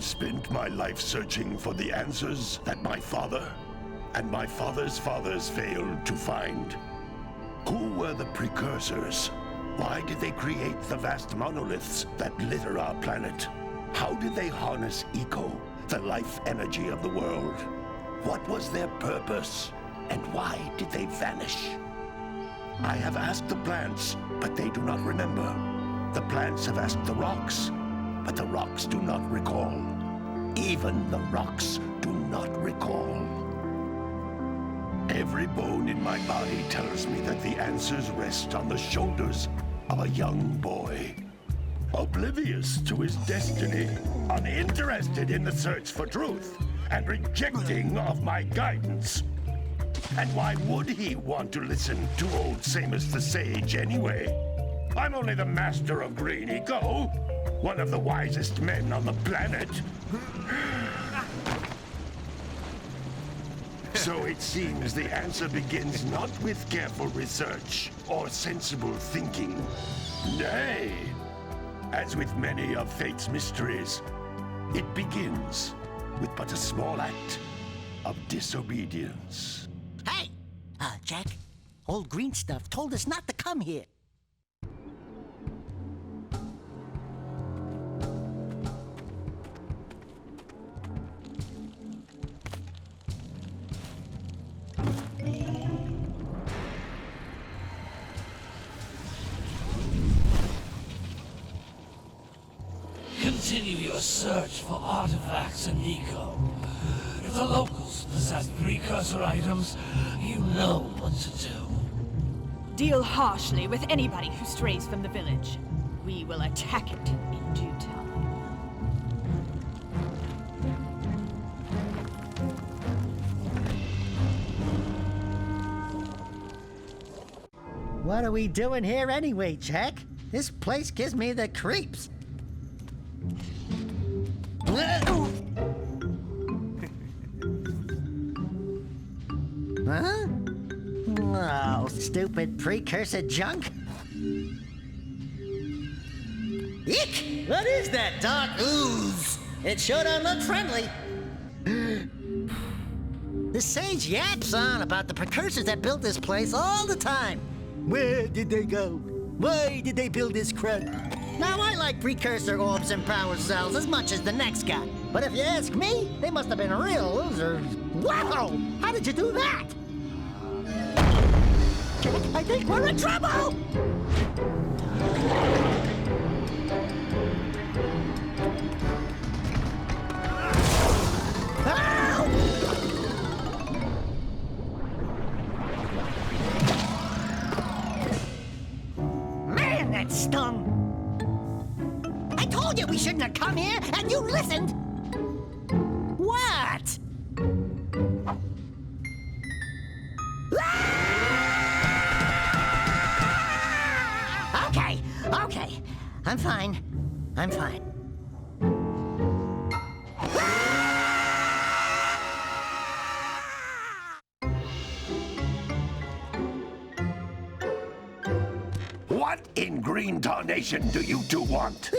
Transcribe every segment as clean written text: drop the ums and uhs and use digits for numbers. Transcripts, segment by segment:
have spent my life searching for the answers that my father and my father's fathers failed to find. Who were the Precursors? Why did they create the vast monoliths that litter our planet? How did they harness eco, the life energy of the world? What was their purpose? And why did they vanish? I have asked the plants, but they do not remember. The plants have asked the rocks, but the rocks do not recall. Even the rocks do not recall. Every bone in my body tells me that the answers rest on the shoulders of a young boy. Oblivious to his destiny, uninterested in the search for truth, and rejecting of my guidance. And why would he want to listen to old Samus the Sage anyway? I'm only the master of green eco, one of the wisest men on the planet. So it seems the answer begins not with careful research or sensible thinking. Nay, as with many of fate's mysteries, it begins with but a small act of disobedience. Hey! Jack, old green stuff told us not to come here. Continue your search for artifacts and eco. If the locals possess precursor items, you know what to do. Deal harshly with anybody who strays from the village. We will attack it in due time. What are we doing here anyway, Jack? This place gives me the creeps. Huh? Oh, stupid precursor junk. Eek! What is that dark ooze? It sure don't look friendly. The sage yaps on about the precursors that built this place all the time. Where did they go? Why did they build this crud? Now, I like precursor orbs and power cells as much as the next guy. But if you ask me, they must have been real losers. Wow! How did you do that? Jack, I think we're in trouble! Man, that stung! I told you we shouldn't have come here, and you listened! What? Okay. I'm fine. What in green tarnation do you two want?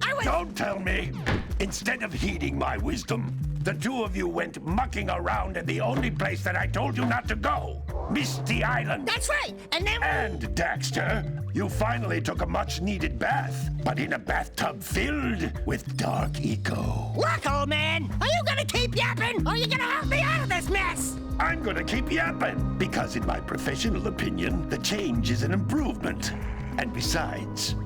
I was... Don't tell me! Instead of heeding my wisdom, the two of you went mucking around in the only place that I told you not to go! Misty Island! That's right! And then... And, Daxter, you finally took a much-needed bath, but in a bathtub filled with dark eco. Look, old man! Are you gonna keep yapping, or are you gonna help me out of this mess? I'm gonna keep yapping, because in my professional opinion, the change is an improvement. And besides,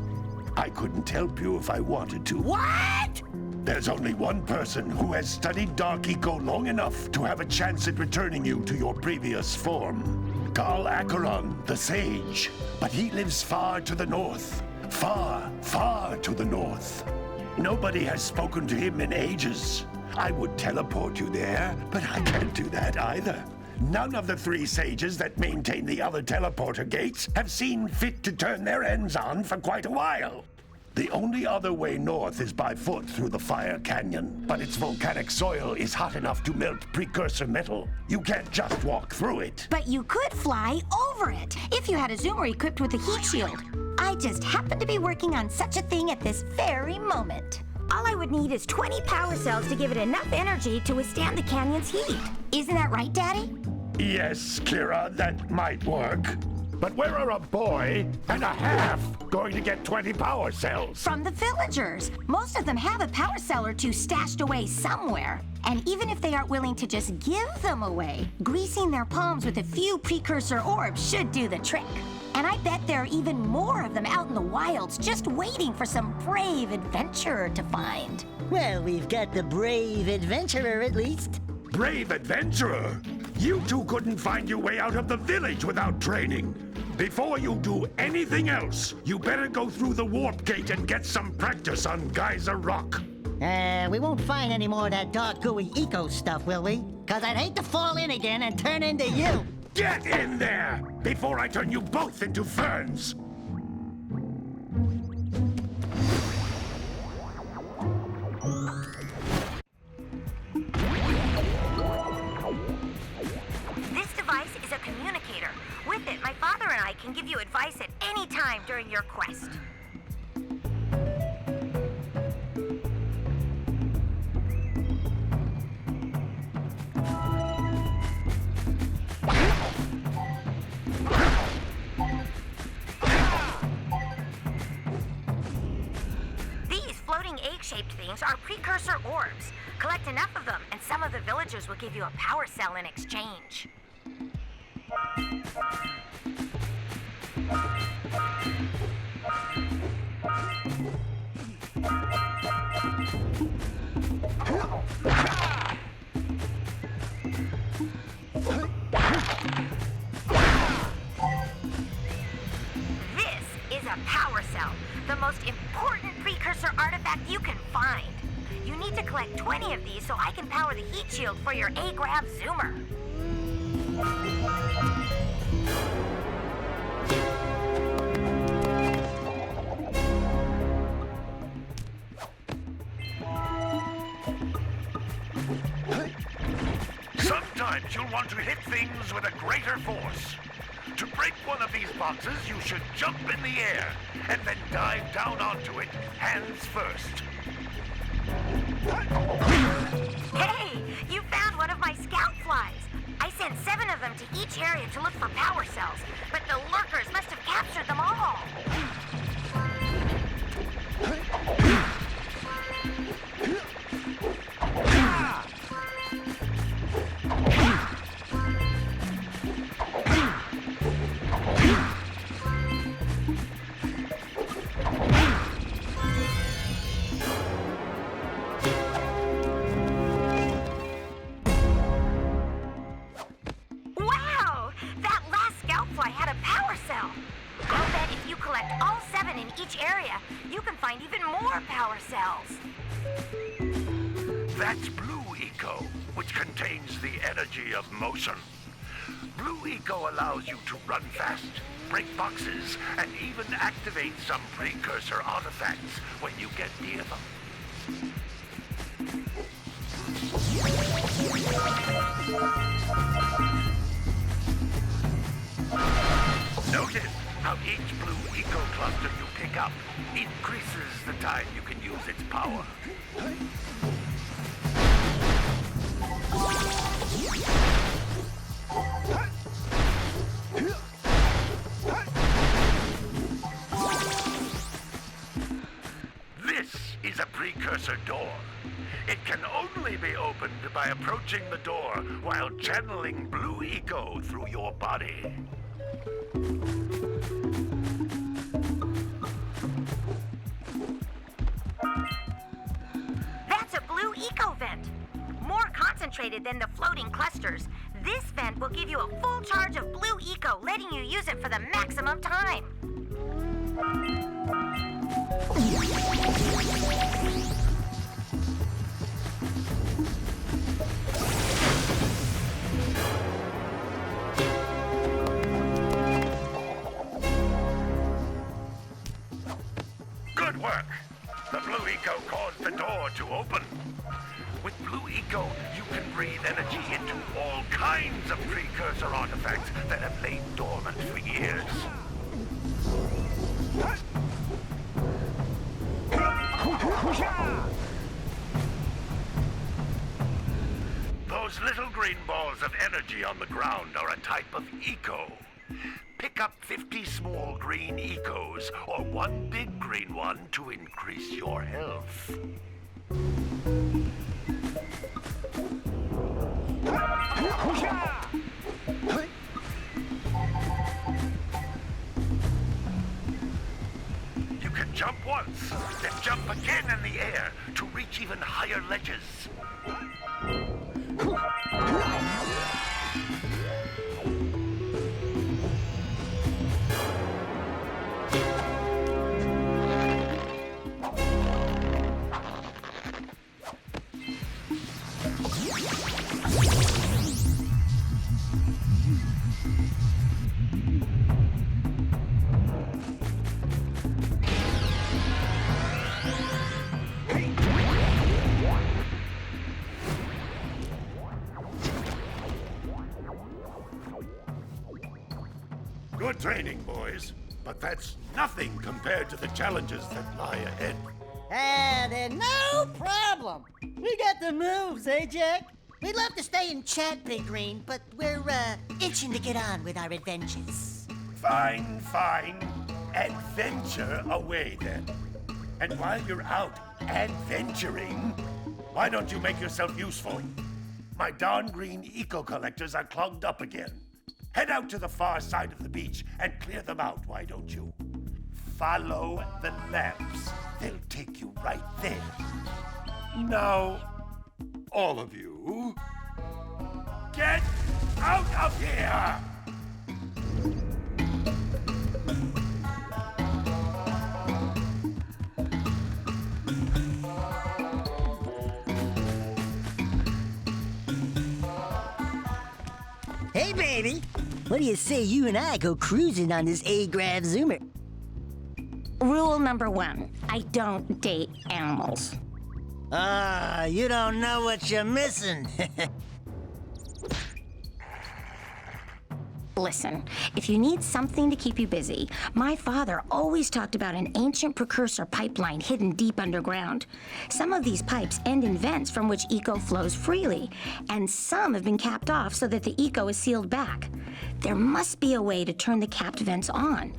I couldn't help you if I wanted to. What? There's only one person who has studied Dark Eco long enough to have a chance at returning you to your previous form. Carl Acheron, the Sage. But he lives far to the north. Far, far to the north. Nobody has spoken to him in ages. I would teleport you there, but I can't do that either. None of the three sages that maintain the other teleporter gates have seen fit to turn their ends on for quite a while. The only other way north is by foot through the Fire Canyon, but its volcanic soil is hot enough to melt precursor metal. You can't just walk through it. But you could fly over it, if you had a zoomer equipped with a heat shield. I just happen to be working on such a thing at this very moment. All I would need is 20 power cells to give it enough energy to withstand the canyon's heat. Isn't that right, Daddy? Yes, Kira, that might work. But where are a boy and a half going to get 20 power cells? From the villagers. Most of them have a power cell or two stashed away somewhere. And even if they aren't willing to just give them away, greasing their palms with a few precursor orbs should do the trick. And I bet there are even more of them out in the wilds just waiting for some brave adventurer to find. Well, we've got the brave adventurer at least. Brave adventurer? You two couldn't find your way out of the village without training. Before you do anything else, you better go through the warp gate and get some practice on Geyser Rock. We won't find any more of that dark gooey eco stuff, will we? 'Cause I'd hate to fall in again and turn into you. Get in there before I turn you both into ferns. This device is a communicator. With it, my father and I can give you advice at any time during your quest. These floating egg-shaped things are precursor orbs. Collect enough of them, and some of the villagers will give you a power cell in exchange. This is a power cell, the most important precursor artifact you can find. You need to collect 20 of these so I can power the heat shield for your A-Grav zoomer. Sometimes you'll want to hit things with a greater force. To break one of these boxes, you should jump in the air and then dive down onto it, hands first. Hey, you found one of my scout flies. I sent 7 of them to each area to look for power cells, but the lurkers must have captured them all. Wow! That last scout fly had a power cell. I'll bet if you collect all 7 in each area, you can find even more power cells. That's Blue Eco, which contains the energy of motion. Blue Eco allows you to run fast, break boxes, and even activate some precursor artifacts when you get near them. Notice how each Blue Eco cluster you pick up increases the time you can use its power. This is a precursor door. It can only be opened by approaching the door while channeling Blue Eco through your body. That's a Blue Eco vent. More concentrated than the floating clusters. This vent will give you a full charge of Blue Eco, letting you use it for the maximum time. Good work. The Blue Eco caused the door to open. With Blue Eco, you can breathe energy into all kinds of precursor artifacts that have lain dormant for years. green balls of energy on the ground are a type of eco. Pick up 50 small green ecos or one big green one to increase your health. You can jump once, then jump again in the air to reach even higher ledges. Good training, boys, but that's nothing compared to the challenges that lie ahead. Then no problem. We got the moves, eh, Jack? We'd love to stay and chat, Big Green, but we're, itching to get on with our adventures. Fine, fine. Adventure away, then. And while you're out adventuring, why don't you make yourself useful? My darn green eco-collectors are clogged up again. Head out to the far side of the beach and clear them out, why don't you? Follow the lamps. They'll take you right there. Now, all of you, get out of here! Hey, baby. What do you say you and I go cruising on this A-Grav Zoomer? Rule number 1, I don't date animals. You don't know what you're missing. Listen, if you need something to keep you busy, my father always talked about an ancient precursor pipeline hidden deep underground. Some of these pipes end in vents from which eco flows freely, and some have been capped off so that the eco is sealed back. There must be a way to turn the capped vents on.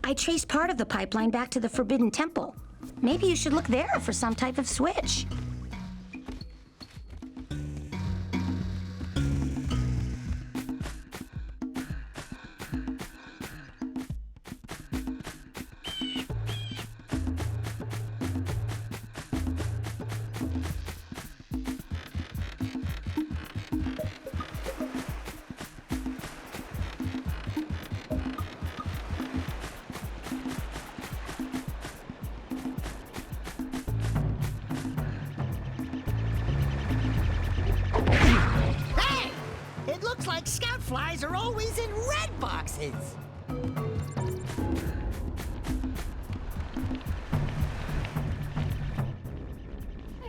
I traced part of the pipeline back to the Forbidden Temple. Maybe you should look there for some type of switch. Scout flies are always in red boxes.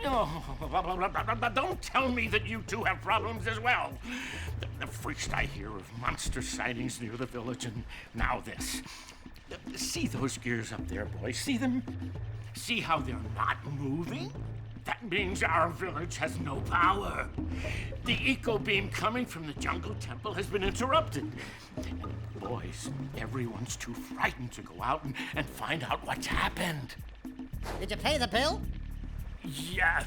Oh, don't tell me that you two have problems as well. First I hear of monster sightings near the village, and now this. See those gears up there, boys? See them? See how they're not moving? That means our village has no power. The eco beam coming from the jungle temple has been interrupted. Boys, everyone's too frightened to go out and find out what's happened. Did you pay the bill? Yeah.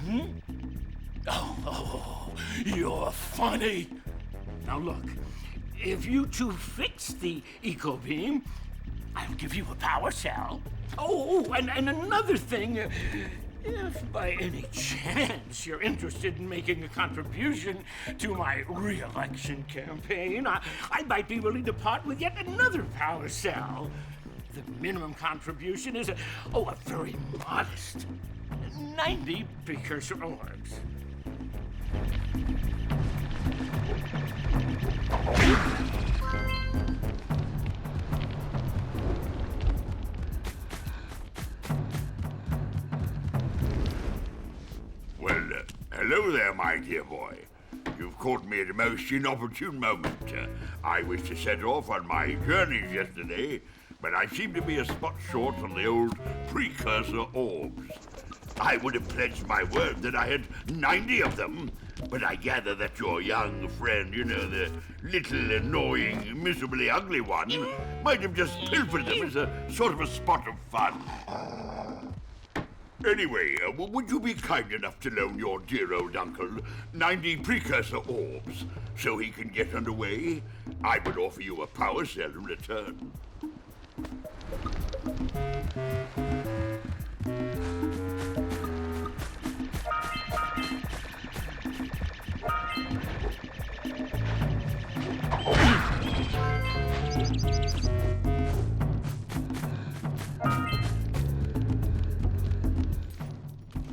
Oh, you're funny. Now look, if you two fix the eco beam, I'll give you a power cell. Oh, and another thing. If by any chance you're interested in making a contribution to my re-election campaign, I might be willing to part with yet another power cell. The minimum contribution is a very modest 90 precursor orbs. Hello there, my dear boy. You've caught me at a most inopportune moment. I was to set off on my journeys yesterday, but I seem to be a spot short on the old precursor orbs. I would have pledged my word that I had 90 of them, But I gather that your young friend, you know, the little, annoying, miserably ugly one, might have just pilfered them as a sort of a spot of fun. Anyway, would you be kind enough to loan your dear old uncle 90 Precursor orbs so he can get underway? I would offer you a power cell in return.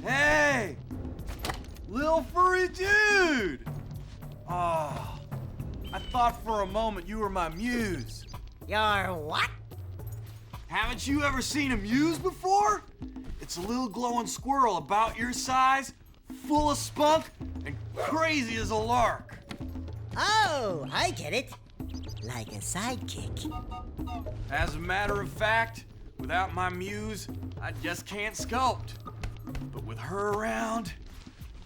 Hey! Lil furry dude! Oh, I thought for a moment you were my muse. Your what? Haven't you ever seen a muse before? It's a little glowing squirrel about your size, full of spunk, and crazy as a lark. Oh, I get it. Like a sidekick. As a matter of fact, without my muse, I just can't sculpt. But with her around,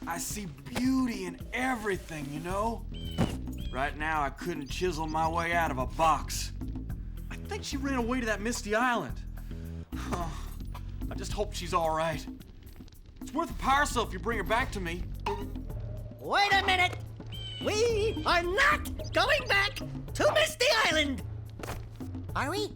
I see beauty in everything, you know? Right now, I couldn't chisel my way out of a box. I think she ran away to that misty island. I just hope she's all right. It's worth a power cell if you bring her back to me. Wait a minute! We are not going back to Misty Island! Are we?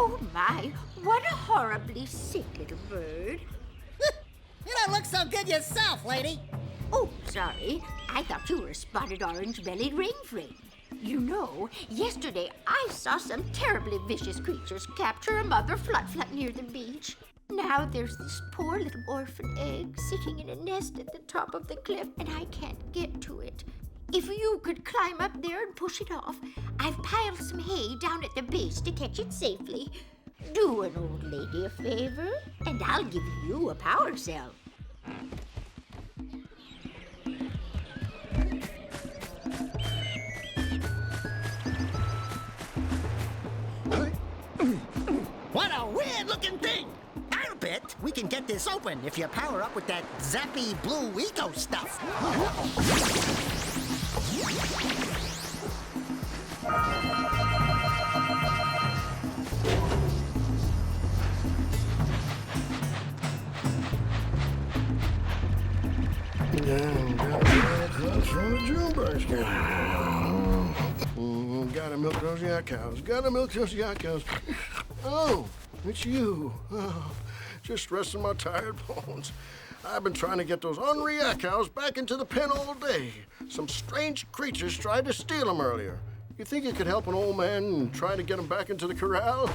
Oh my, what a horribly sick little bird. You don't look so good yourself, lady. Oh, sorry. I thought you were a spotted orange-bellied rainframe. You know, yesterday I saw some terribly vicious creatures capture a mother flut-flut near the beach. Now there's this poor little orphan egg sitting in a nest at the top of the cliff, and I can't get to it. If you could climb up there and push it off, I've piled some hay down at the base to catch it safely. Do an old lady a favor, and I'll give you a power cell. What a weird-looking thing! I'll bet we can get this open if you power up with that zappy blue eco stuff. Gotta milk those yak cows. Gotta milk those yak cows. Oh, it's you. Oh, just resting my tired bones. I've been trying to get those ornery yak cows back into the pen all day. Some strange creatures tried to steal them earlier. You think you could help an old man trying to get them back into the corral?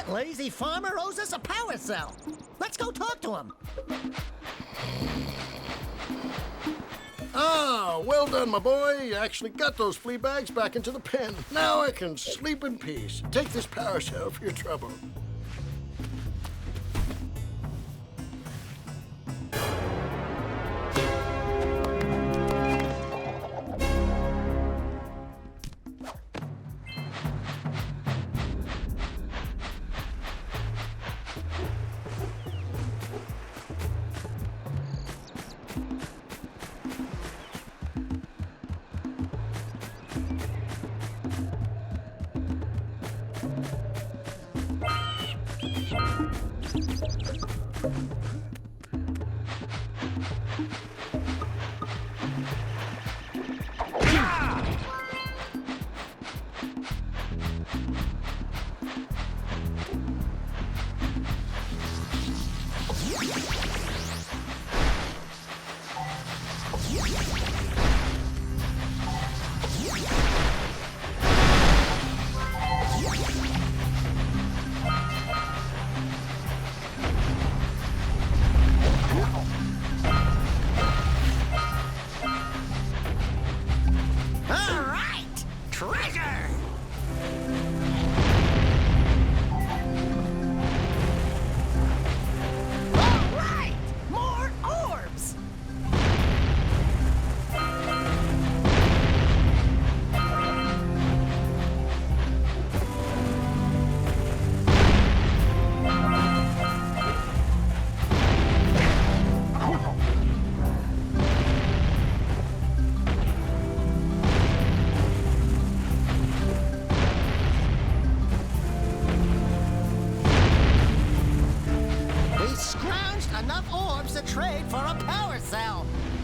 That lazy farmer owes us a power cell. Let's go talk to him. Ah, well done, my boy. You actually got those flea bags back into the pen. Now I can sleep in peace. Take this power cell for your trouble.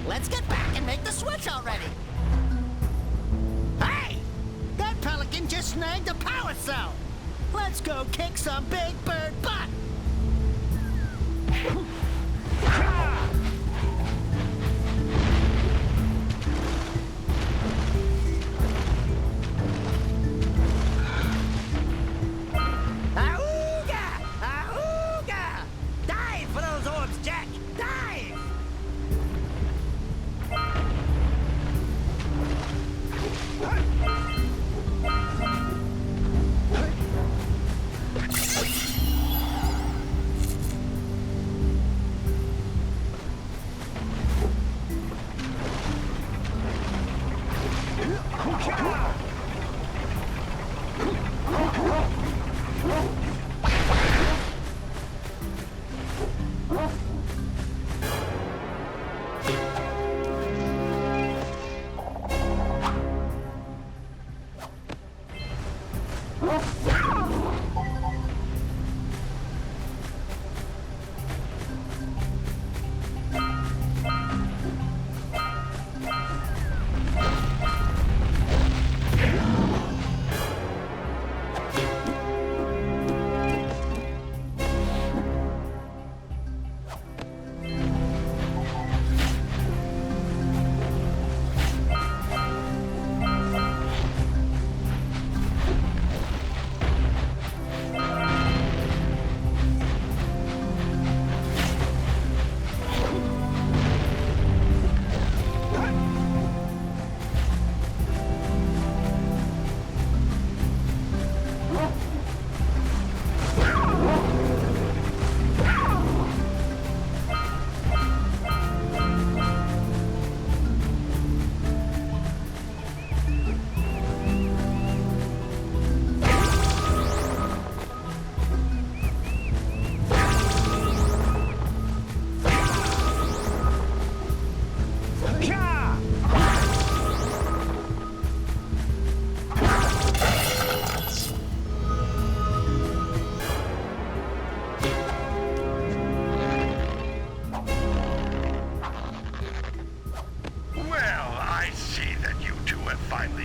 Let's get back and make the switch already. Hey! That pelican just snagged a power cell. Let's go kick some big bird butt. Auga! Auga! Dive for those orbs, Jack! Dive!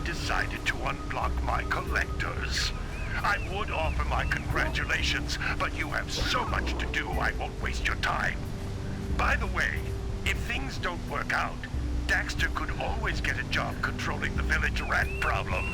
Decided to unblock my collectors. I would offer my congratulations, but you have so much to do I won't waste your time. By the way, if things don't work out, Daxter could always get a job controlling the village rat problem.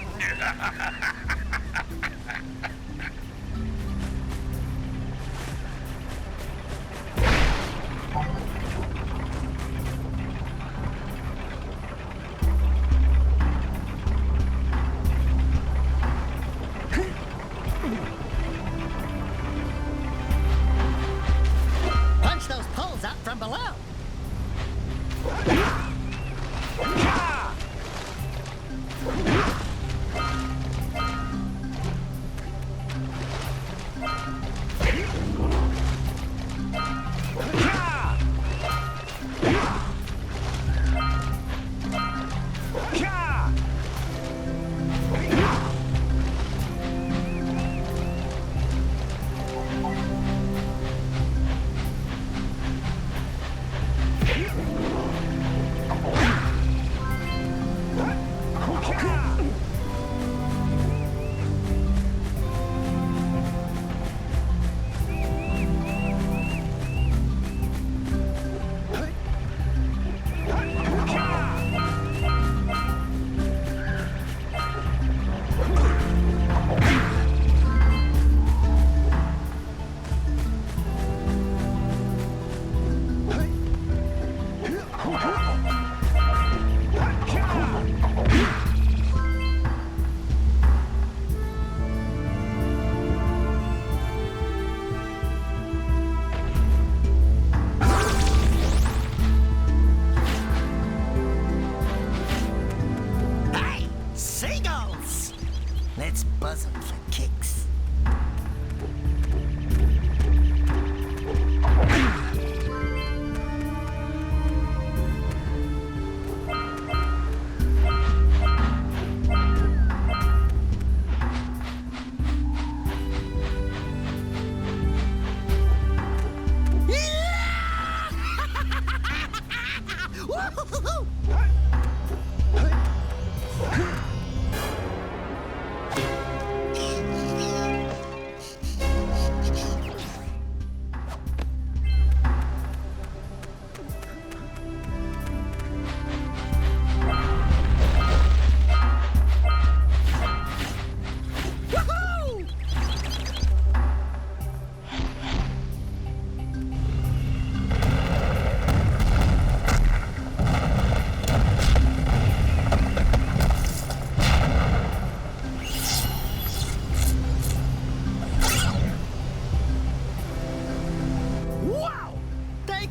Let's buzz 'em for kicks.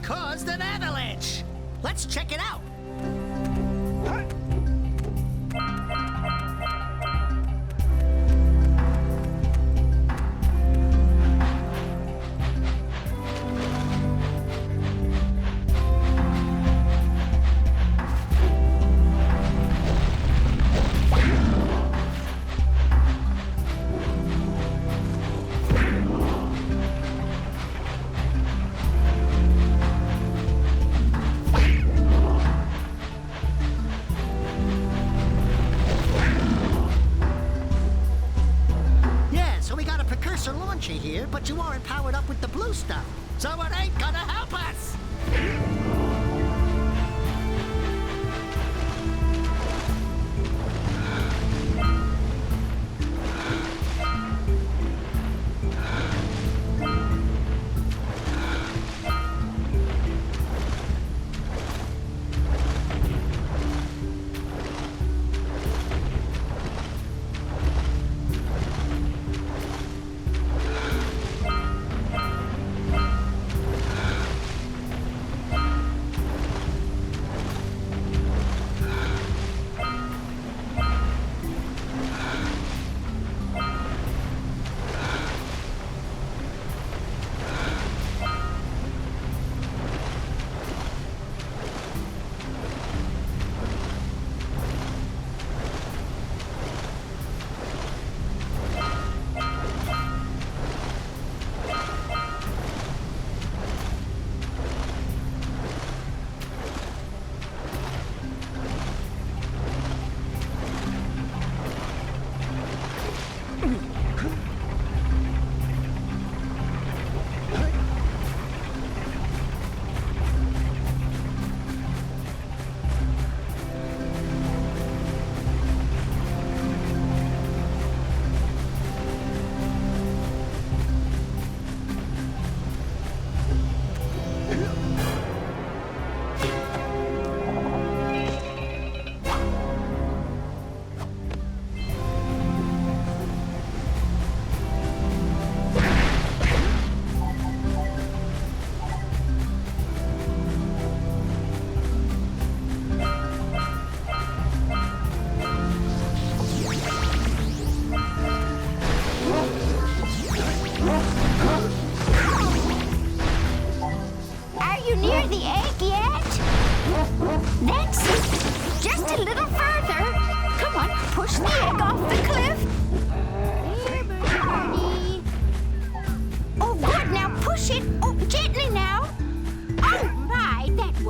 Caused an avalanche. Let's check it out. Precursor launcher here, but you aren't powered up with the blue stuff, so it ain't gonna help us!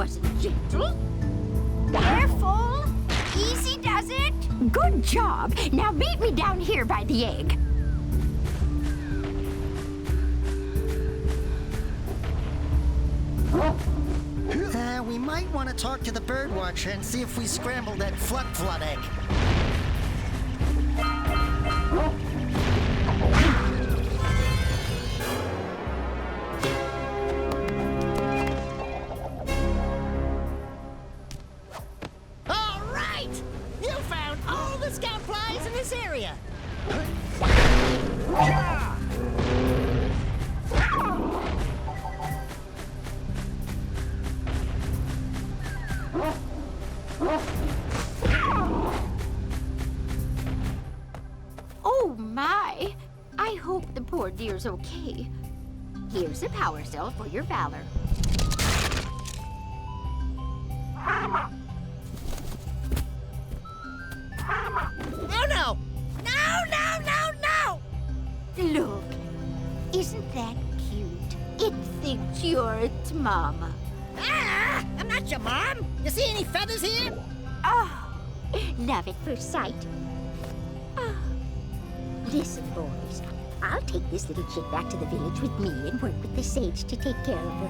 wasn't gentle. Careful. Easy does it. Good job. Now meet me down here by the egg. We might want to talk to the birdwatcher and see if we scrambled that flood egg. All right! You found all the scout flies in this area. Oh my! I hope the poor dear's okay. Here's a power cell for your valor. Oh no! No! Look, isn't that cute? It thinks you're its mama. Ah! I'm not your mom! You see any feathers here? Oh, love at first sight. Oh. Listen, boys, I'll take this little chick back to the village with me and work with the sage to take care of her.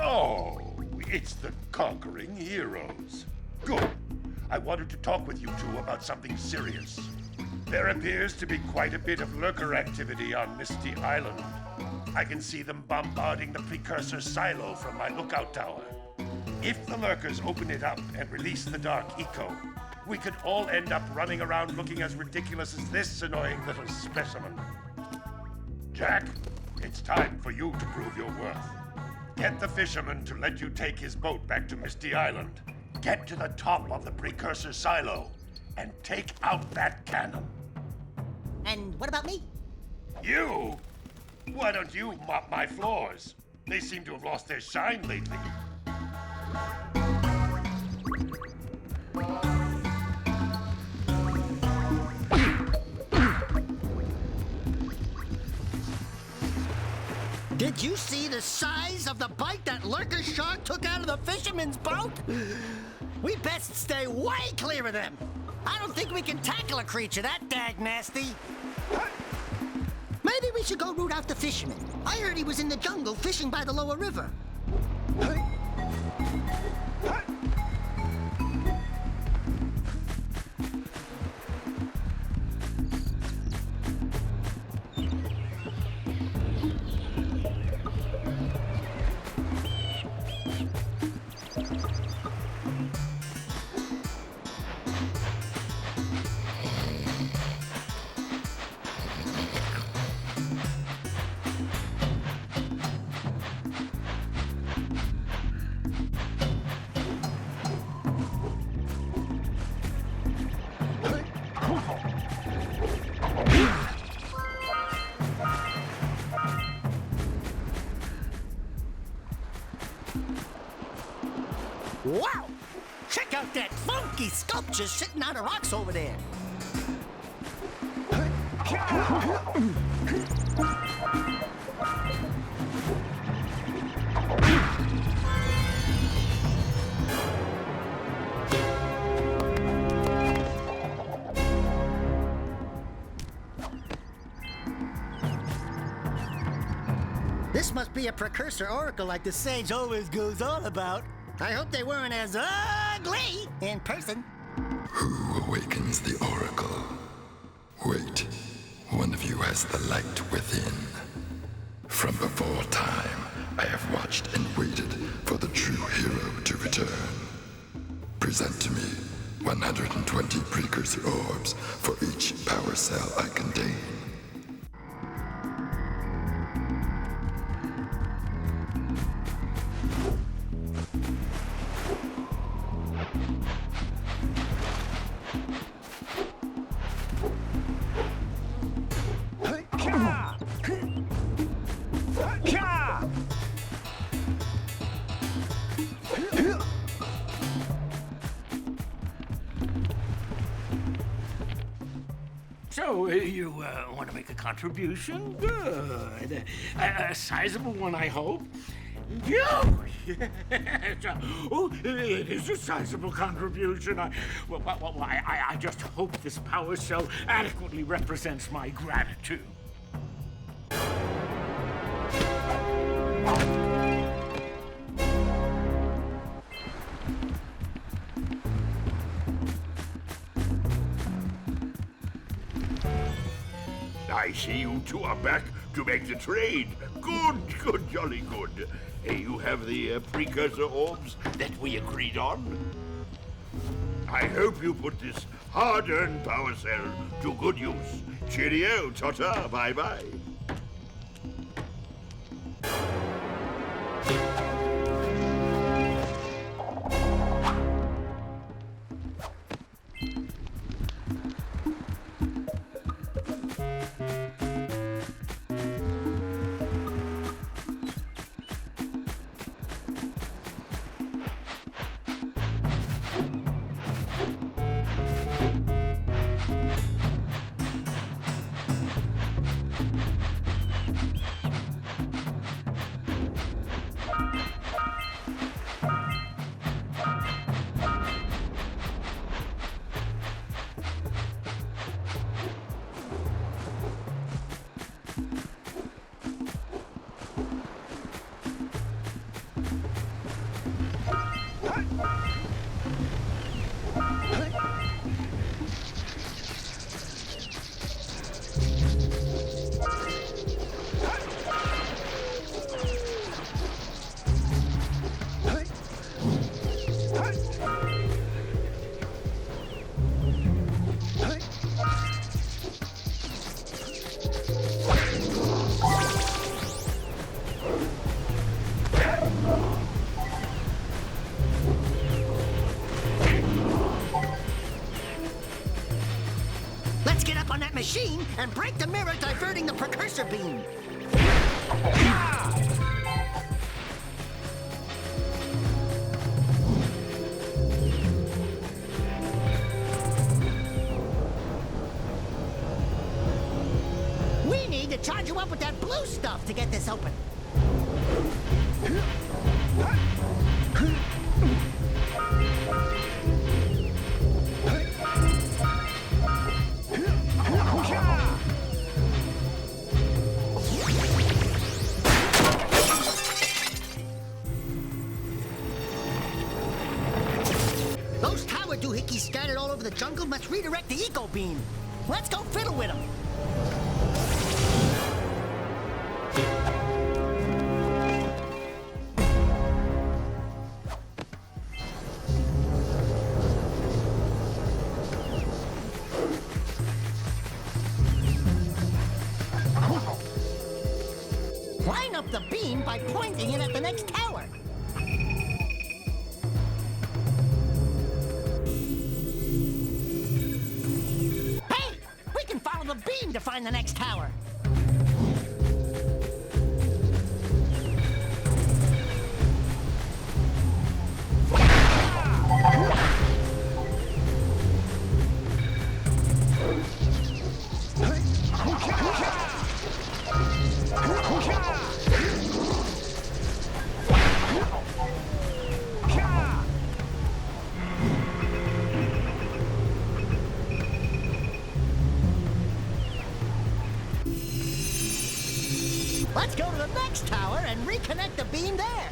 Oh, it's the conquering heroes. Good. I wanted to talk with you two about something serious. There appears to be quite a bit of lurker activity on Misty Island. I can see them bombarding the Precursor silo from my lookout tower. If the lurkers open it up and release the Dark Eco, we could all end up running around looking as ridiculous as this annoying little specimen. Jack, it's time for you to prove your worth. Get the fisherman to let you take his boat back to Misty Island. Get to the top of the Precursor silo and take out that cannon. And what about me? You? Why don't you mop my floors? They seem to have lost their shine lately. Did you see the size of the bite that lurker shark took out of the fisherman's boat? We best stay way clear of them. I don't think we can tackle a creature that dag nasty. Maybe we should go root out the fisherman. I heard he was in the jungle fishing by the lower river. Wow! Check out that funky sculpture sitting on the rocks over there. This must be a Precursor oracle like the sage always goes on about. I hope they weren't as ugly in person. Who awakens the oracle? Wait, One of you has the light within. From before time, I have watched and waited for the true hero to return. Present to me 120 precursor orbs for each power cell I contain. So, you want to make a contribution? Good. A sizable one, I hope. Yes. Oh, it is a sizable contribution. I just hope this power cell adequately represents my gratitude. I see you two are back to make the trade. Good, jolly good. You have the precursor orbs that we agreed on? I hope you put this hard-earned power cell to good use. Cheerio, ta-ta, bye-bye. Machine and break the mirror diverting the precursor beam. We need to charge you up with that blue stuff to get this open. Scattered all over the jungle must redirect the eco beam. Let's go fiddle with them. Line up the beam by pointing it at the next tower. To find the next tower. Let's go to the next tower and reconnect the beam there.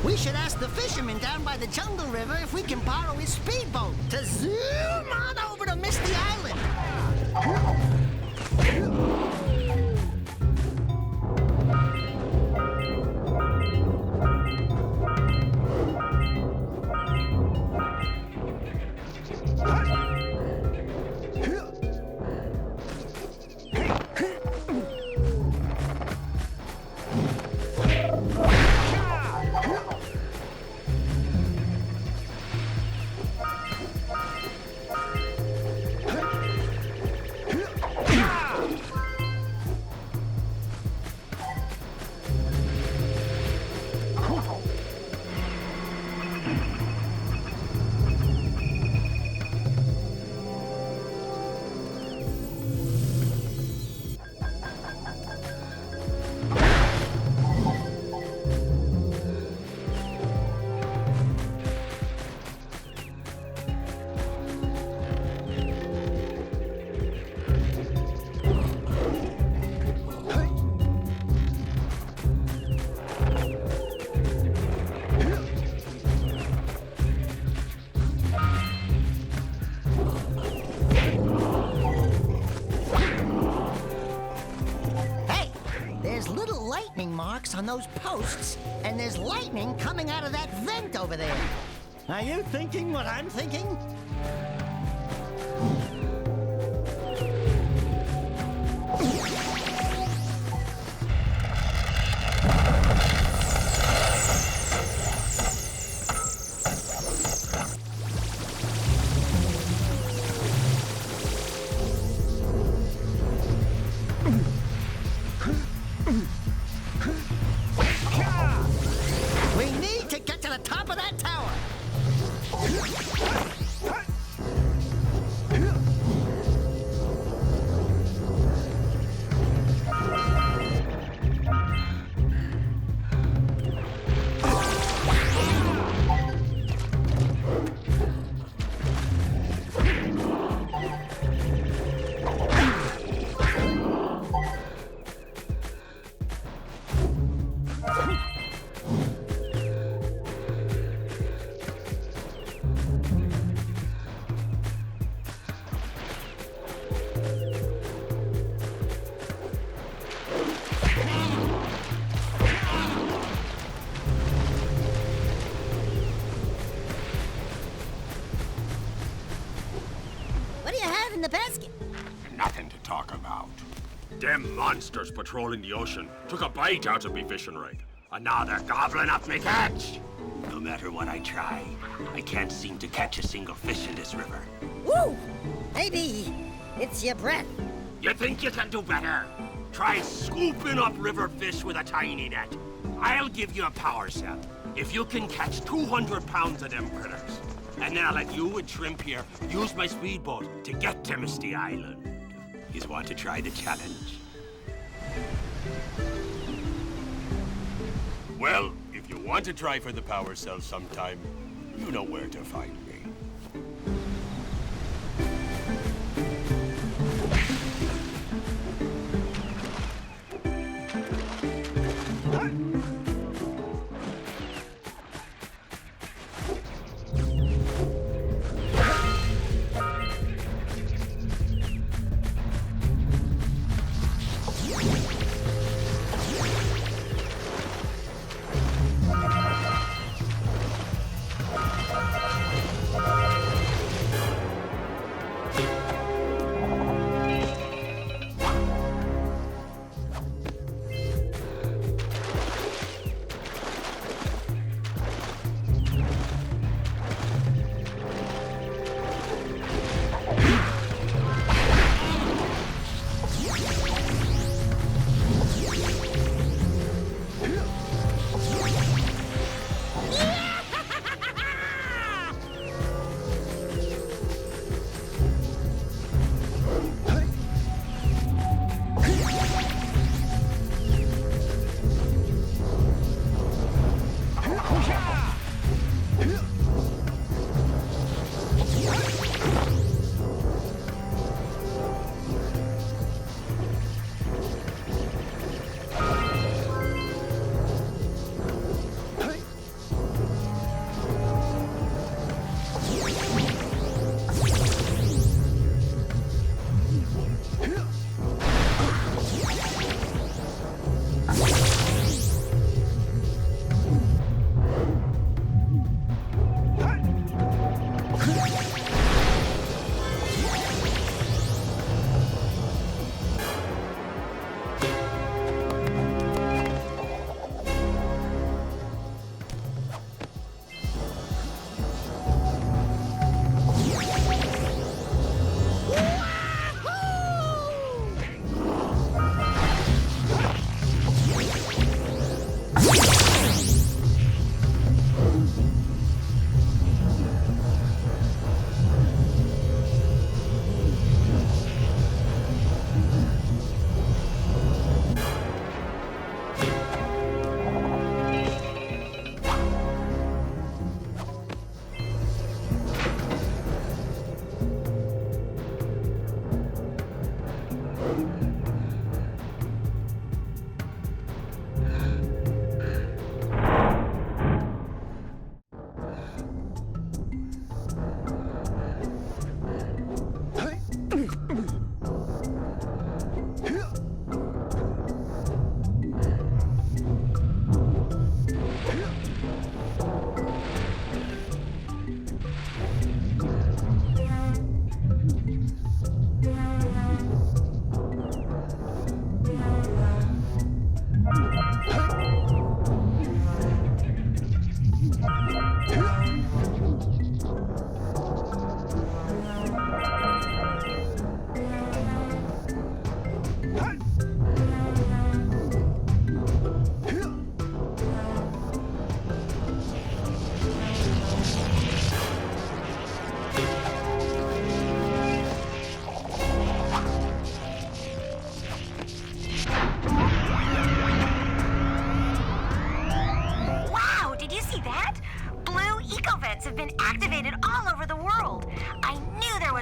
We should ask the fisherman down by the jungle river if we can borrow his speedboat to zoom on over to Misty Island. Marks on those posts, and there's lightning coming out of that vent over there. Are you thinking what I'm thinking? In the basket? Nothing to talk about. Them monsters patrolling the ocean took a bite out of me fishing rig, and now they're gobbling up me catch. No matter what I try, I can't seem to catch a single fish in this river. Woo! Maybe it's your breath. You think you can do better? Try scooping up river fish with a tiny net. I'll give you a power cell if you can catch 200 pounds of them critters. And then I'll let you and Shrimp here use my speedboat to get to Misty Island. You want to try the challenge? Well, if you want to try for the power cell sometime, you know where to find me.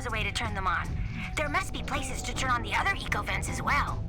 a way to turn them on. There must be places to turn on the other eco vents as well.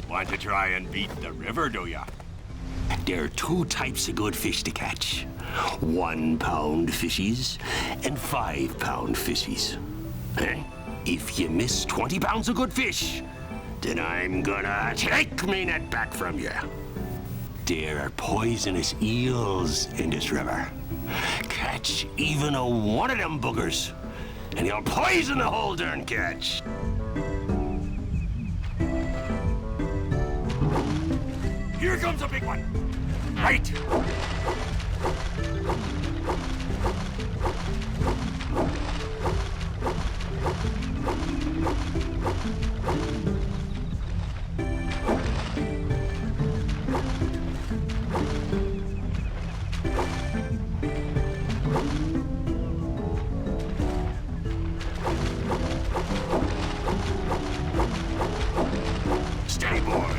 Want to try and beat the river, do ya? There are two types of good fish to catch. 1 pound fishies and 5 pound fishies. If you miss 20 pounds of good fish, then I'm gonna take me net back from you. There are poisonous eels in this river. Catch even a one of them boogers, and you'll poison the whole darn catch. Here comes a big one. Right. Steady, boy.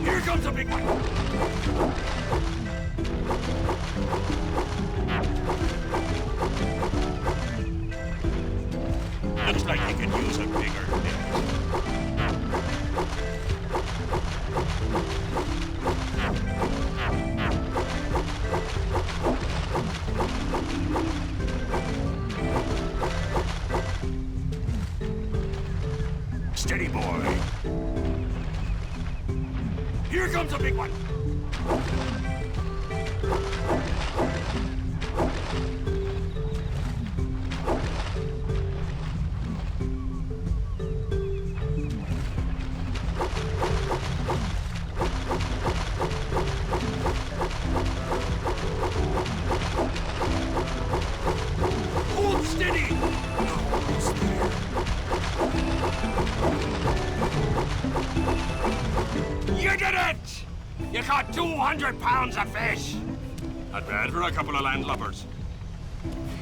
Here comes a big one. Looks like you could use a bigger net. Steady, boy. Here comes a big one. Hold steady. Almost there. You did it! You caught 200 pounds of fish. Not bad for a couple of landlubbers.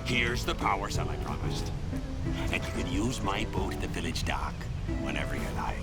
Here's the power cell I promised. And you can use my boat at the village dock whenever you like.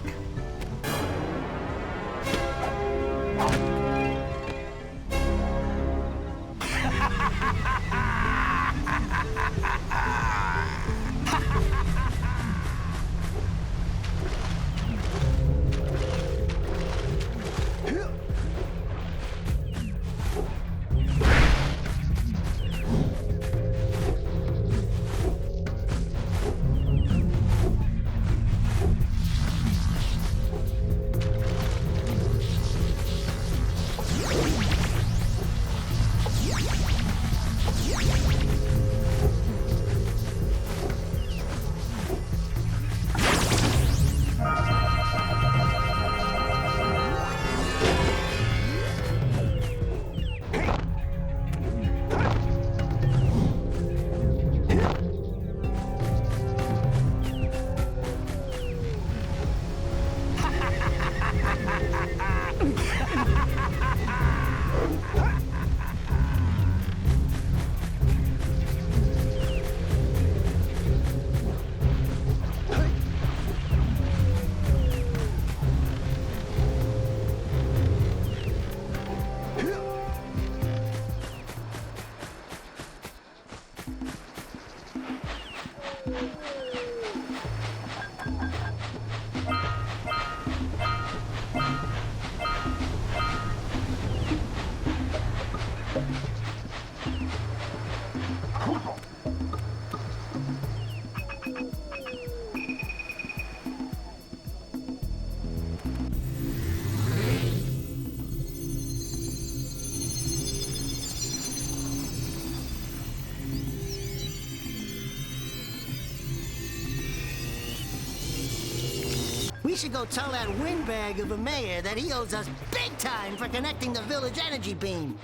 We should go tell that windbag of a mayor that he owes us big time for connecting the village energy beam.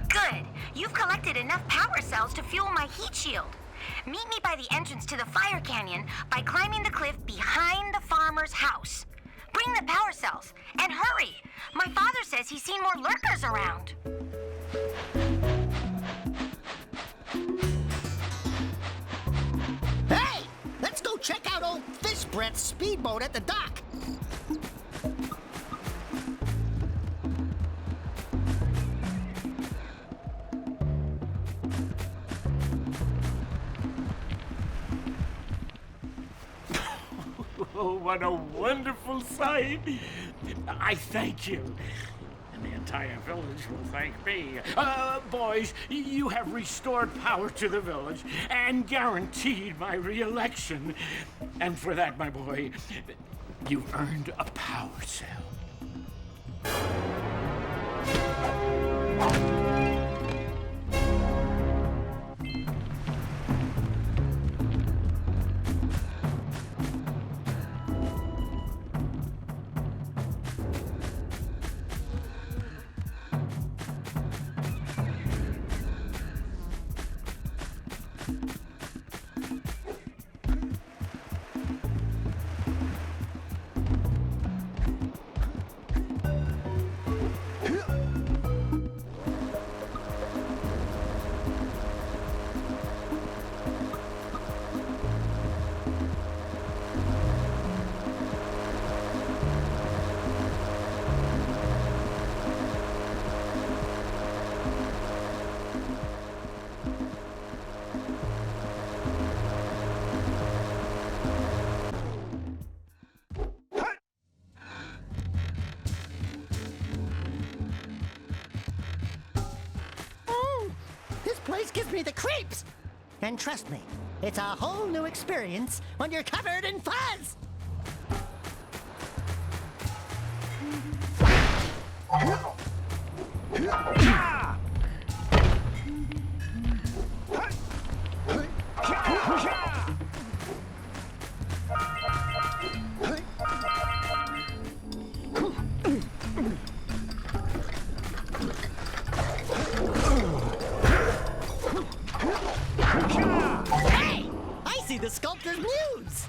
Good. You've collected enough power cells to fuel my heat shield. Meet me by the entrance to the fire canyon by climbing the cliff behind the farmer's house. Bring the power cells, and hurry! My father says he's seen more lurkers around. Hey! Let's go check out old Fish Breath's speedboat at the dock. Oh, what a wonderful sight! I thank you. And the entire village will thank me. Boys, you have restored power to the village and guaranteed my re-election. And for that, my boy, you've earned a power cell. This place gives me the creeps! And trust me, it's a whole new experience when you're covered in fuzz! Hey! I see the sculptor's muse!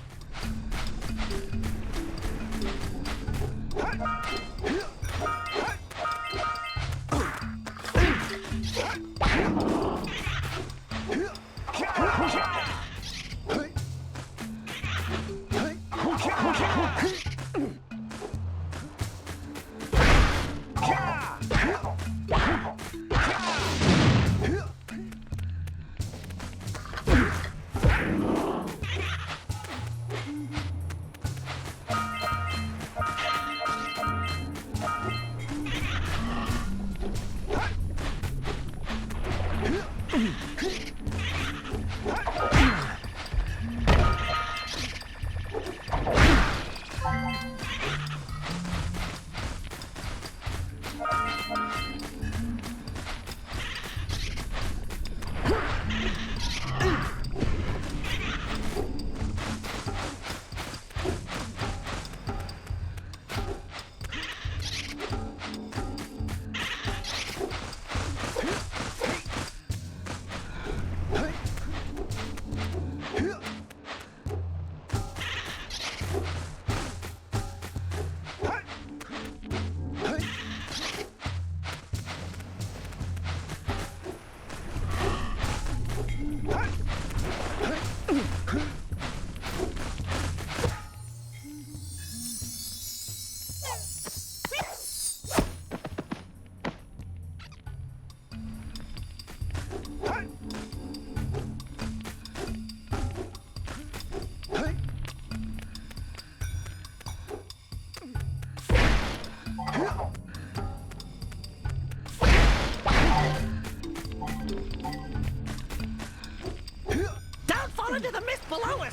Don't fall into the mist below us!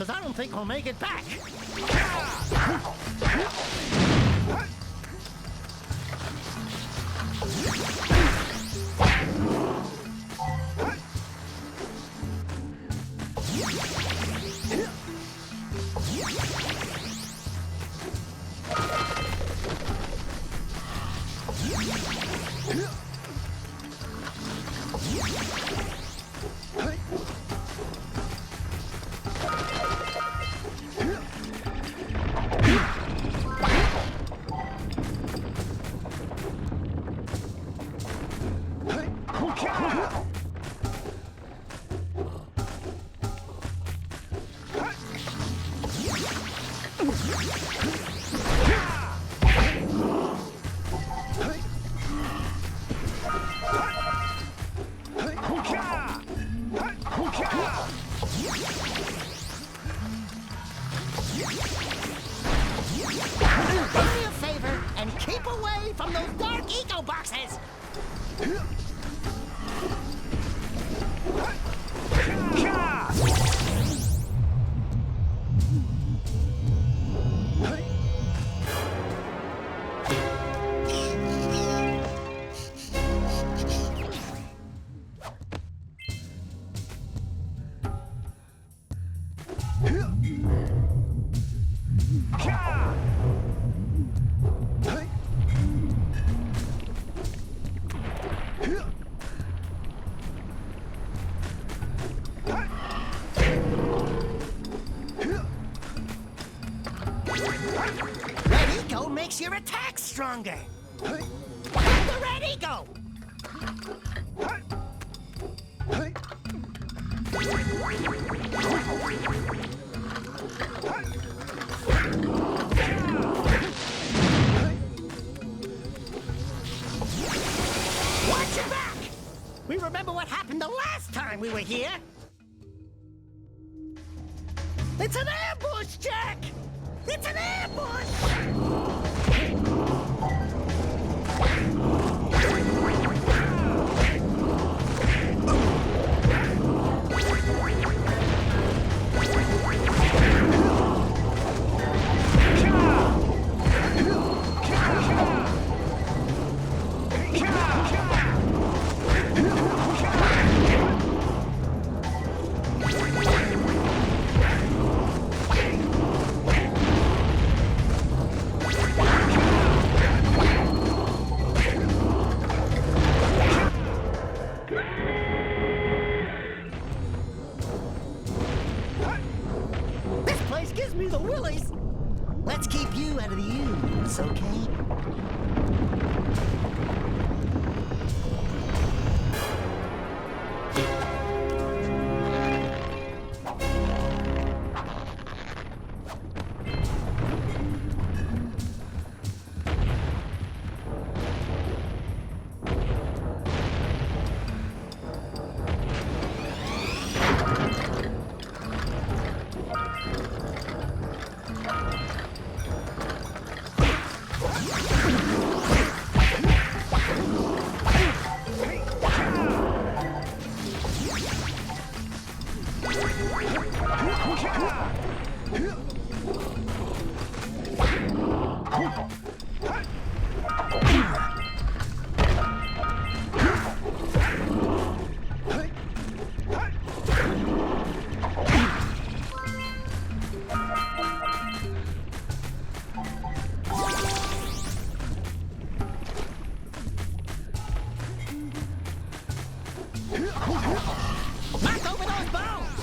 because I don't think we'll make it back. Makes your attack stronger. Get the red ego. Watch your back. We remember what happened the last time we were here. It's an ambush, Jack. It's an ambush. Let's keep you out of the ooze, okay? Knock over those bones!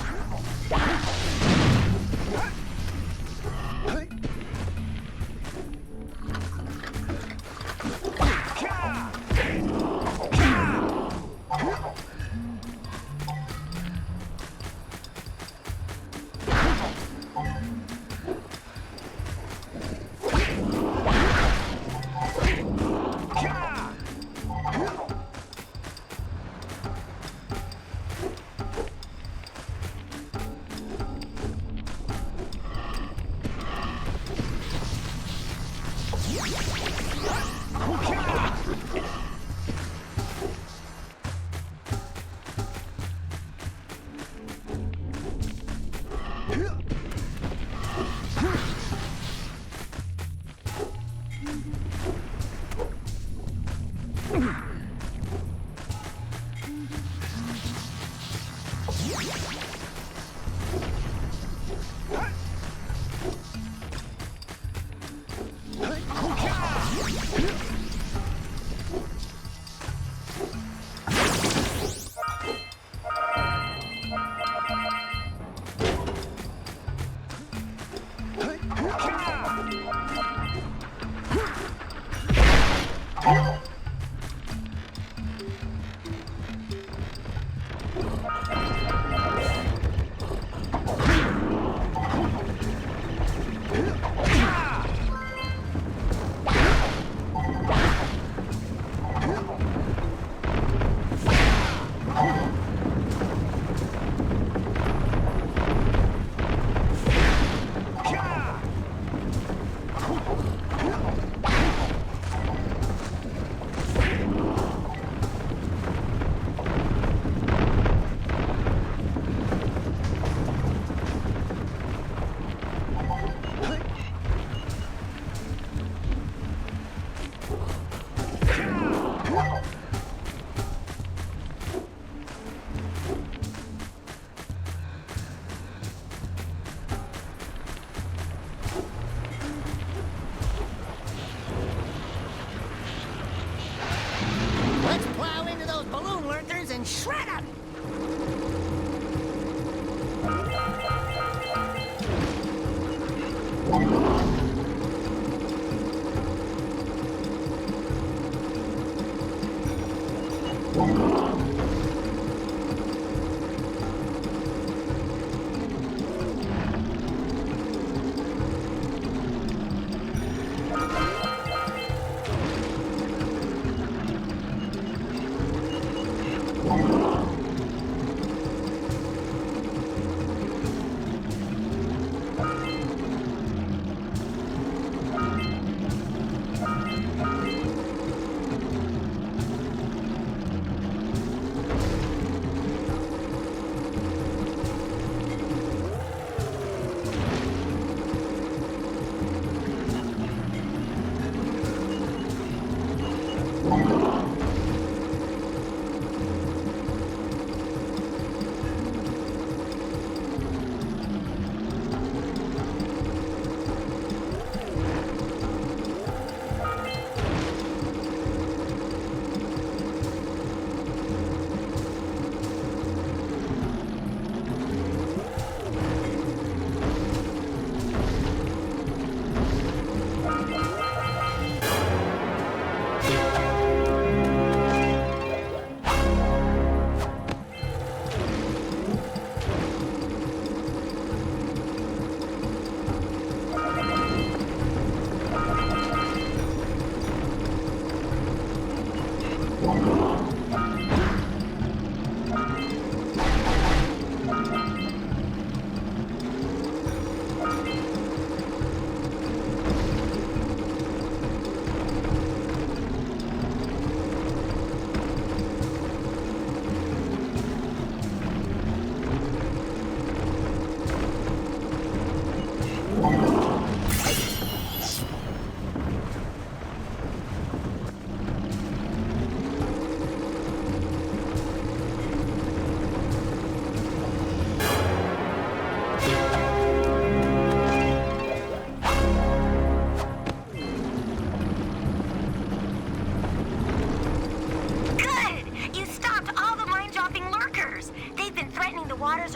Let's plow into those balloon lurkers and shred them!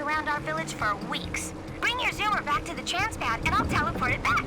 Around our village for weeks. Bring your zoomer back to the chance pad and I'll teleport it back.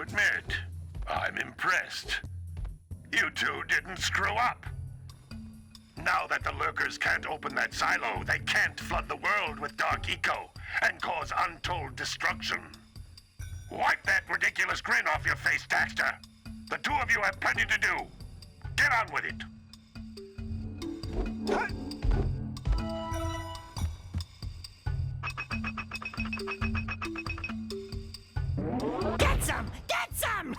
admit, I'm impressed. You two didn't screw up. Now that the lurkers can't open that silo, they can't flood the world with dark eco and cause untold destruction. Wipe that ridiculous grin off your face, Daxter. The two of you have plenty to do. Get on with it. Get some! Get some!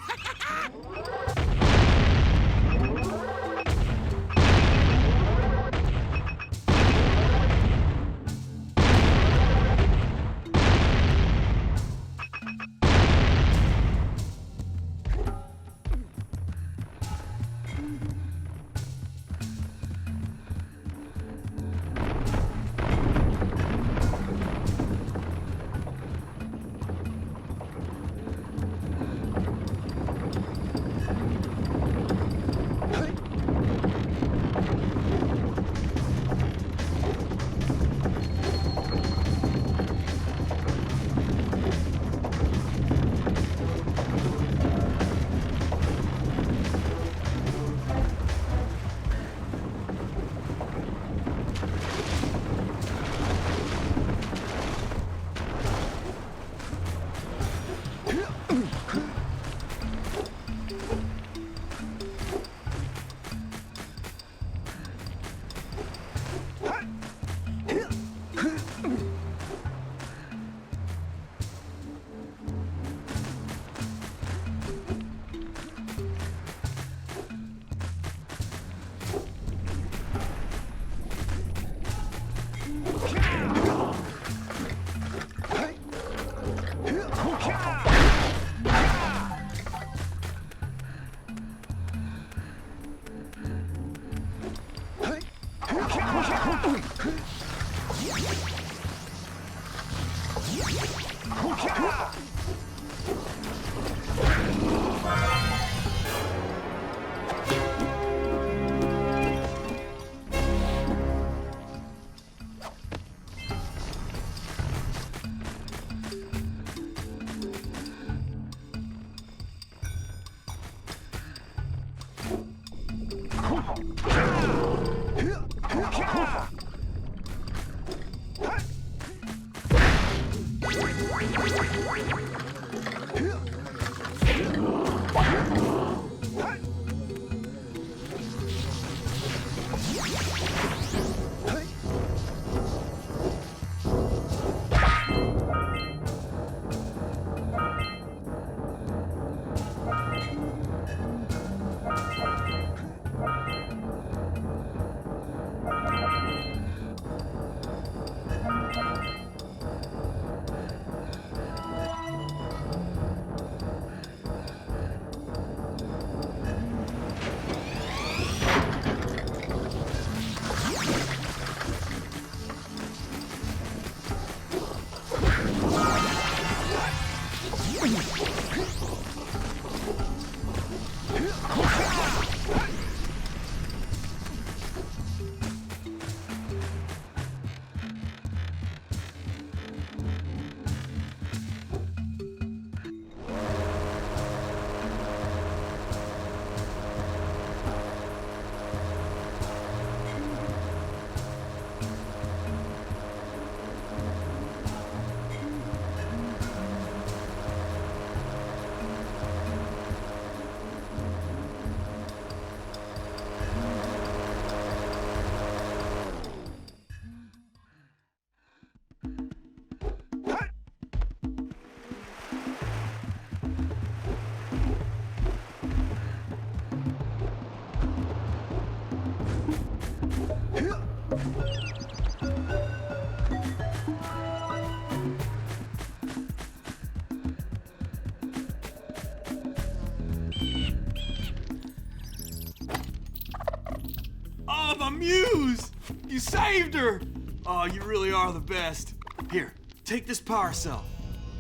Oh, my muse! You saved her! Oh, you really are the best. Here, take this power cell.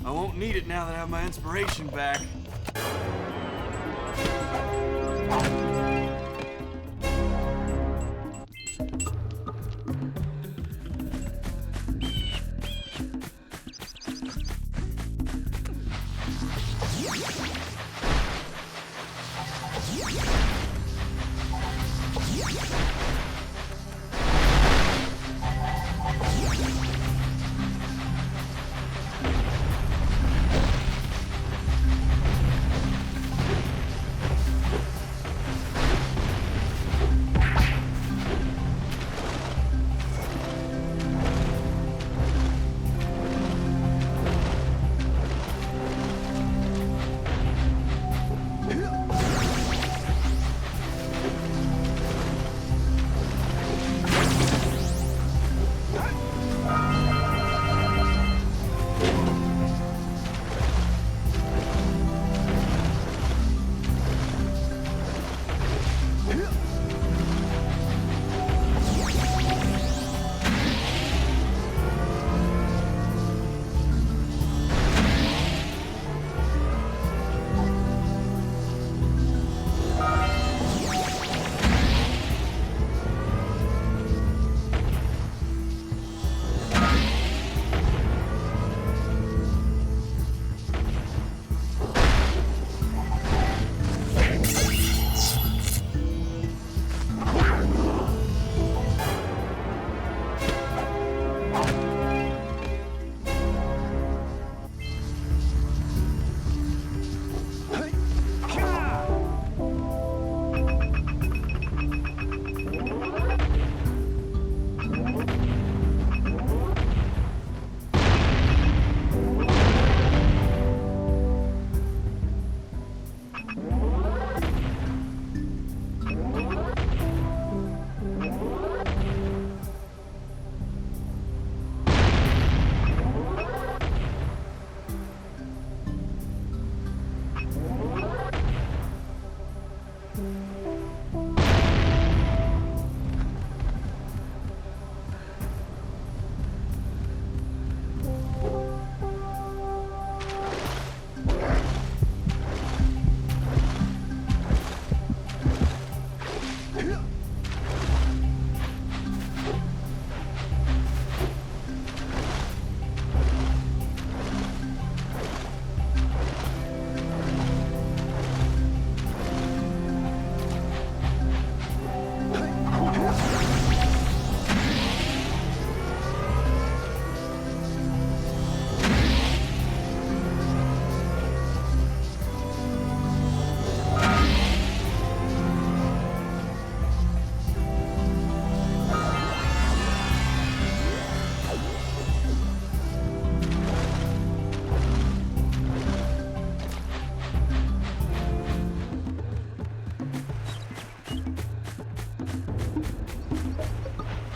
I won't need it now that I have my inspiration back.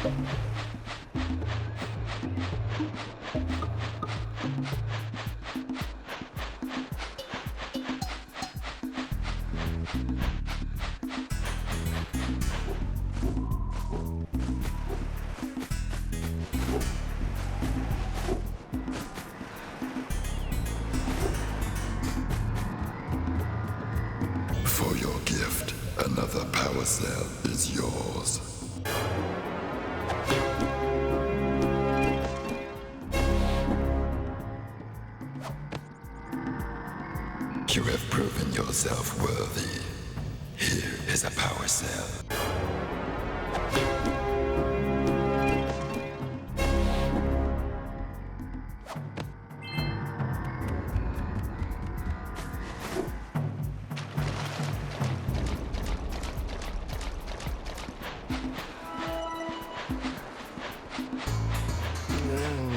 For your gift, another power cell is yours. You have proven yourself worthy. Here is a power cell.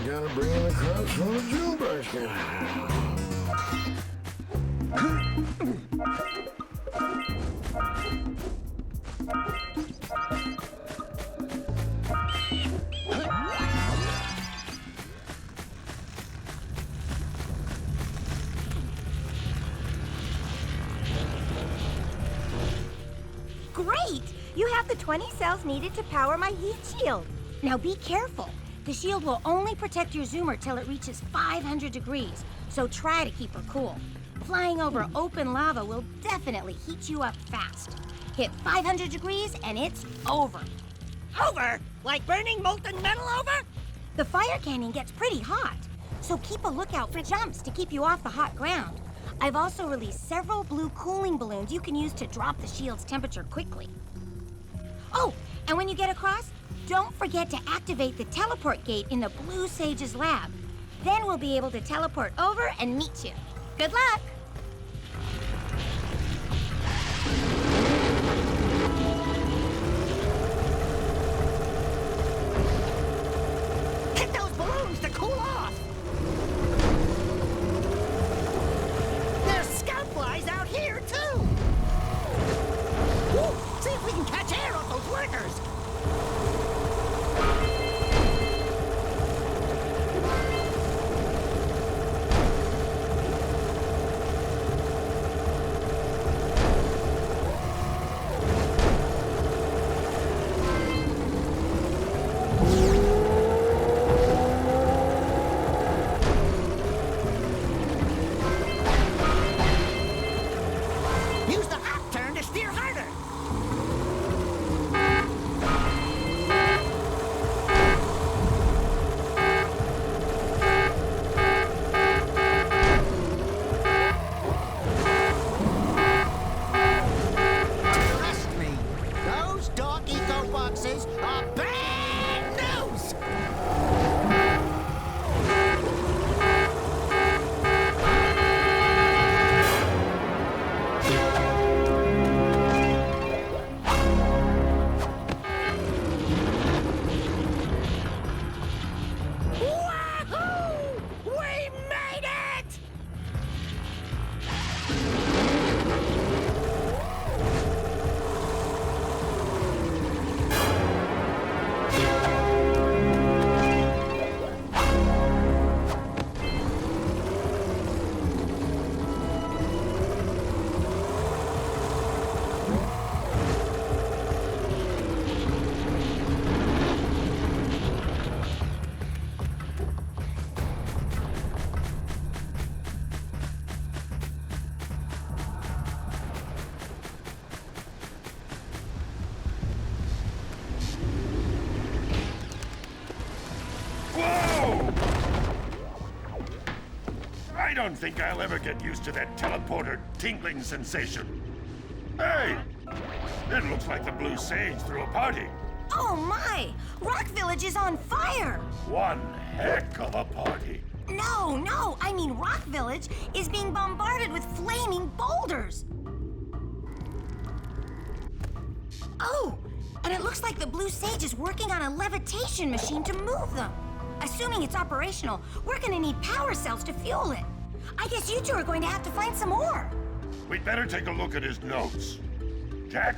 Gotta bring in the crops from the jukebox. Great! You have the 20 cells needed to power my heat shield. Now be careful. The shield will only protect your zoomer till it reaches 500 degrees, so try to keep her cool. Flying over open lava will definitely heat you up fast. Hit 500 degrees and it's over. Over? Like burning molten metal over? The fire canyon gets pretty hot, so keep a lookout for jumps to keep you off the hot ground. I've also released several blue cooling balloons you can use to drop the shield's temperature quickly. Oh, and when you get across, don't forget to activate the teleport gate in the Blue Sage's lab. Then we'll be able to teleport over and meet you. Good luck! Hit those balloons to cool off! There's scout flies out here, too! Woo! See if we can catch air off those workers! Use the hop turn to steer harder! Trust me, those dark eco boxes are bad news! Wahoo! We made it! Whoa! I don't think I'll ever get used to that teleporter tingling sensation. Hey! It looks like the Blue Sage threw a party. Oh my! Rock Village is on fire! One heck of a party. No, I mean Rock Village is being bombarded with flaming boulders! Oh, and it looks like the Blue Sage is working on a levitation machine to move them. Assuming it's operational, we're gonna need power cells to fuel it. I guess you two are going to have to find some more. We'd better take a look at his notes. Jack,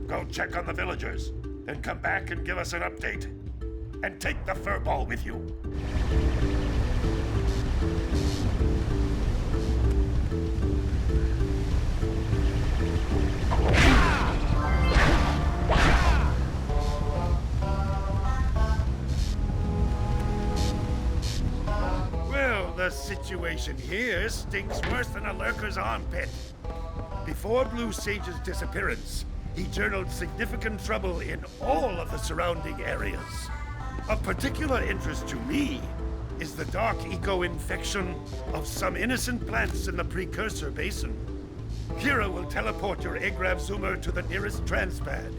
go check on the villagers. Then come back and give us an update. And take the furball with you. Well, the situation here stinks worse than a lurker's armpit. Before Blue Sage's disappearance, he journaled significant trouble in all of the surrounding areas. Of particular interest to me is the dark eco-infection of some innocent plants in the Precursor Basin. Kira will teleport your Agrav Zoomer to the nearest transpad.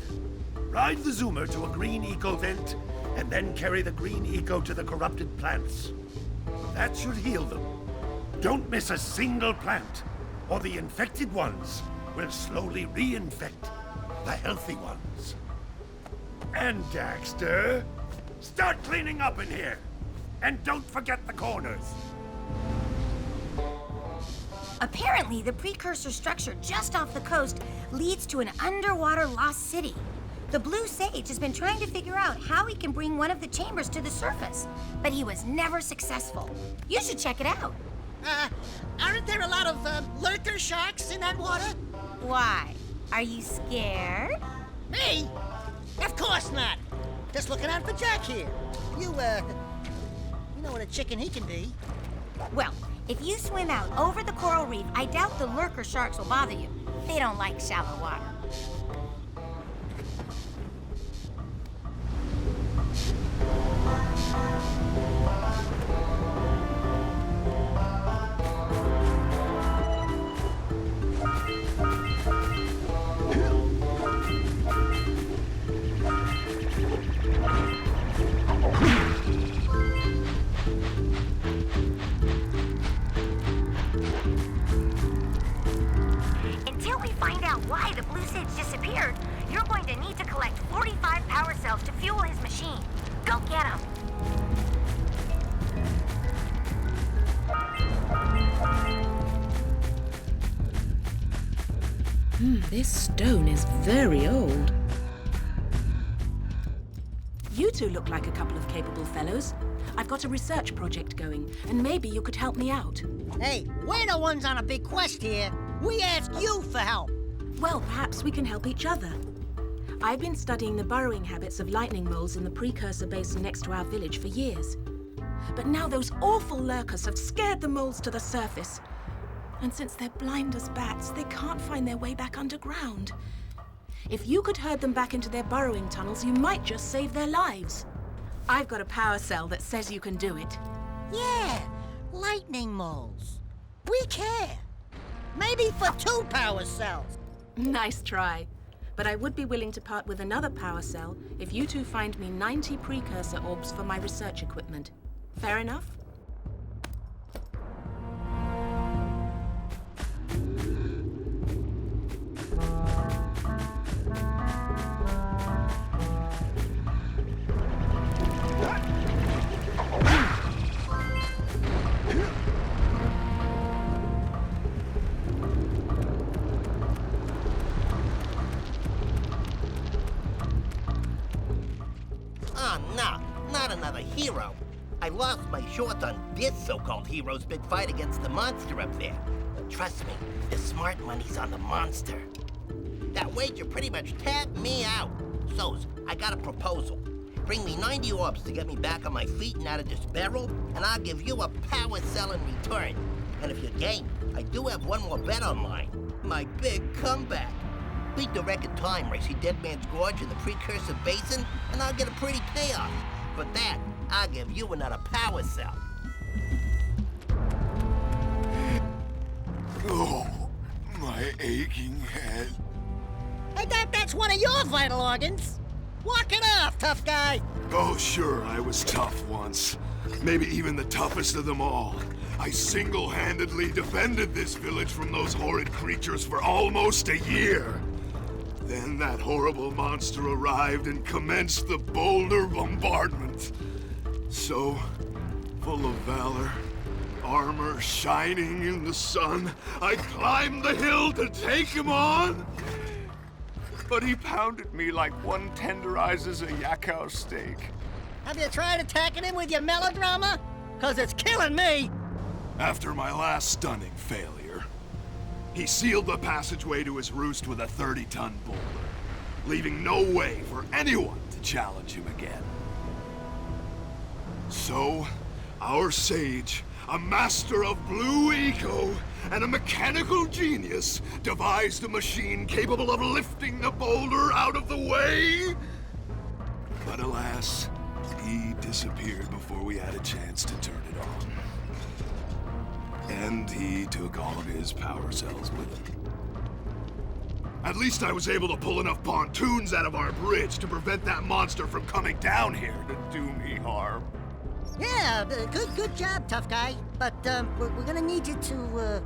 Ride the Zoomer to a green eco vent, and then carry the green eco to the corrupted plants. That should heal them. Don't miss a single plant, or the infected ones will slowly reinfect the healthy ones. And Daxter, start cleaning up in here. And don't forget the corners. Apparently, the precursor structure just off the coast leads to an underwater lost city. The Blue Sage has been trying to figure out how he can bring one of the chambers to the surface, but he was never successful. You should check it out. Aren't there a lot of lurker sharks in that water? Why? Are you scared? Me? Of course not. Just looking out for Jack here. You know what a chicken he can be. Well, if you swim out over the coral reef, I doubt the lurker sharks will bother you. They don't like shallow water. Until we find out why the Blue Sage disappeared, you're going to need to collect 45 power cells to fuel his machine. Go get them. This stone is very old. You two look like a couple of capable fellows. I've got a research project going, and maybe you could help me out. Hey, we're the ones on a big quest here. We ask you for help. Well, perhaps we can help each other. I've been studying the burrowing habits of lightning moles in the Precursor Basin next to our village for years. But now those awful lurkers have scared the moles to the surface. And since they're blind as bats, they can't find their way back underground. If you could herd them back into their burrowing tunnels, you might just save their lives. I've got a power cell that says you can do it. Yeah, lightning moles. We care. Maybe for 2 power cells. Nice try. But I would be willing to part with another power cell if you two find me 90 precursor orbs for my research equipment. Fair enough? Oh, no, not another hero. I lost my short on this so-called hero's big fight against the monster up there. But trust me, the smart money's on the monster. That wager pretty much tapped me out. So's, I got a proposal. Bring me 90 orbs to get me back on my feet and out of this barrel, and I'll give you a power cell in return. And if you're game, I do have one more bet on mine. My big comeback. Beat the record time race in Dead Man's Gorge in the Precursor Basin, and I'll get a pretty payoff. For that, I'll give you another power cell. Oh, my aching head. Hey, that's one of your vital organs. Walk it off, tough guy. Oh, sure, I was tough once. Maybe even the toughest of them all. I single-handedly defended this village from those horrid creatures for almost a year. Then that horrible monster arrived and commenced the boulder bombardment. So, full of valor, armor shining in the sun, I climbed the hill to take him on. but he pounded me like one tenderizes a yakao steak. Have you tried attacking him with your melodrama? 'Cause it's killing me! After my last stunning failure, he sealed the passageway to his roost with a 30-ton boulder, leaving no way for anyone to challenge him again. So, our sage, a master of blue eco and a mechanical genius, devised a machine capable of lifting the boulder out of the way. But alas, he disappeared before we had a chance to turn it on. And he took all of his power cells with him. At least I was able to pull enough pontoons out of our bridge to prevent that monster from coming down here to do me harm. Yeah, good job, tough guy. But we're gonna need you to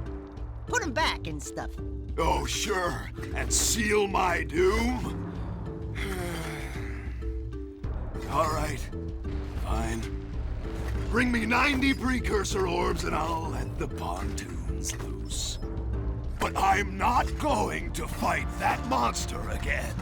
put him back and stuff. Oh, sure. And seal my doom? All right. Fine. Bring me 90 precursor orbs and I'll let the pontoons loose. But I'm not going to fight that monster again.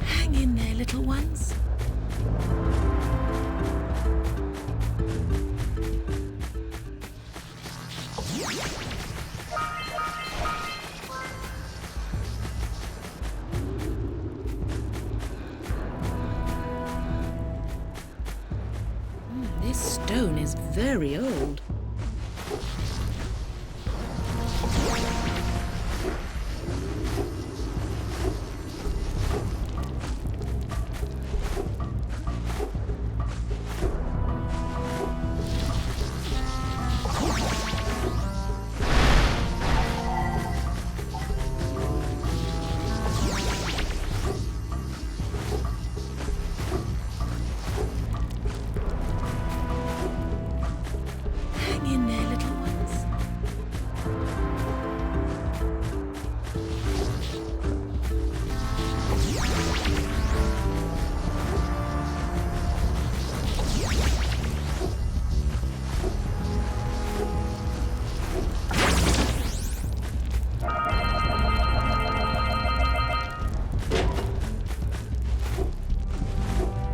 Hang in there, little ones. This stone is very old.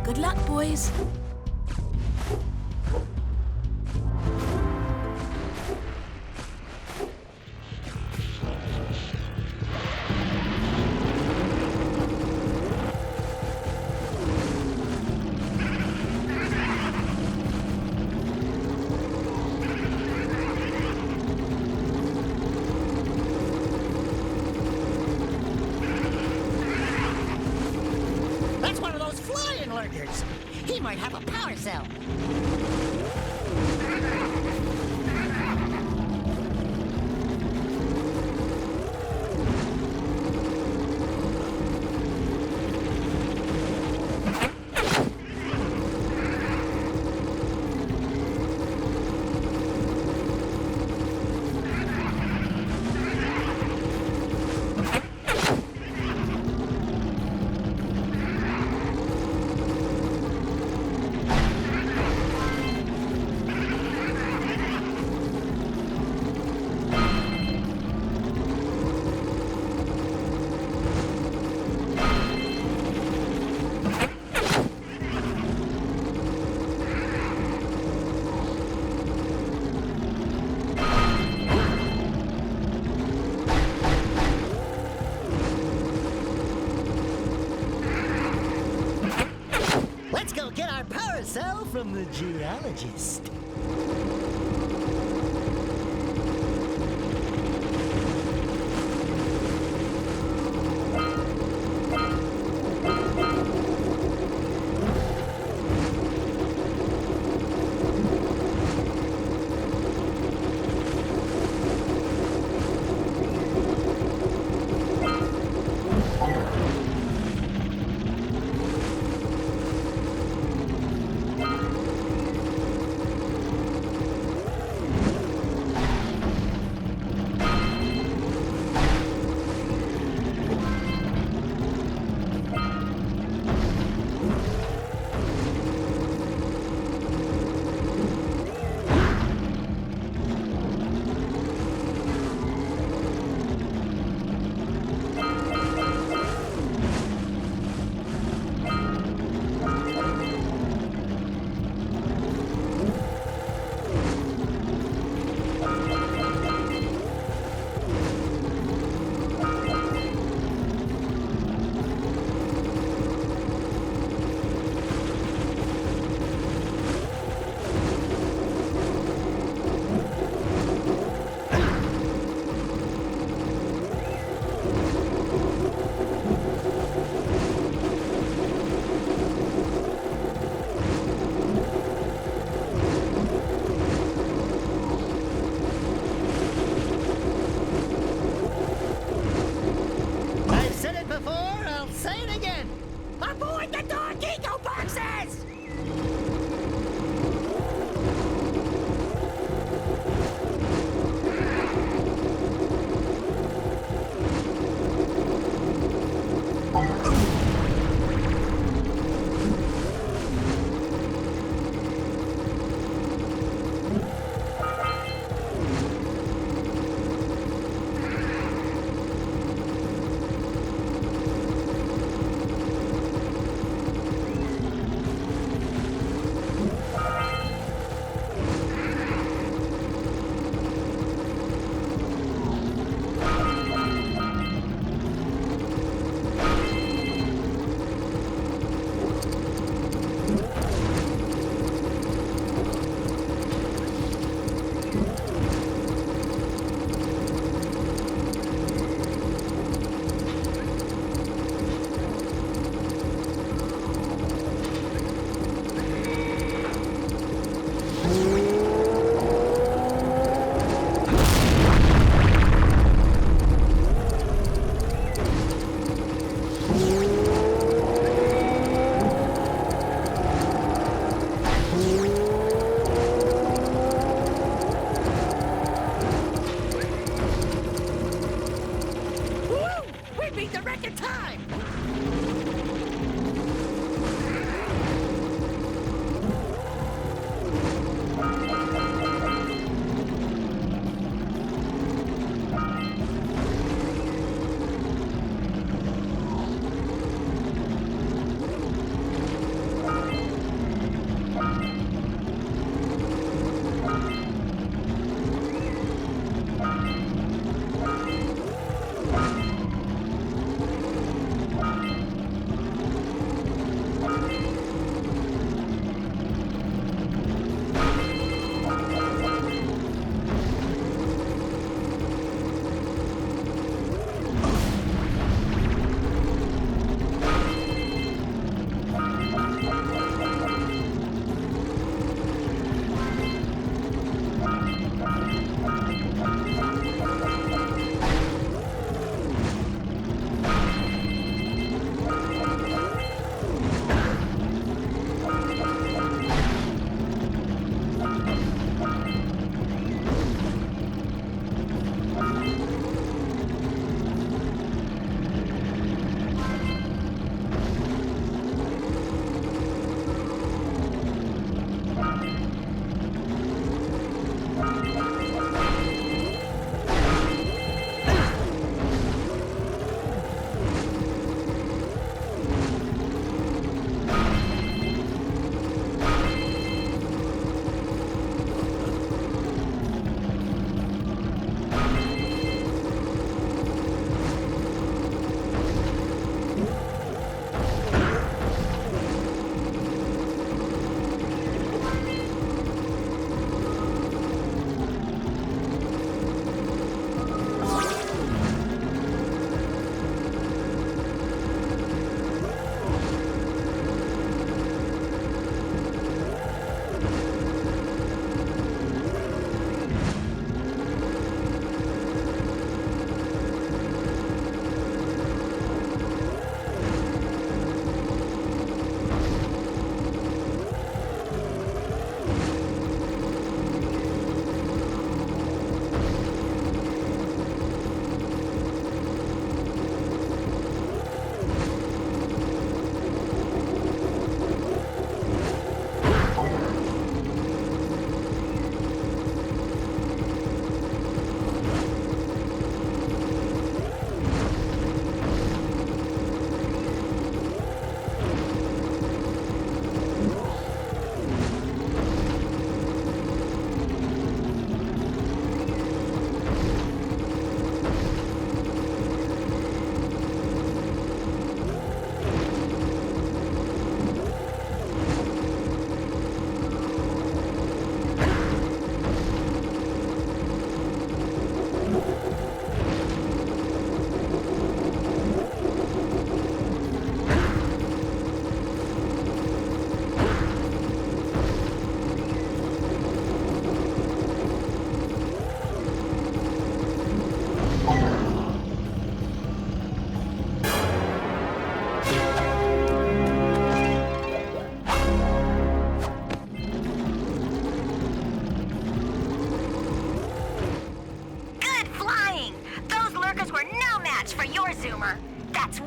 Good luck, boys. That's one of those flying lurkers. He might have a power cell. Let's go get our power cell from the geologist.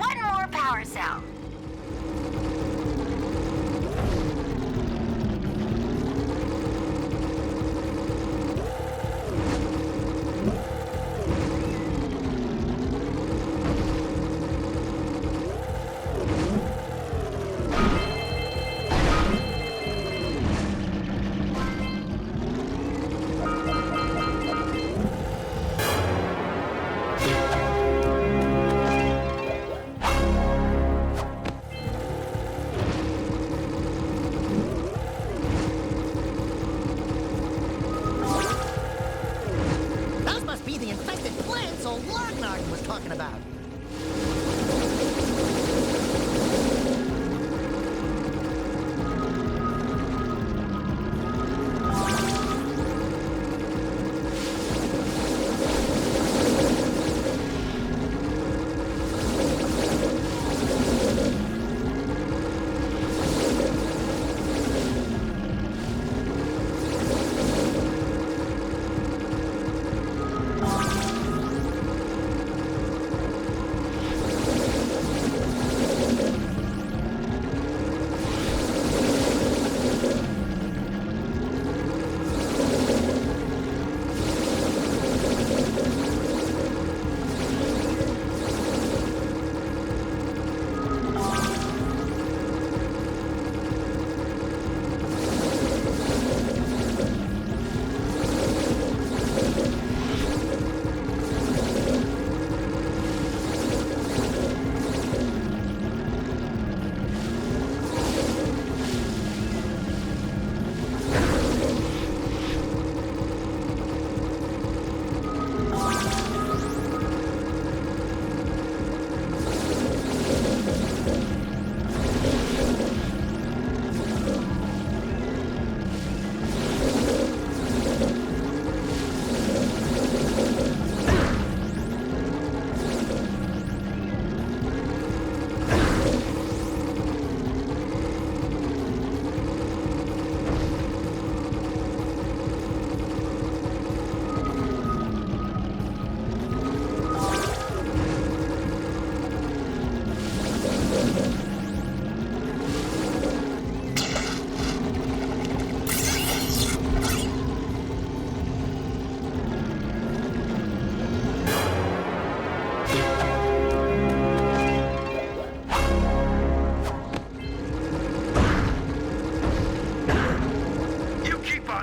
one more power cell. Those must be the infected plants old Lognarden was talking about.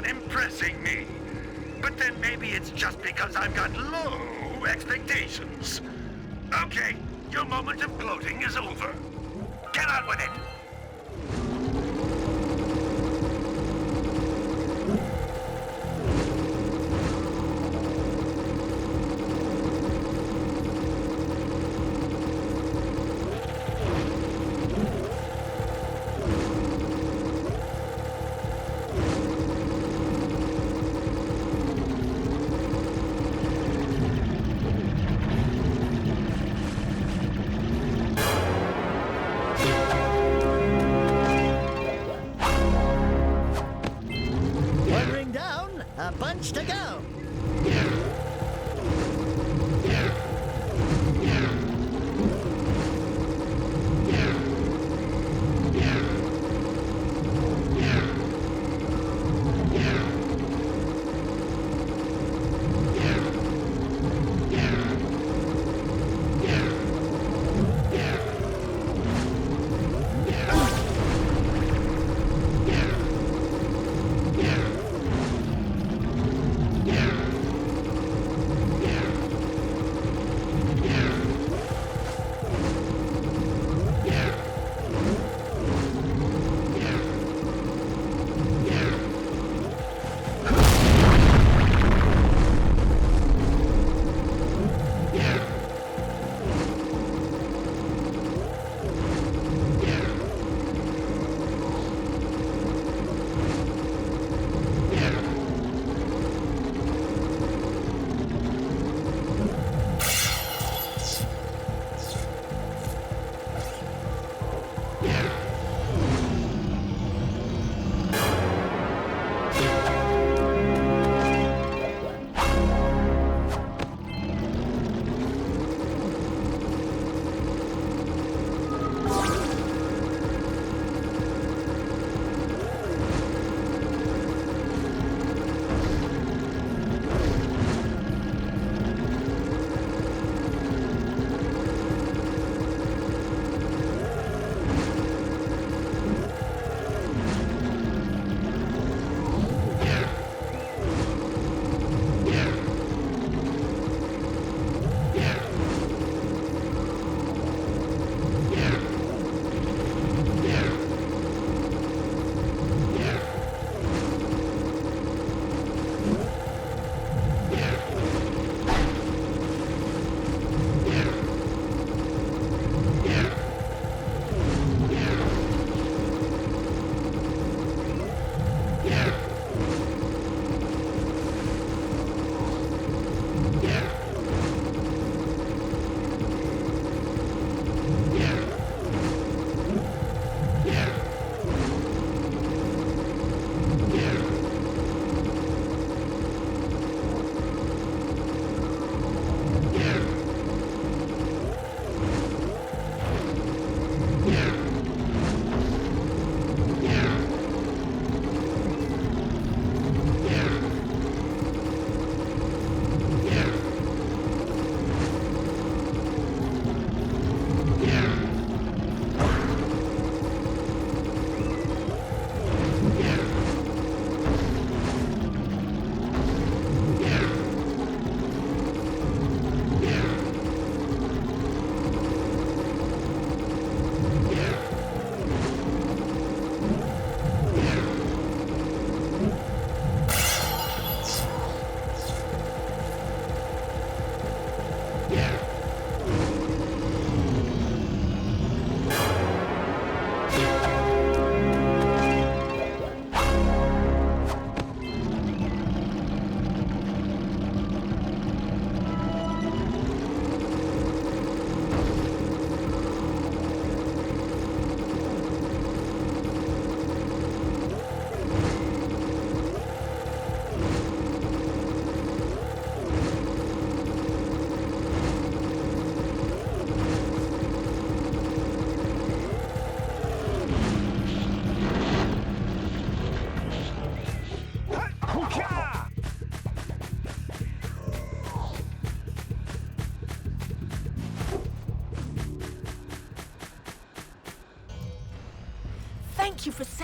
Impressing me. But then maybe it's just because I've got low expectations. Okay, your moment of gloating is over. Get on with it. A bunch to go.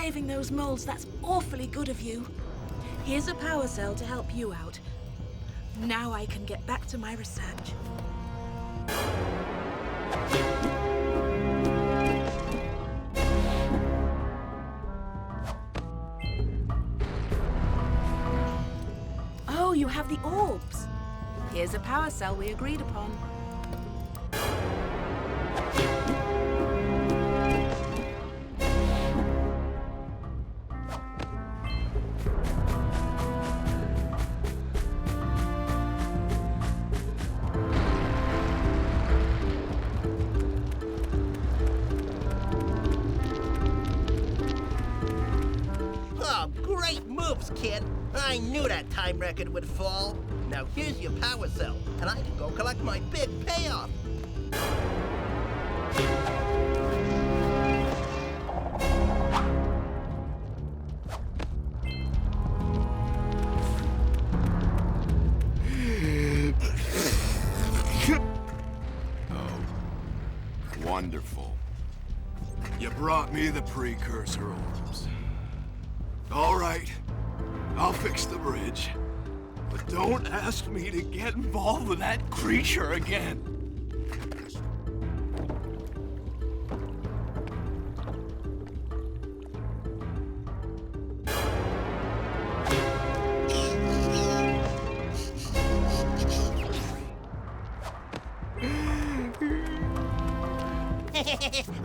saving those molds. That's awfully good of you. Here's a power cell to help you out. Now I can get back to my research. Oh, you have the orbs. Here's a power cell we agreed upon. Oh, great moves, kid. I knew that time record would fall. Now here's your power cell, and I can go collect my big payoff. Oh, wonderful. You brought me the Precursor orbs. All right, I'll fix the bridge. But don't ask me to get involved with that creature again.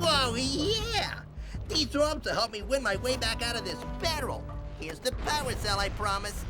Whoa, yeah! These orbs will help me win my way back out of this barrel. Here's the power cell I promised.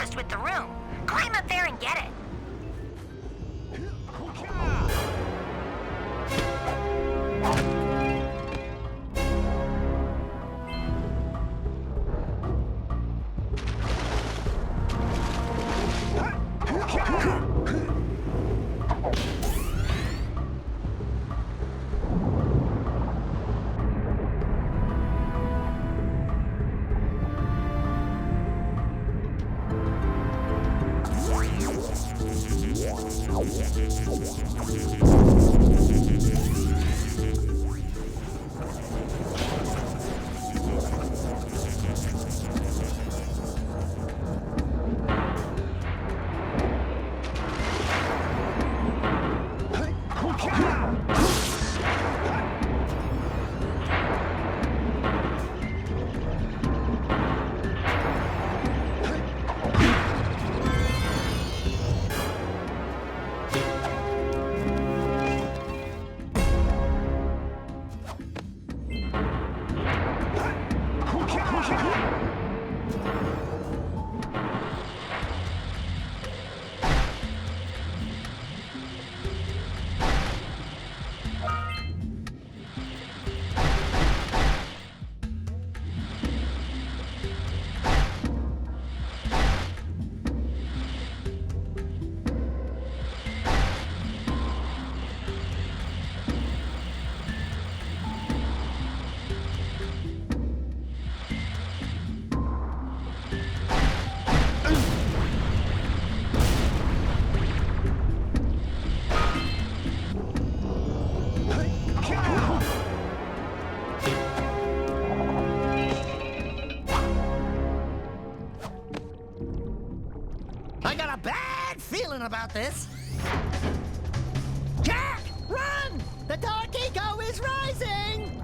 breakfast with the room. Climb up there and get it. I got a bad feeling about this. Jack, run! The dark ego is rising!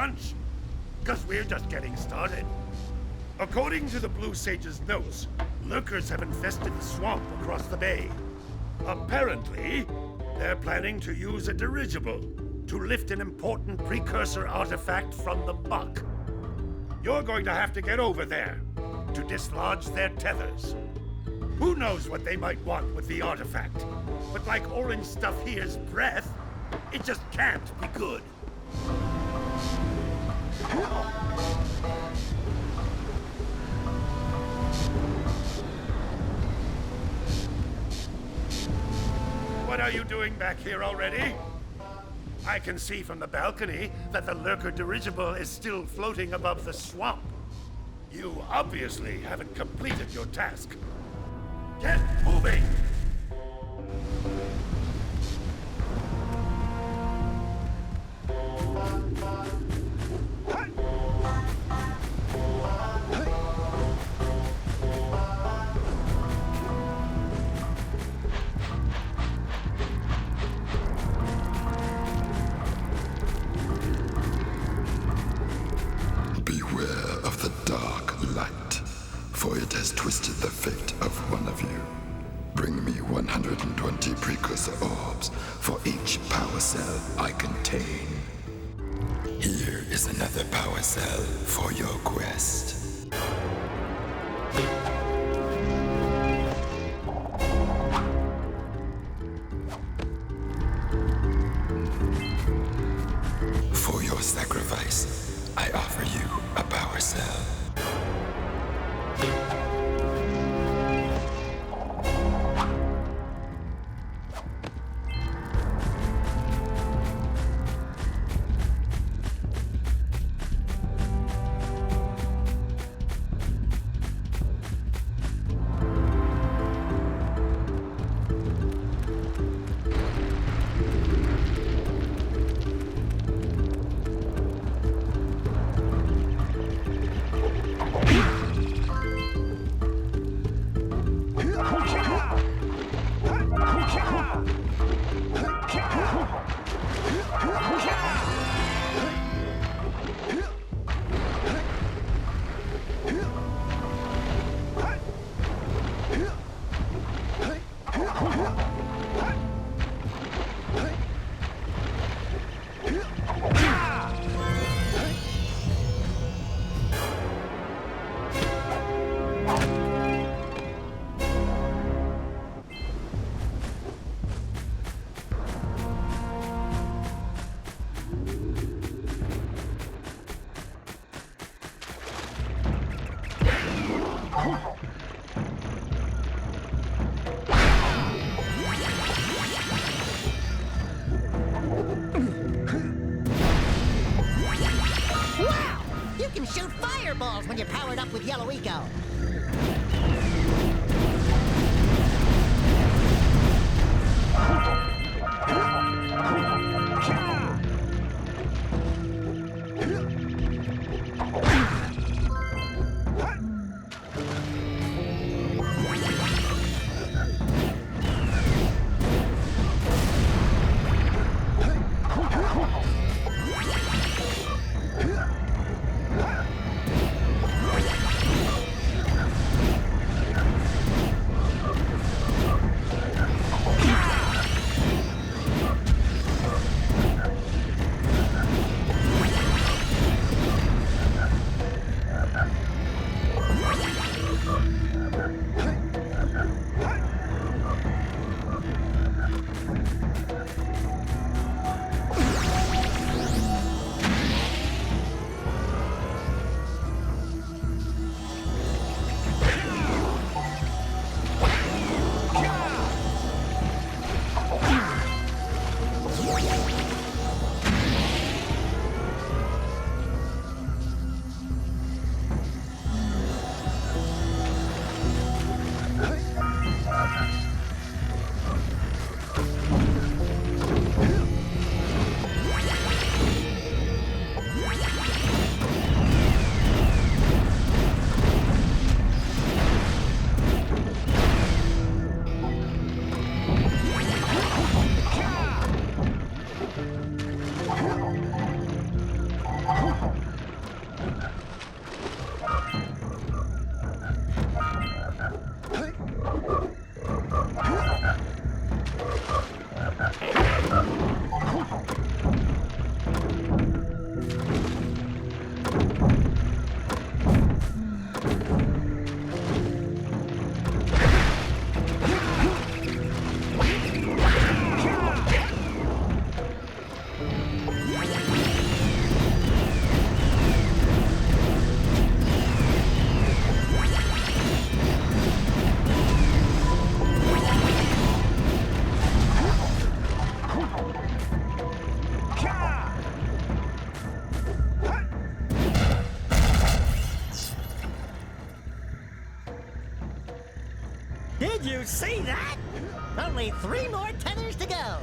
lunch? Because we're just getting started. According to the Blue Sage's notes, lurkers have infested the swamp across the bay. Apparently, they're planning to use a dirigible to lift an important precursor artifact from the muck. You're going to have to get over there to dislodge their tethers. Who knows what they might want with the artifact? But like orange stuff here's breath, it just can't be good. What are you doing back here already? I can see from the balcony that the lurker dirigible is still floating above the swamp. You obviously haven't completed your task. Get moving! Beware of the dark light, for it has twisted the fate of one of you. Bring me 120 precursor orbs for each power cell I contain. Here is another power cell for your quest. For your sacrifice, I offer you a power cell. When you're powered up with Yellow Eco. Did you see that? Only 3 more tethers to go.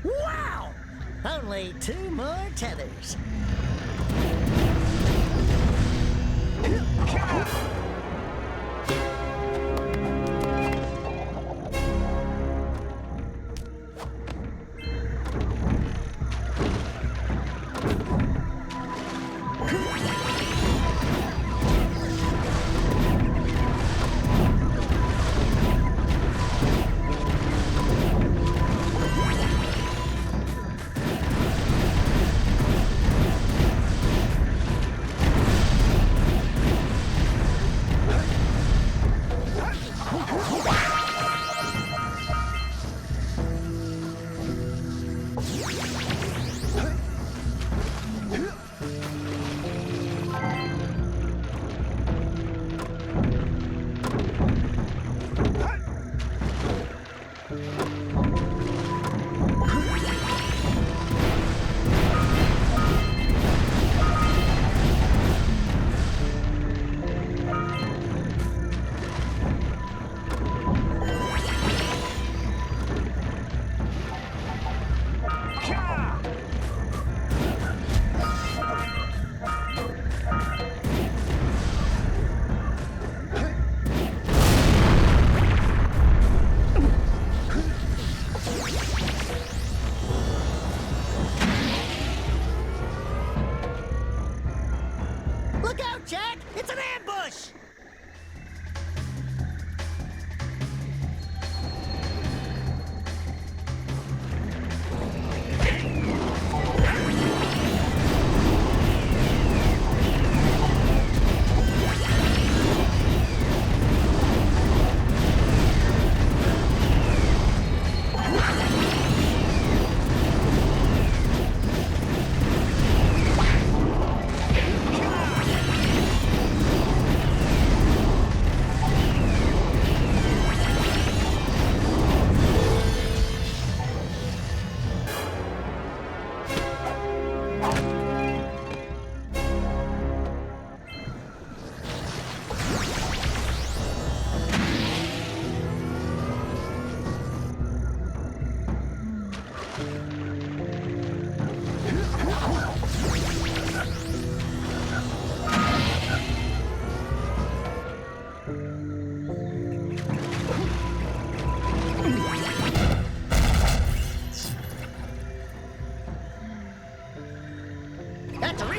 Wow! Only 2 more tethers.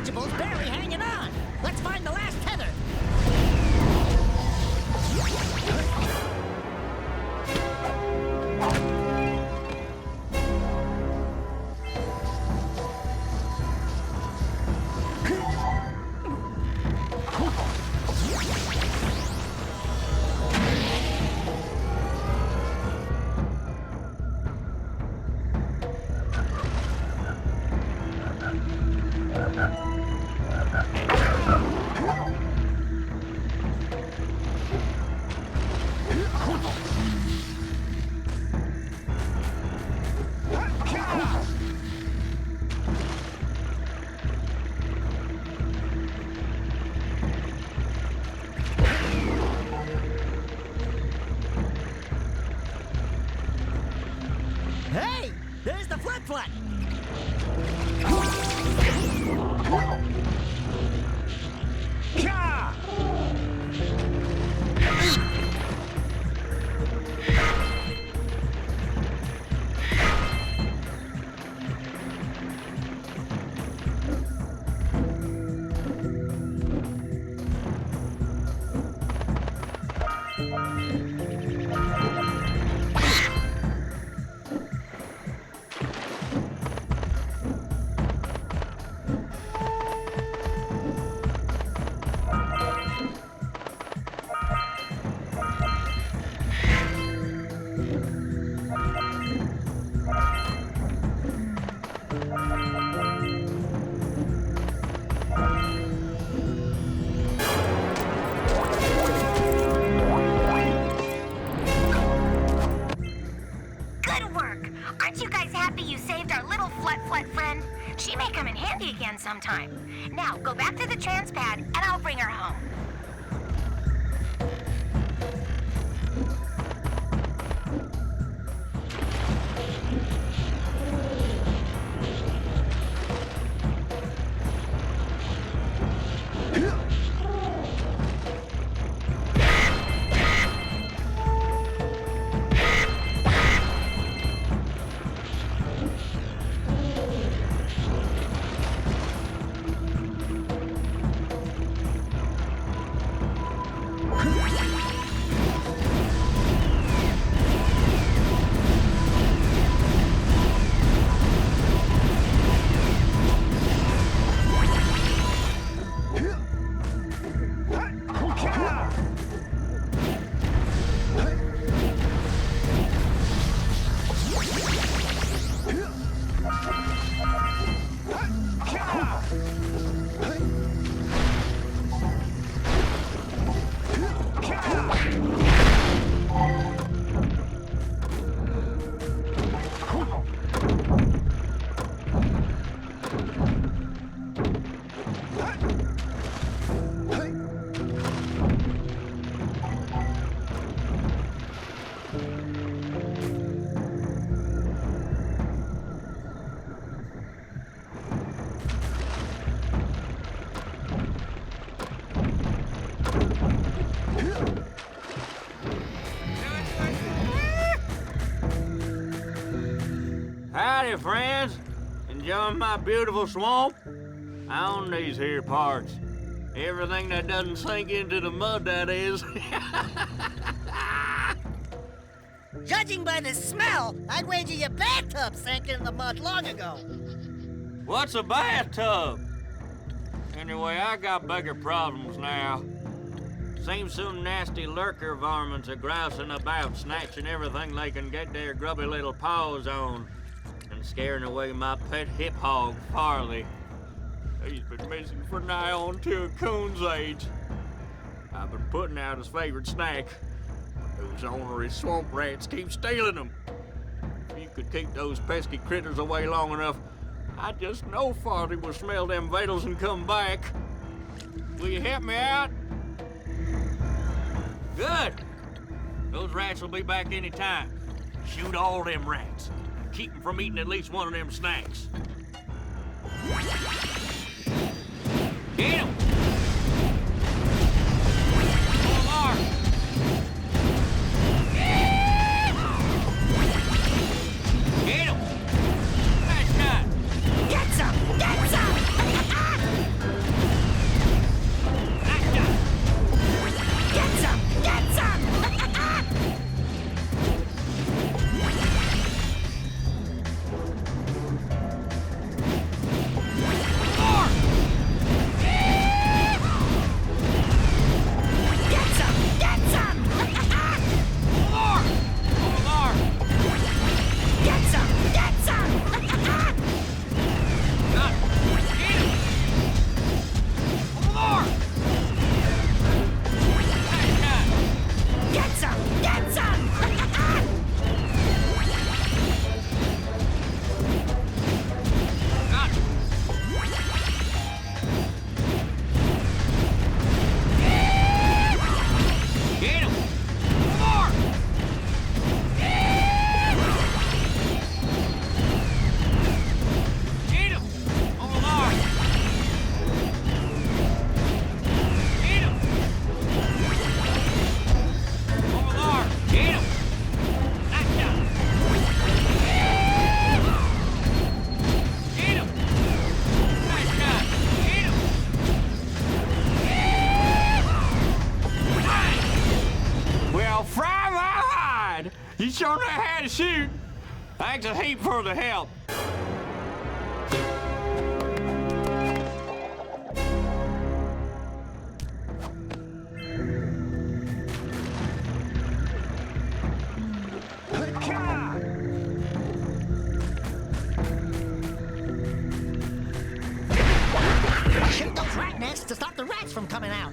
dirigibles barely hanging on. Let's find the last tether. Hey, there's the flat. She may come in handy again sometime. Now, go back to the transpad, and I'll bring her home. Howdy, friends. Enjoying my beautiful swamp? I own these here parts. Everything that doesn't sink into the mud, that is. Judging by the smell, I'd wager your bathtub sank in the mud long ago. What's a bathtub? Anyway, I got bigger problems now. Seems some nasty lurker varmints are grousing about, snatching everything they can get their grubby little paws on, and scaring away my pet hip hog, Farley. He's been missing for nigh on to a coon's age. I've been putting out his favorite snack. Those ornery swamp rats keep stealing them. If you could keep those pesky critters away long enough, I just know Farley will smell them vitals and come back. Will you help me out? Good. Those rats will be back any time. Shoot all them rats. Keep them from eating at least one of them snacks. Get him! Full mark! Get him! Nice shot! Get some! Get some! sure know how to shoot. Thanks a heap for the help. Shoot those rat nests to stop the rats from coming out.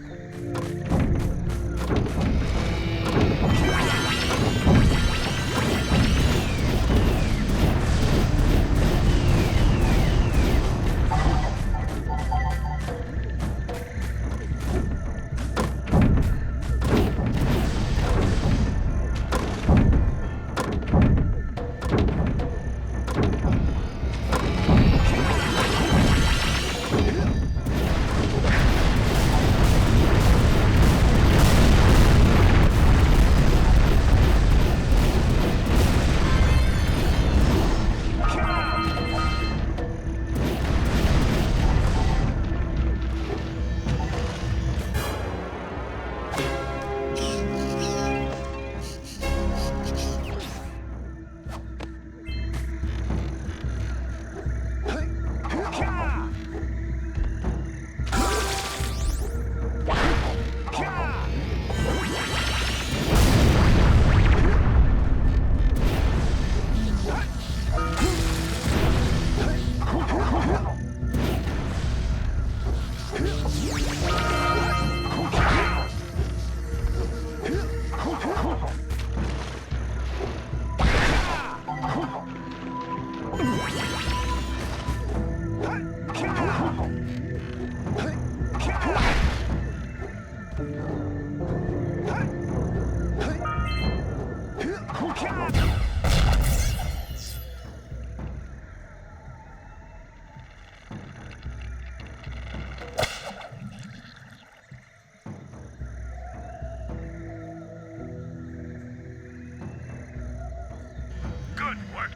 Good work.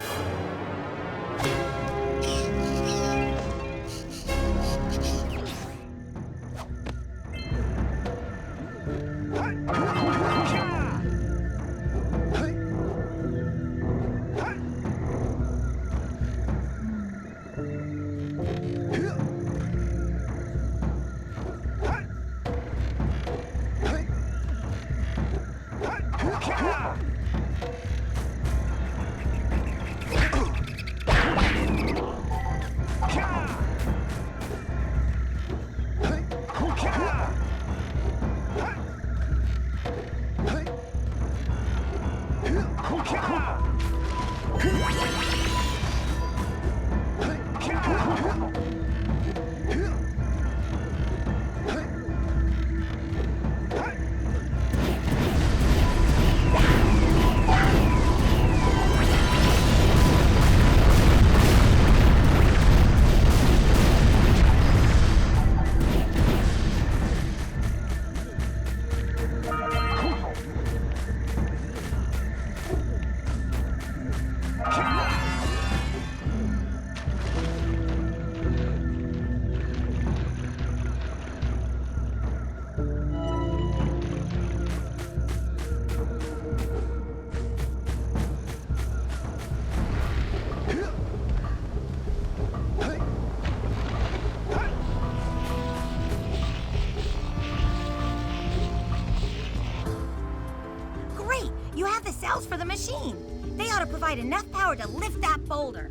For the machine. They ought to provide enough power to lift that boulder.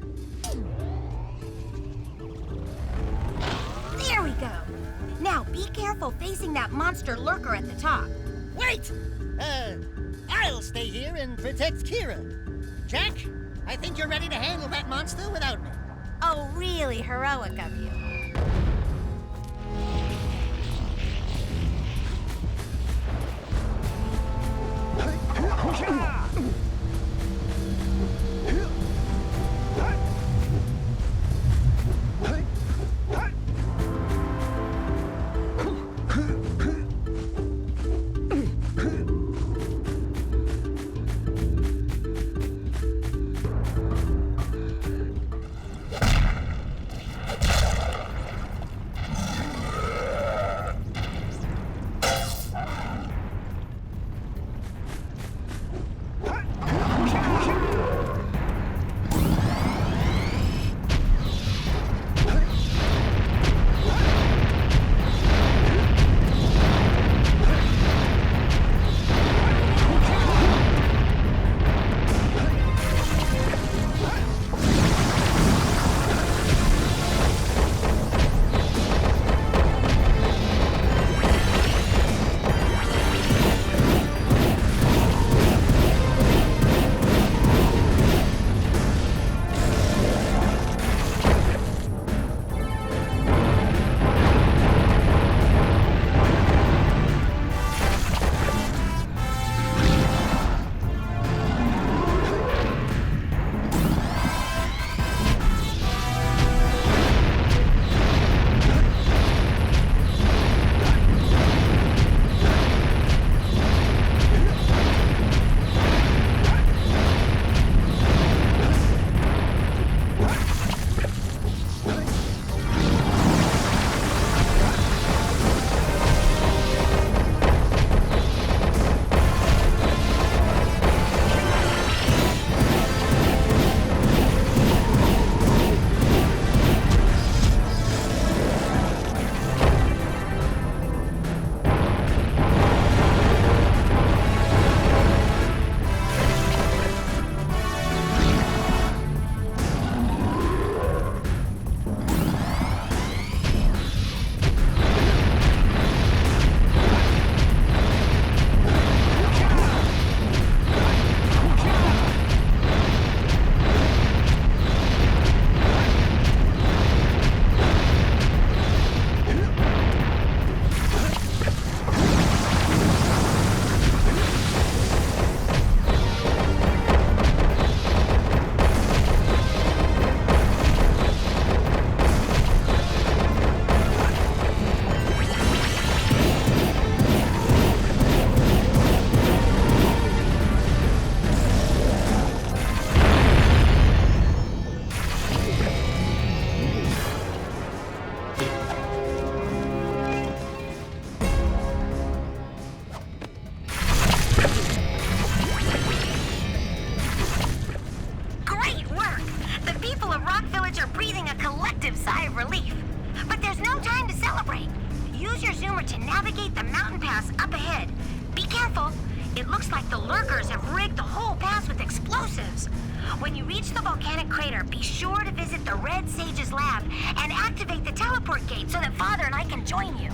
There we go. Now be careful facing that monster lurker at the top. Wait! I'll stay here and protect Kira. Jack, I think you're ready to handle that monster without me. Oh, really heroic of you. of Rock Village are breathing a collective sigh of relief. But there's no time to celebrate. Use your zoomer to navigate the mountain pass up ahead. Be careful. It looks like the lurkers have rigged the whole pass with explosives. When you reach the volcanic crater, be sure to visit the Red Sage's lab and activate the teleport gate so that Father and I can join you.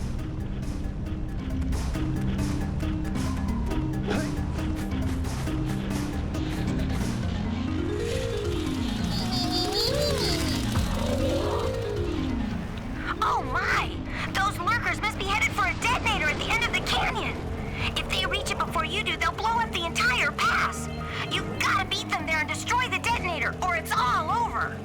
Oh my! Those lurkers must be headed for a detonator at the end of the canyon. If they reach it before you do, they'll blow up the entire pass. You've got to beat them there and destroy the detonator, or it's all over.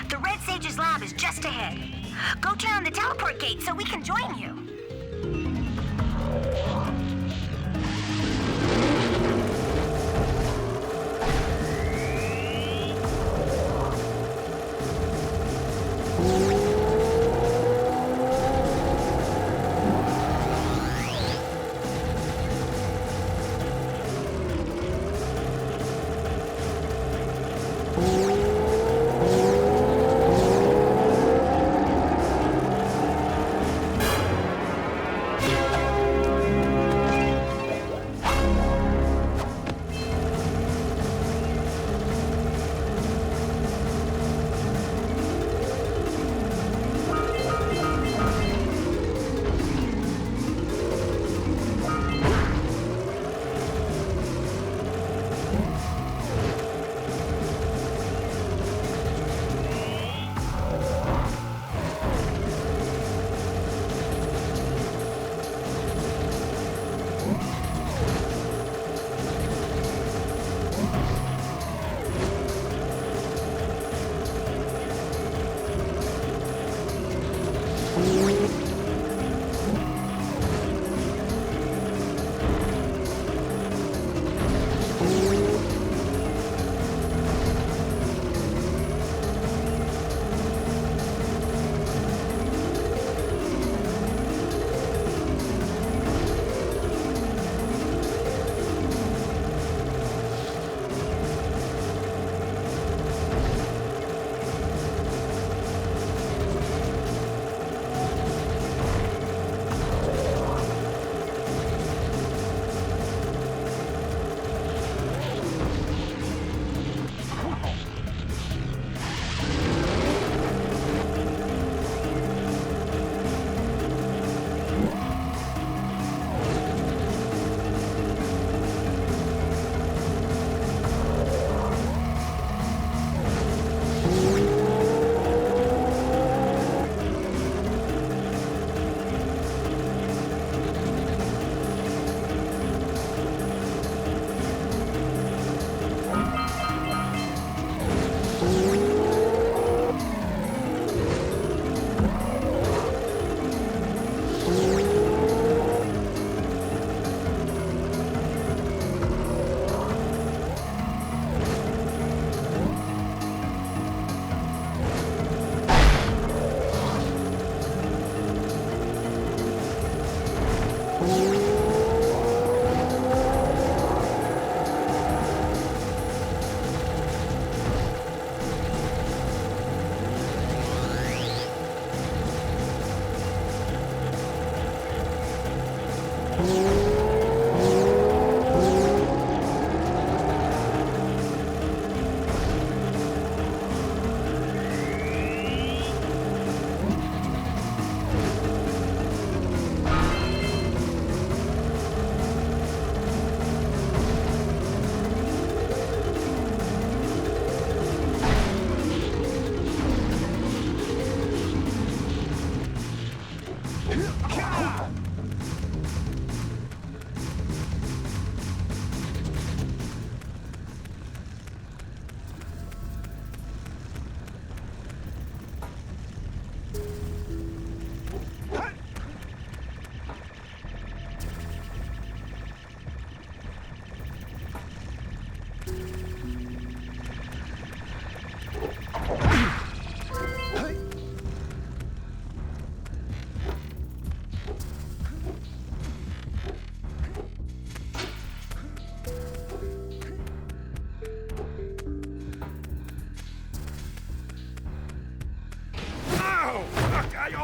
The Red Sage's lab is just ahead. Go turn on the teleport gate so we can join you.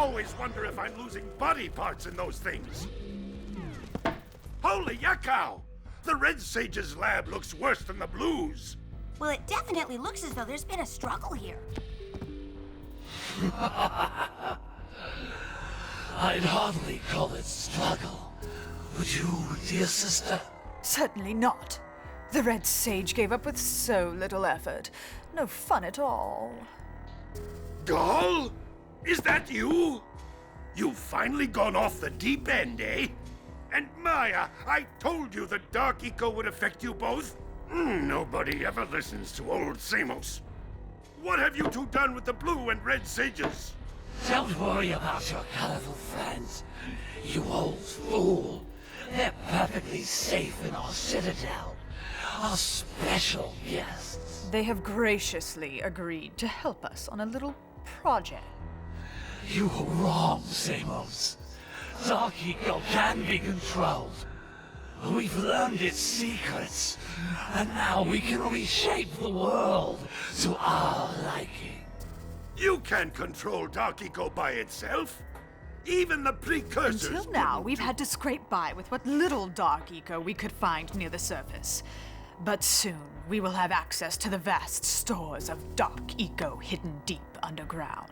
always wonder if I'm losing body parts in those things. Holy yakkow! The Red Sage's lab looks worse than the Blues. Well, it definitely looks as though there's been a struggle here. I'd hardly call it struggle. Would you, dear sister? Certainly not. The Red Sage gave up with so little effort. No fun at all. Gall? Is that you? You've finally gone off the deep end, eh? And Maya, I told you the Dark Eco would affect you both. Nobody ever listens to old Samos. What have you two done with the Blue and Red Sages? Don't worry about your colorful friends, you old fool. They're perfectly safe in our citadel. Our special guests. They have graciously agreed to help us on a little project. You were wrong, Samos. Dark Eco can be controlled. We've learned its secrets, and now we can reshape the world to our liking. You can't control Dark Eco by itself. Even the Precursors. Until now, we've had to scrape by with what little Dark Eco we could find near the surface. But soon, we will have access to the vast stores of Dark Eco hidden deep underground.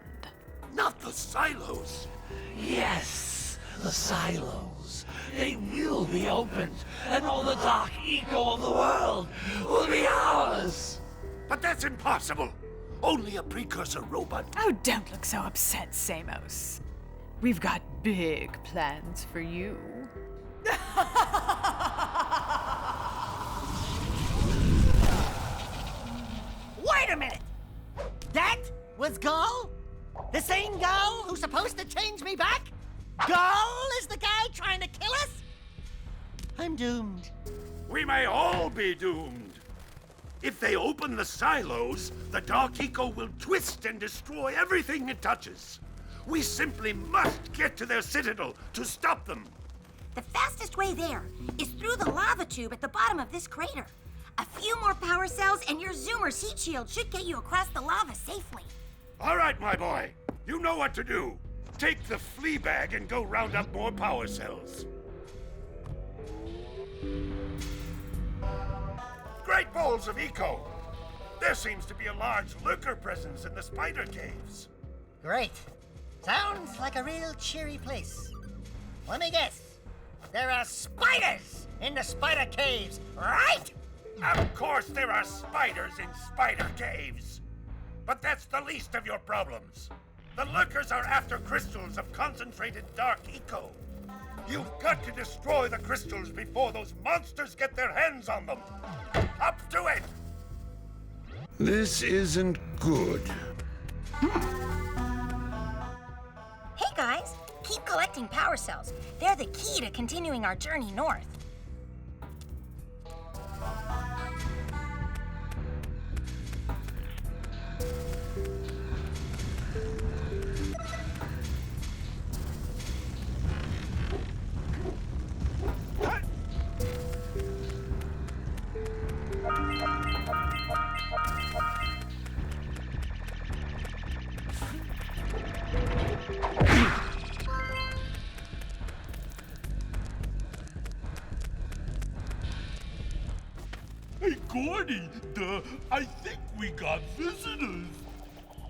Not the silos. Yes, the silos. They will be opened, and all the Dark Eco of the world will be ours. But that's impossible. Only a Precursor robot. Oh, don't look so upset, Samos. We've got big plans for you. Wait a minute! That was Gall? The same Gall who's supposed to change me back? Gall is the guy trying to kill us? I'm doomed. We may all be doomed. If they open the silos, the Dark Eco will twist and destroy everything it touches. We simply must get to their citadel to stop them. The fastest way there is through the lava tube at the bottom of this crater. A few more power cells and your Zoomer's heat shield should get you across the lava safely. All right, my boy. You know what to do. Take the flea bag and go round up more power cells. Great balls of eco. There seems to be a large lurker presence in the spider caves. Great. Sounds like a real cheery place. Let me guess. There are spiders in the spider caves, right? Of course there are spiders in spider caves. But that's the least of your problems. The lurkers are after crystals of concentrated Dark Eco. You've got to destroy the crystals before those monsters get their hands on them. Up to it! This isn't good. Hey guys, keep collecting power cells. They're the key to continuing our journey north. Hey, Gordy, I think we got visitors.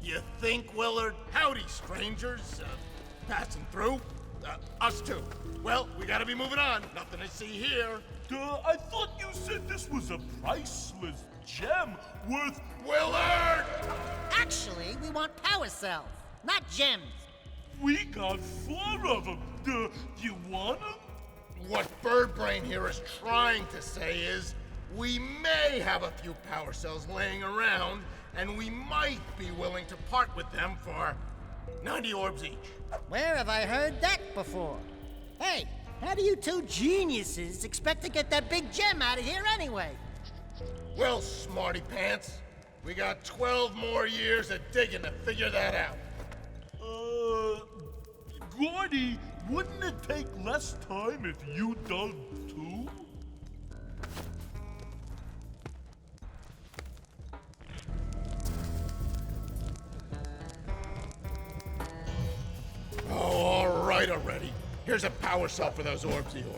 You think, Willard? Howdy, strangers. Passing through? Us too. Well, we gotta be moving on. Nothing to see here. I thought you said this was a priceless gem worth... Willard! Actually, we want power cells, not gems. We got 4 of them. Do you want them? What Birdbrain here is trying to say is, we may have a few power cells laying around, and we might be willing to part with them for 90 orbs each. Where have I heard that before? Hey, how do you two geniuses expect to get that big gem out of here anyway? Well, smarty pants, we got 12 more years of digging to figure that out. Gordy, wouldn't it take less time if you dug too? Here's a power cell for those orbs of yours.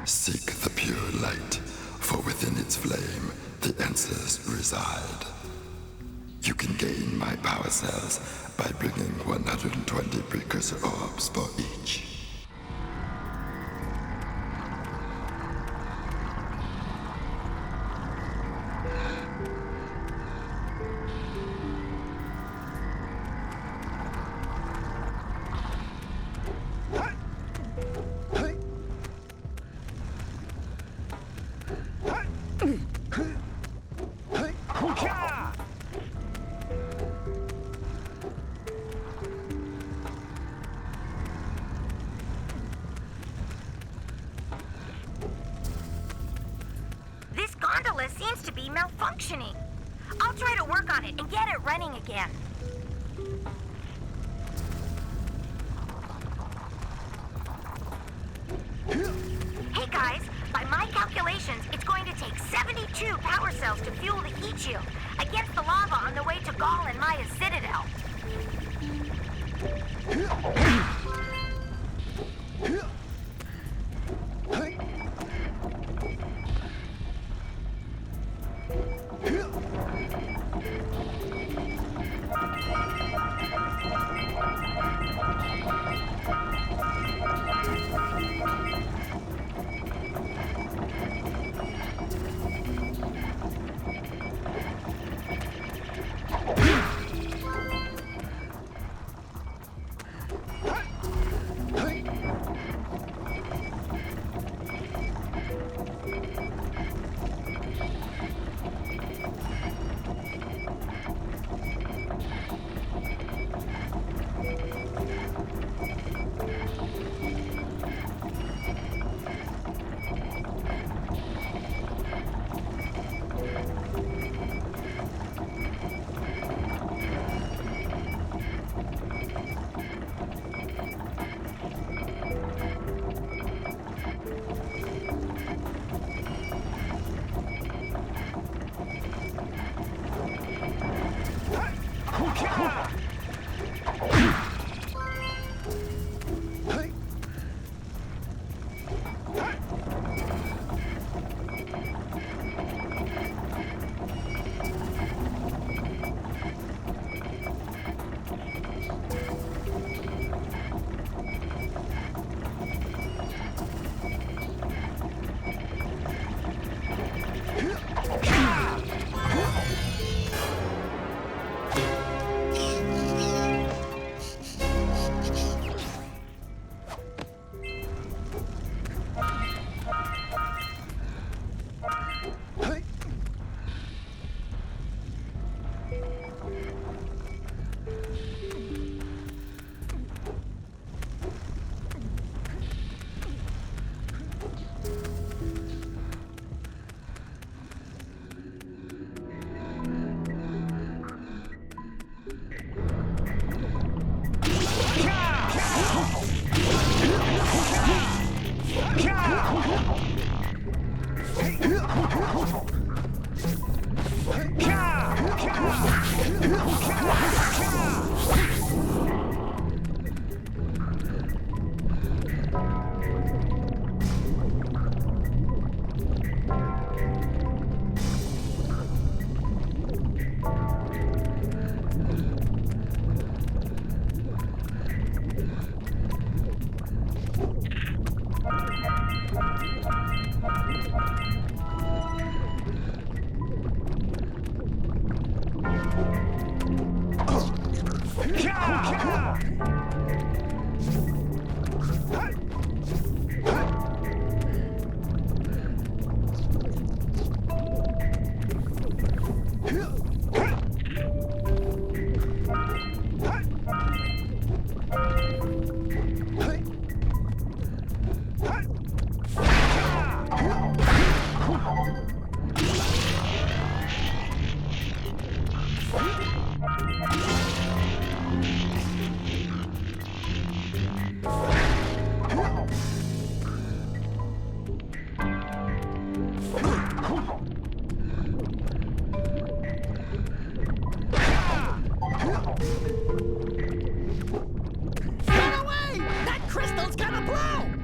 Seek the pure light, for within its flame the answers reside. You can gain my power cells by bringing 120 precursor orbs for each. This gondola seems to be malfunctioning. I'll try to work on it and get it running again. Hey guys, by my calculations, it's going to take 72 power cells to fuel the heat shield against the lava on the way to Gaul and Maya's citadel. cells gonna blow?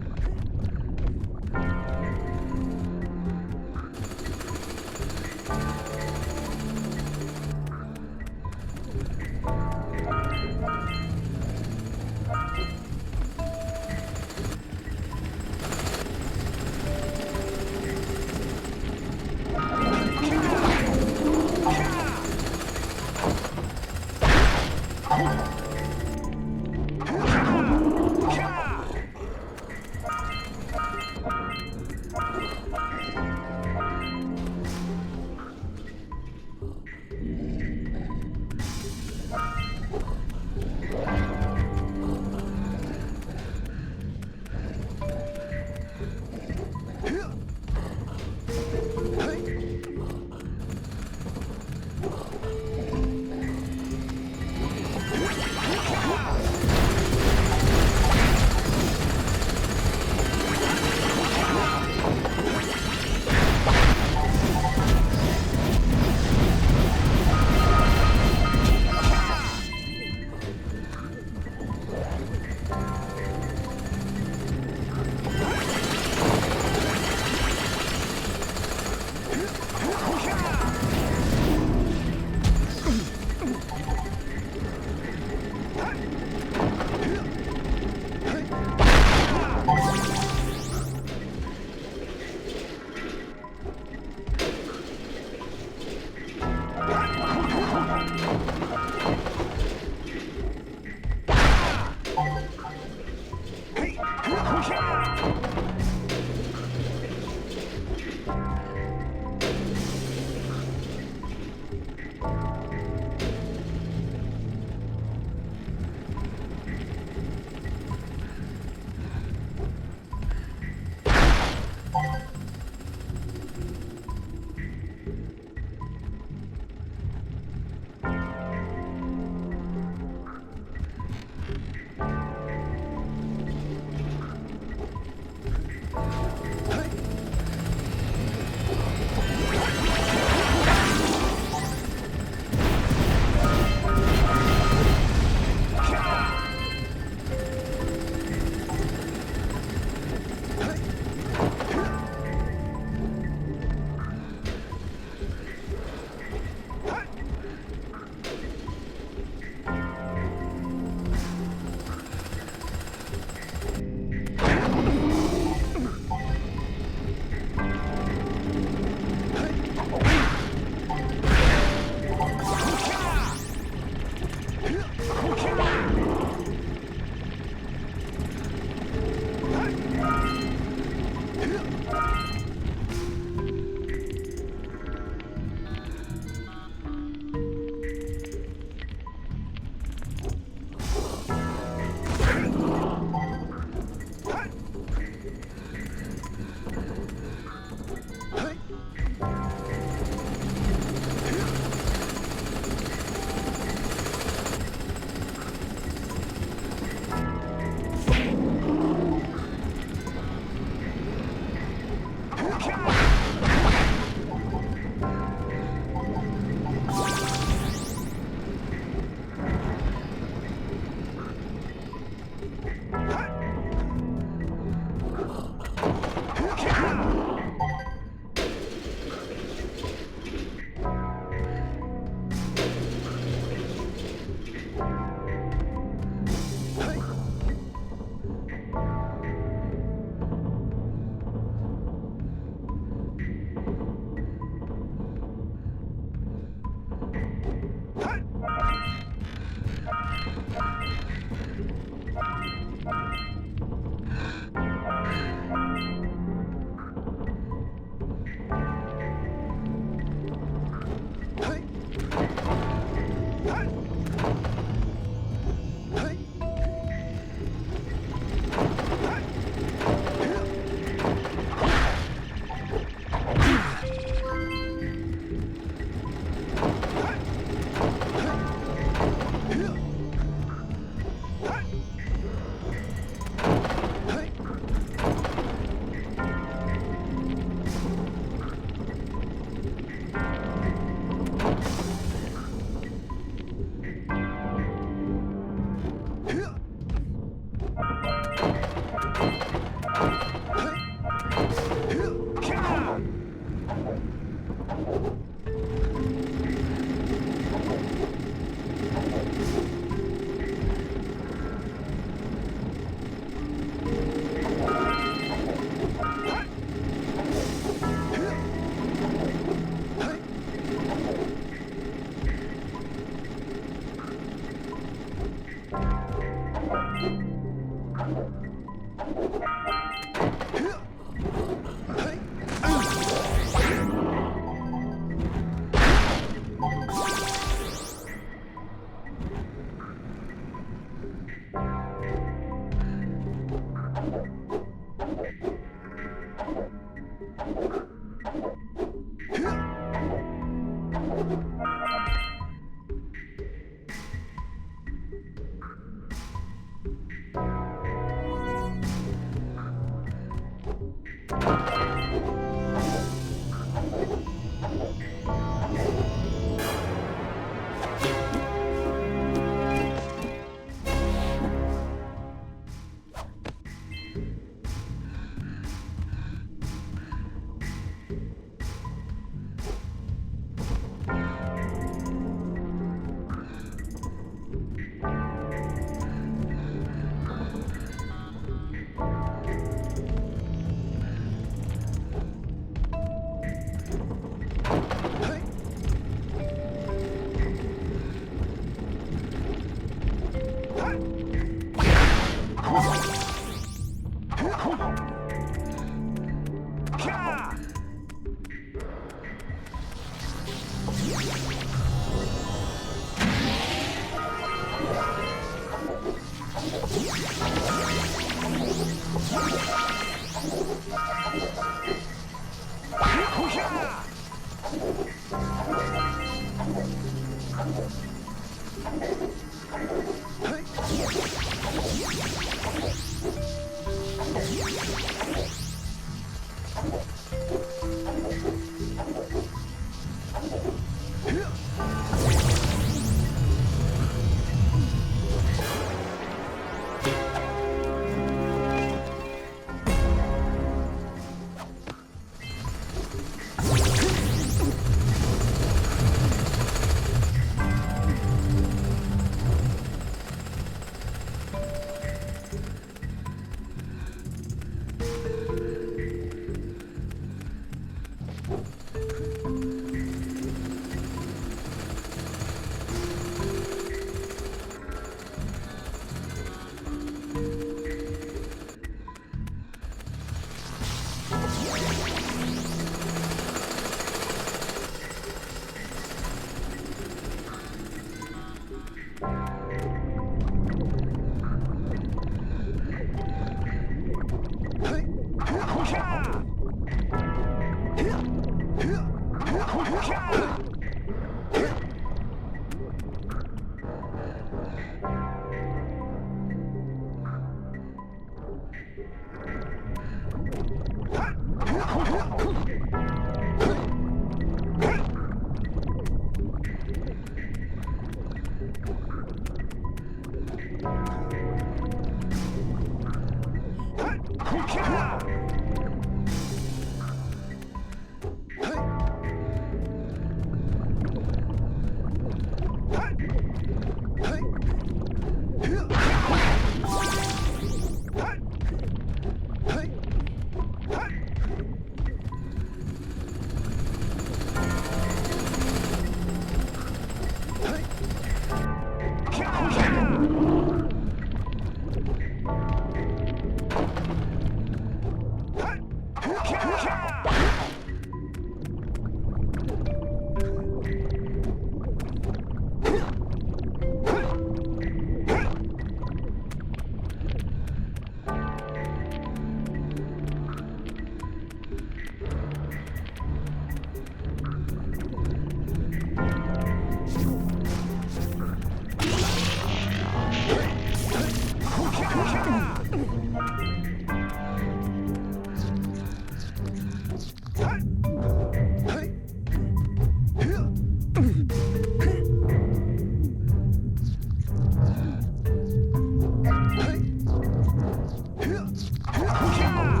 Yeah!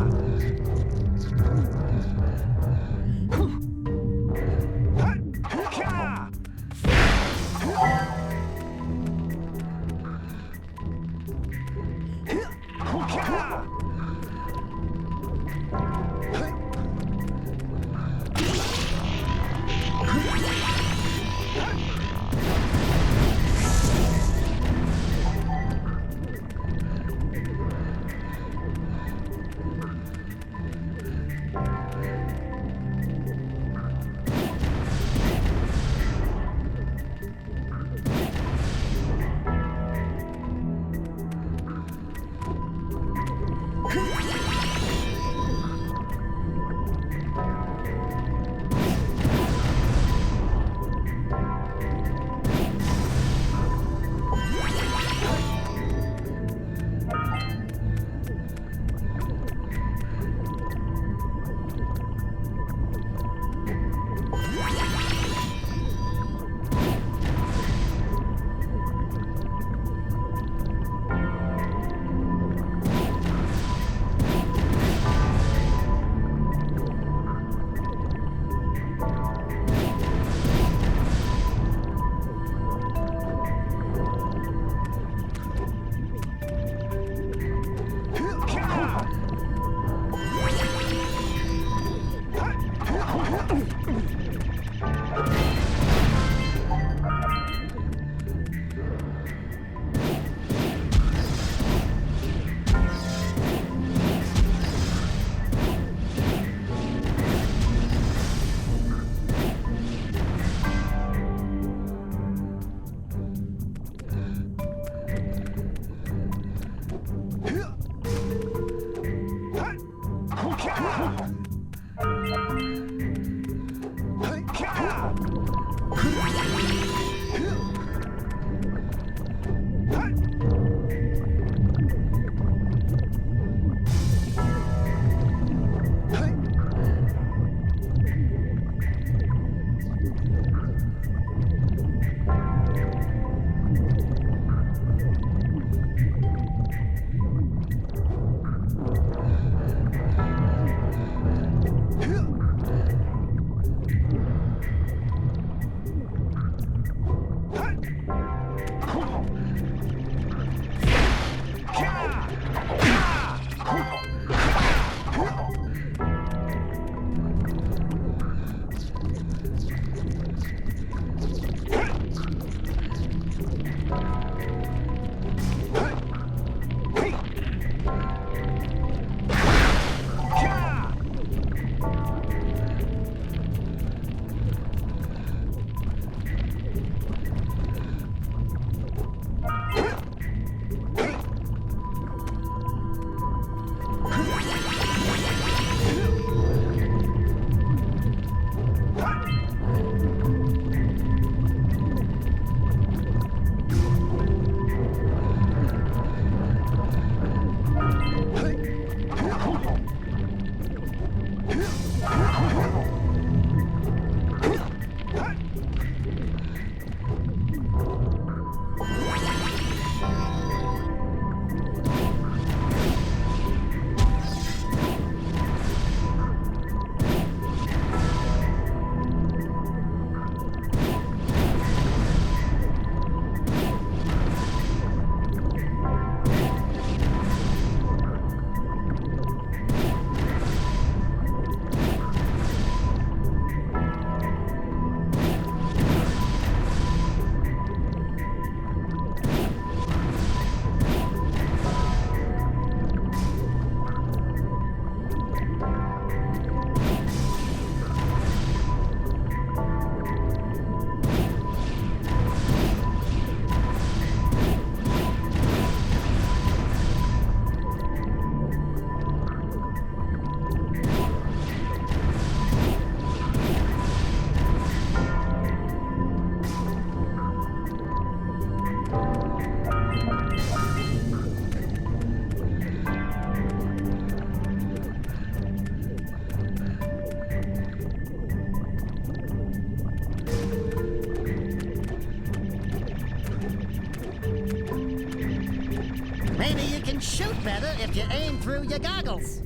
Maybe you can shoot better if you aim through your goggles.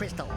Crystal.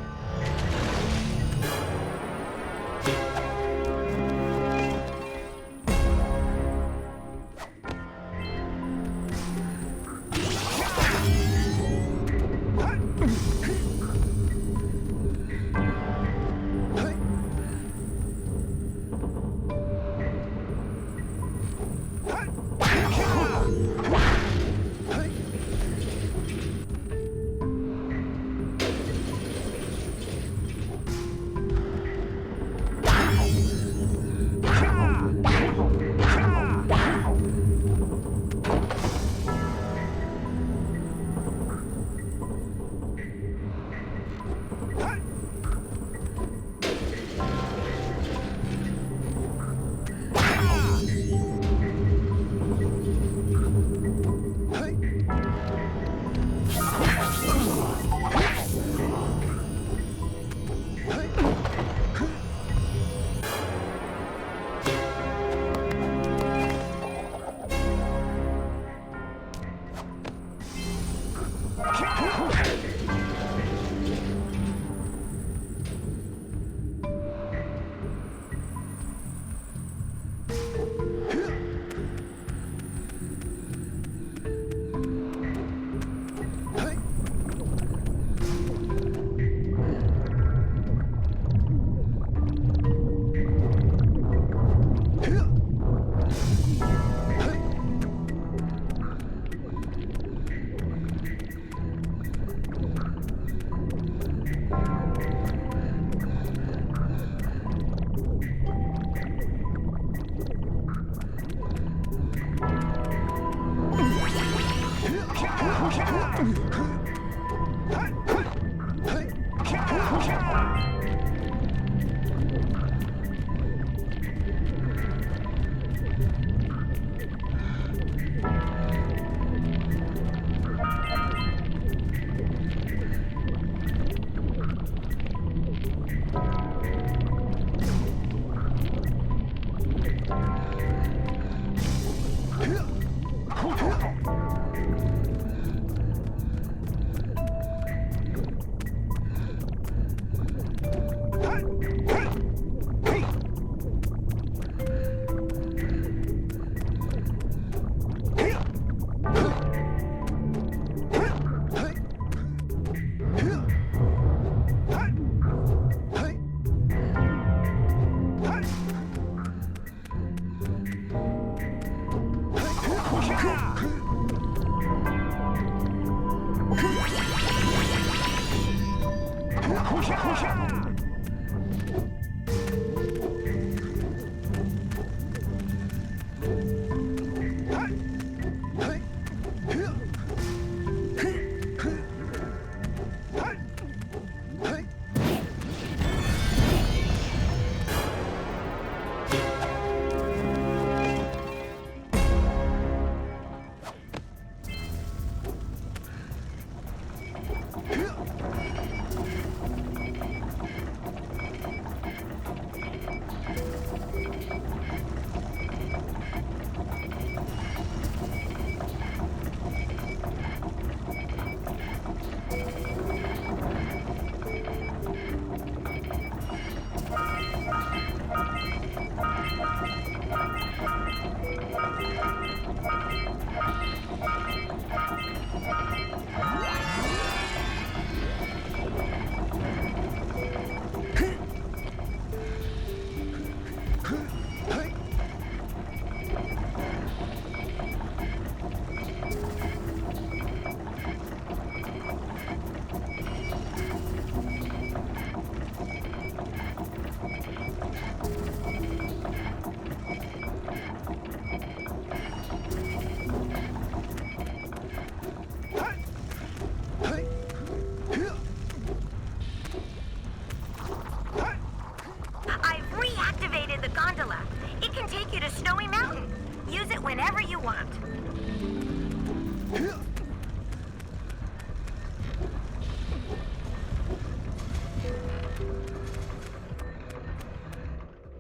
want?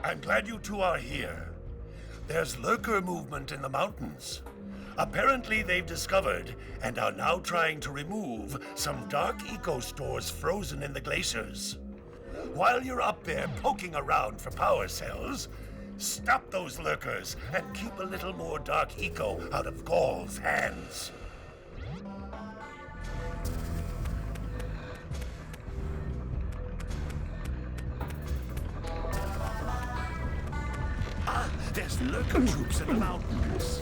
I'm glad you two are here. There's lurker movement in the mountains. Apparently they've discovered and are now trying to remove some dark eco stores frozen in the glaciers. While you're up there poking around for power cells, stop those lurkers and keep a little more dark eco out of Gaul's hands. Ah, there's lurker troops in the mountains.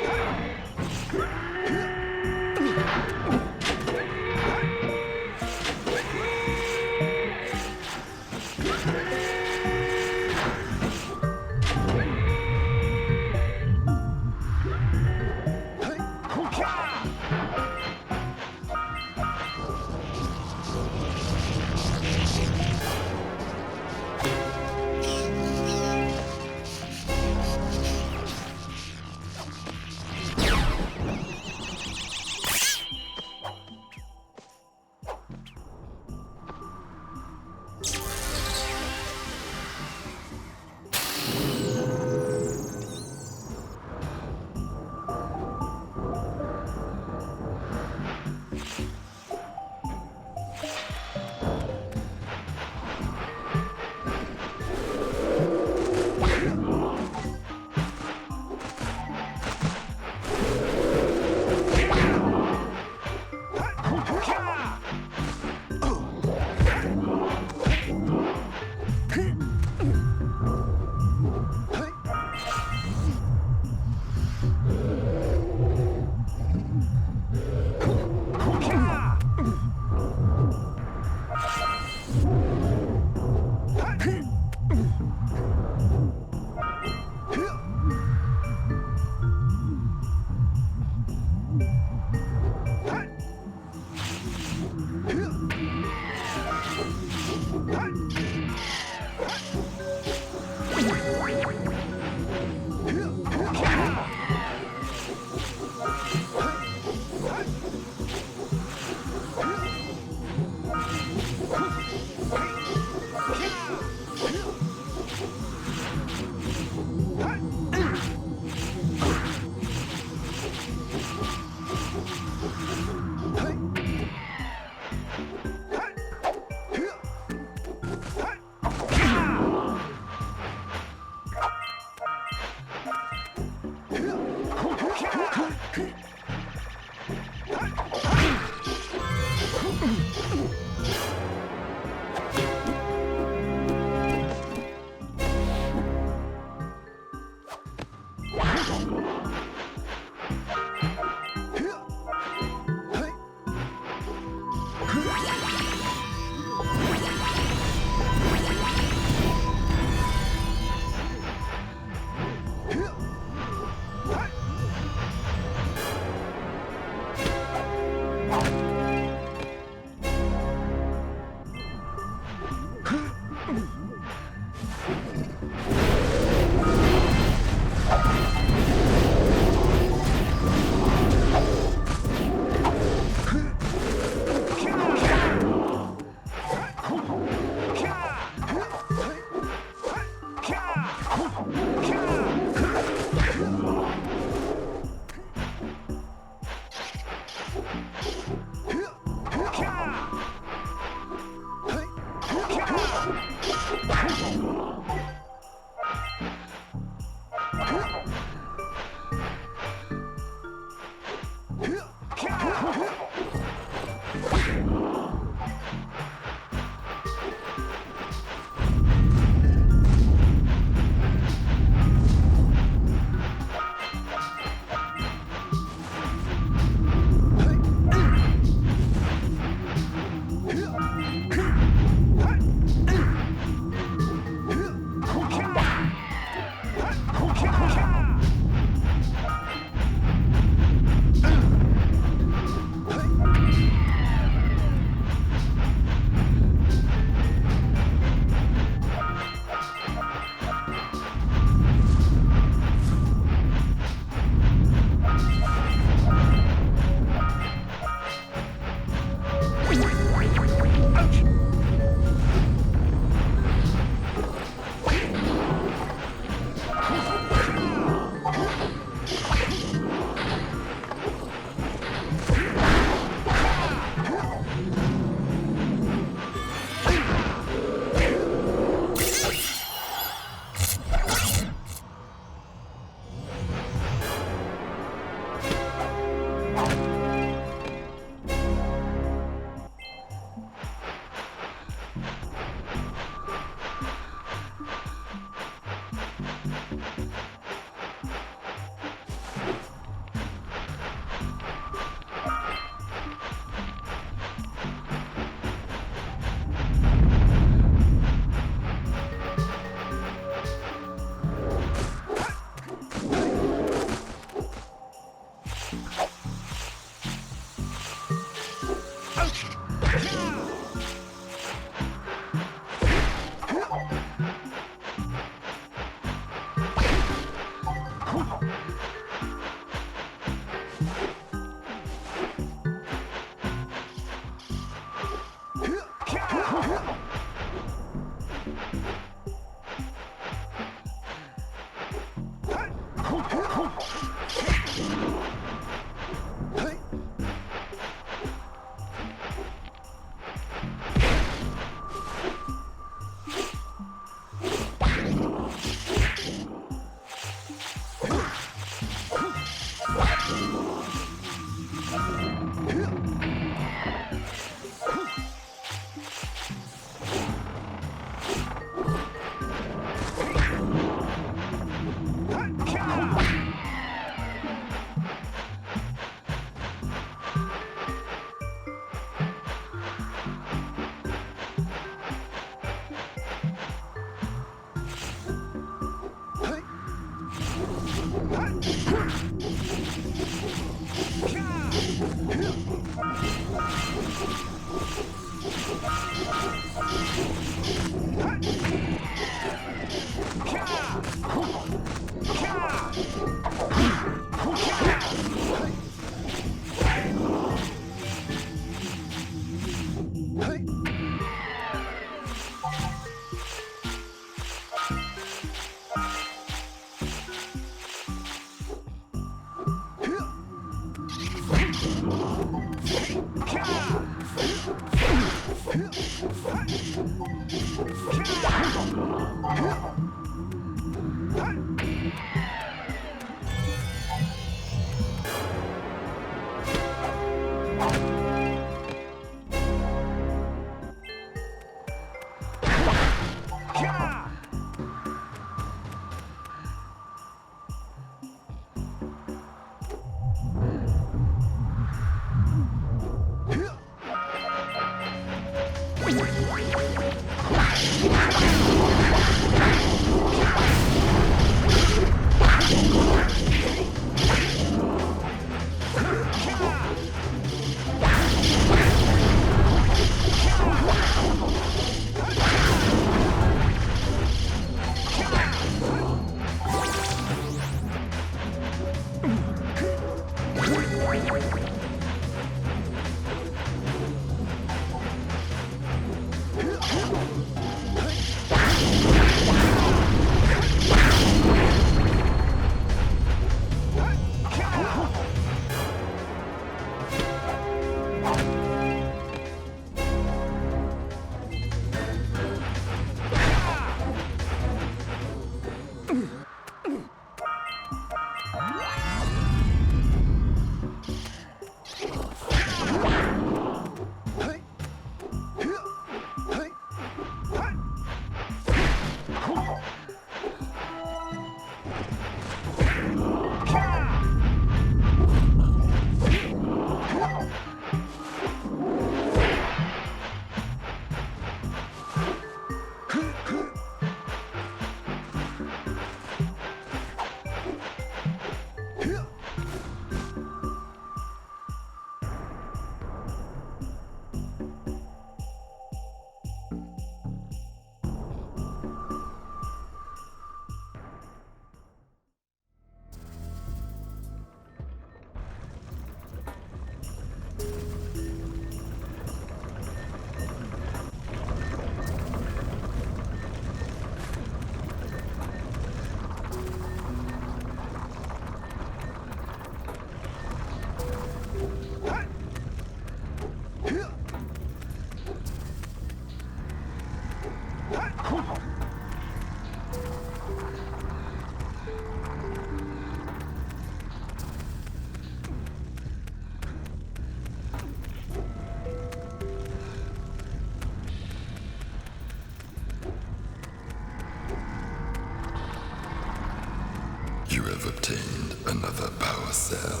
You have obtained another power cell.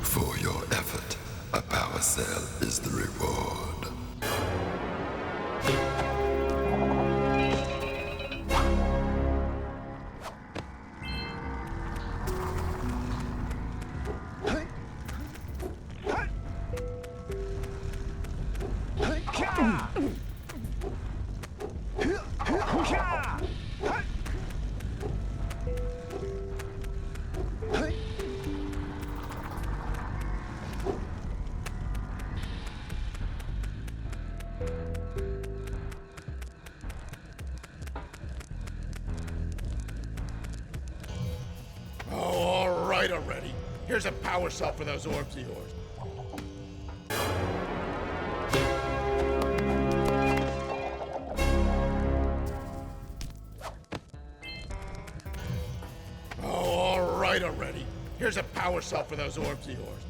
For your effort, a power cell is the reward. Already. Here's a power cell for those orbs of yours. Oh, all right already. Here's a power cell for those orbs of yours.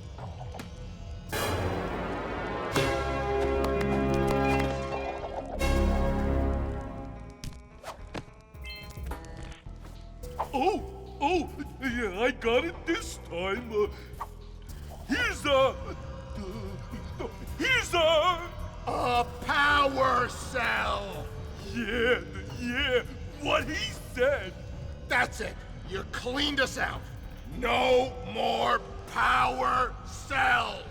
Oh, yeah, I got it this time. Here's a power cell. Yeah, what he said. That's it. You cleaned us out. No more power cell.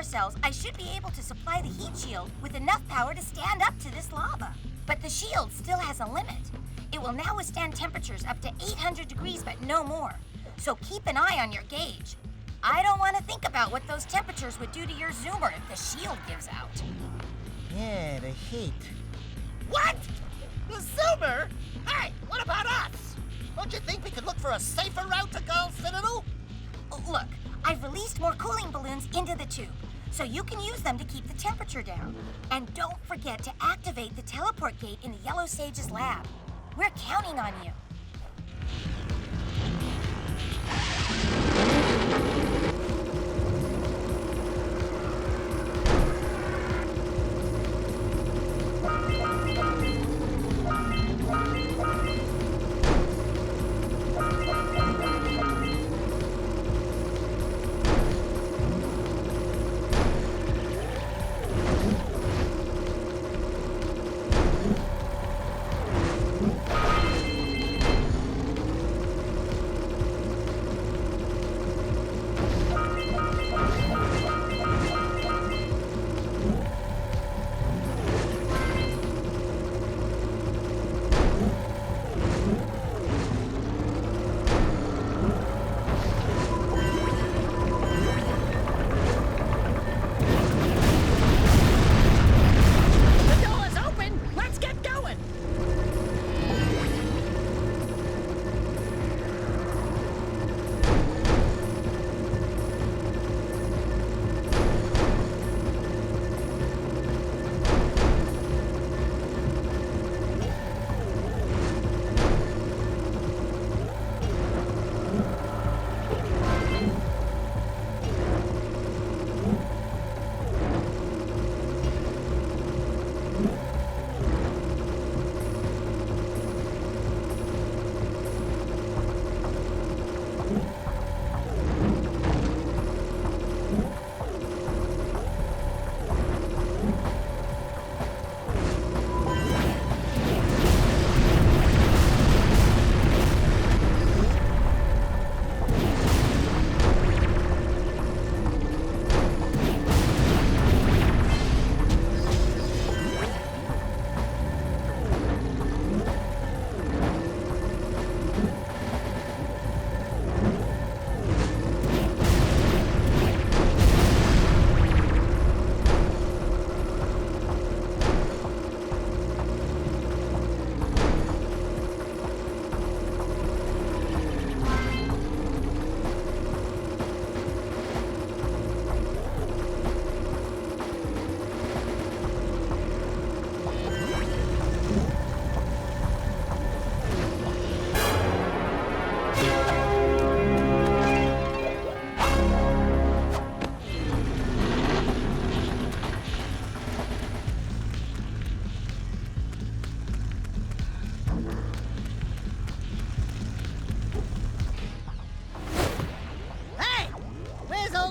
cells, I should be able to supply the heat shield with enough power to stand up to this lava. But the shield still has a limit. It will now withstand temperatures up to 800 degrees, but no more. So keep an eye on your gauge. I don't want to think about what those temperatures would do to your zoomer if the shield gives out. Yeah, the heat. What? The zoomer? Hey, what about us? Don't you think we could look for a safer route to Gull Citadel? Look, I've released more cooling balloons into the tube, so you can use them to keep the temperature down. And don't forget to activate the teleport gate in the Yellow Sage's lab. We're counting on you.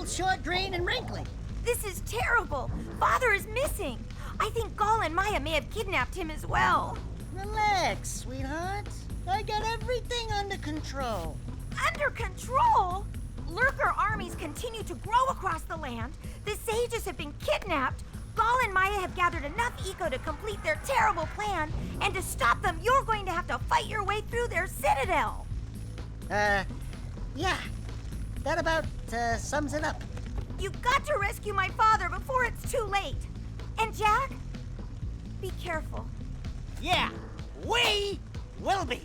short, green, and wrinkly. This is terrible. Father is missing. I think Gall and Maya may have kidnapped him as well. Relax, sweetheart. I got everything under control. Under control? Lurker armies continue to grow across the land. The sages have been kidnapped. Gall and Maya have gathered enough eco to complete their terrible plan. And to stop them, you're going to have to fight your way through their citadel. Yeah. That about sums it up. You've got to rescue my father before it's too late. And Jack, be careful. Yeah, we will be.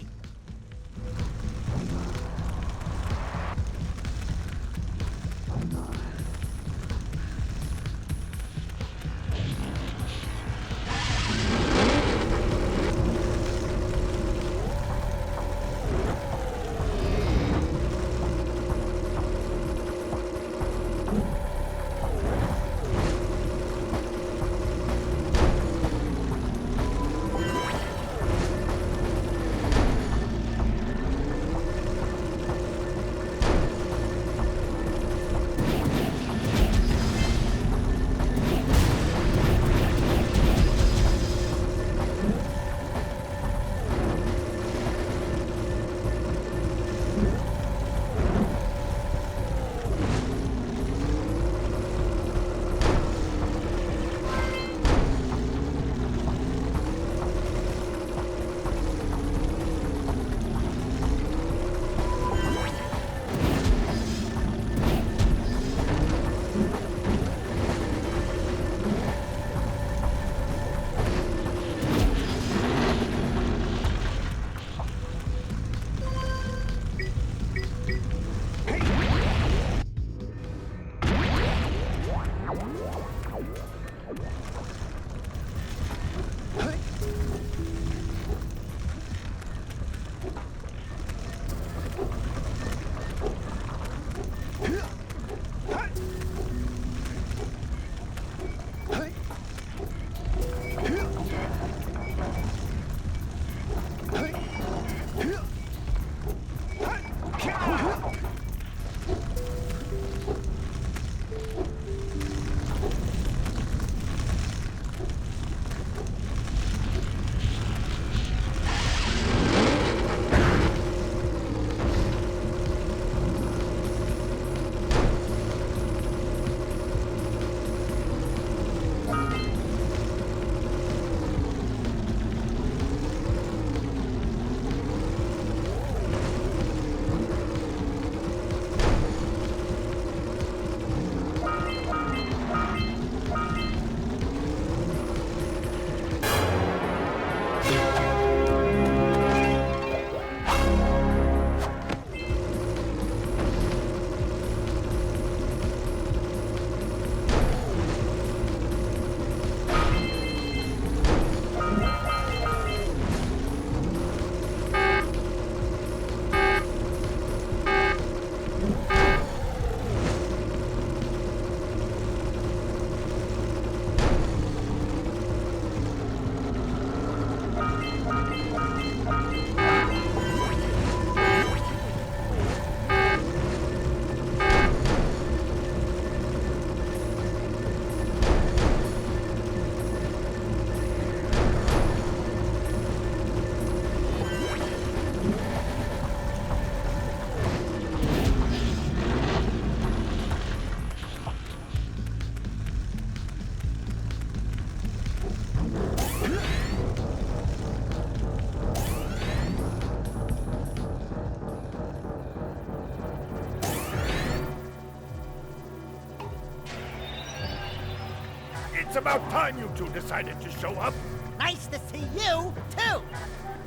It's about time you two decided to show up. Nice to see you, too.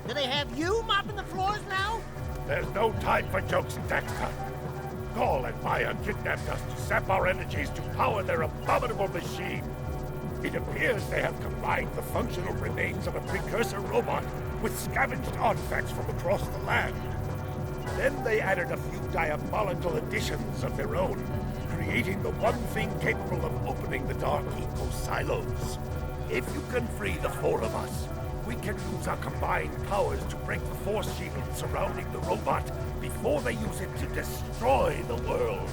Do they have you mopping the floors now? There's no time for jokes, Dexter. Gall and Maya kidnapped us to sap our energies to power their abominable machine. It appears they have combined the functional remains of a precursor robot with scavenged artifacts from across the land. Then they added a few diabolical additions of their own, creating the one thing capable of opening the Dark Eco silos. If you can free the four of us, we can use our combined powers to break the force shield surrounding the robot before they use it to destroy the world.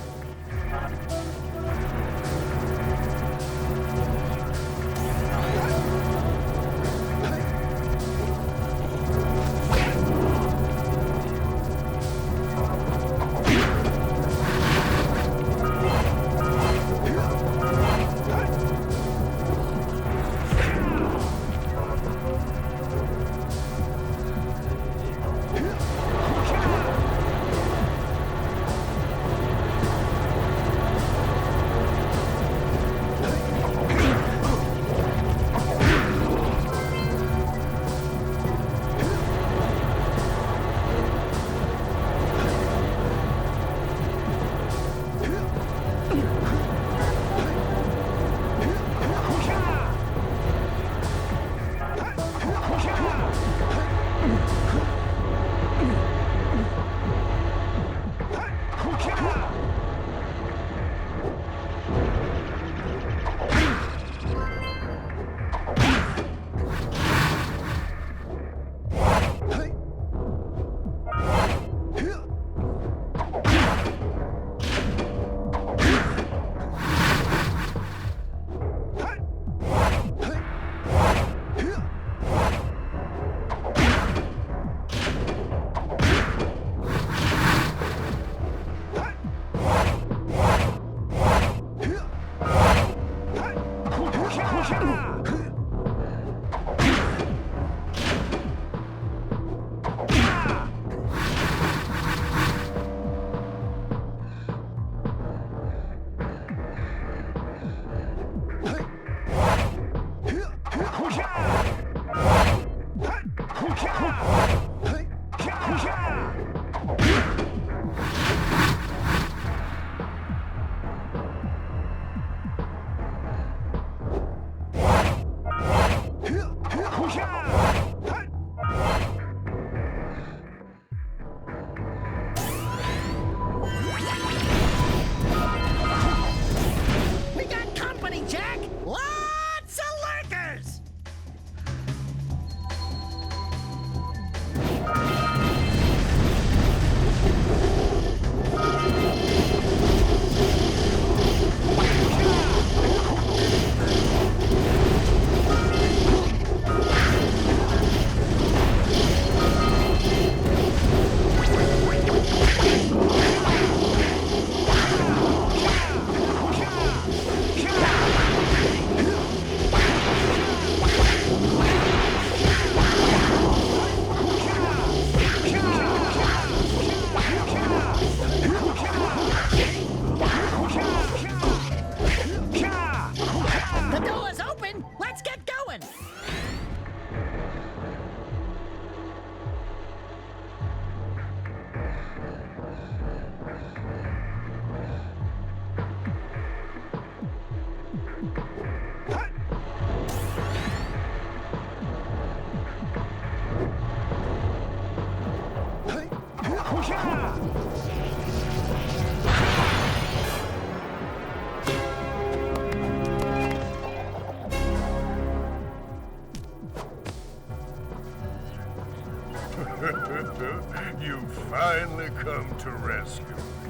finally come to rescue me.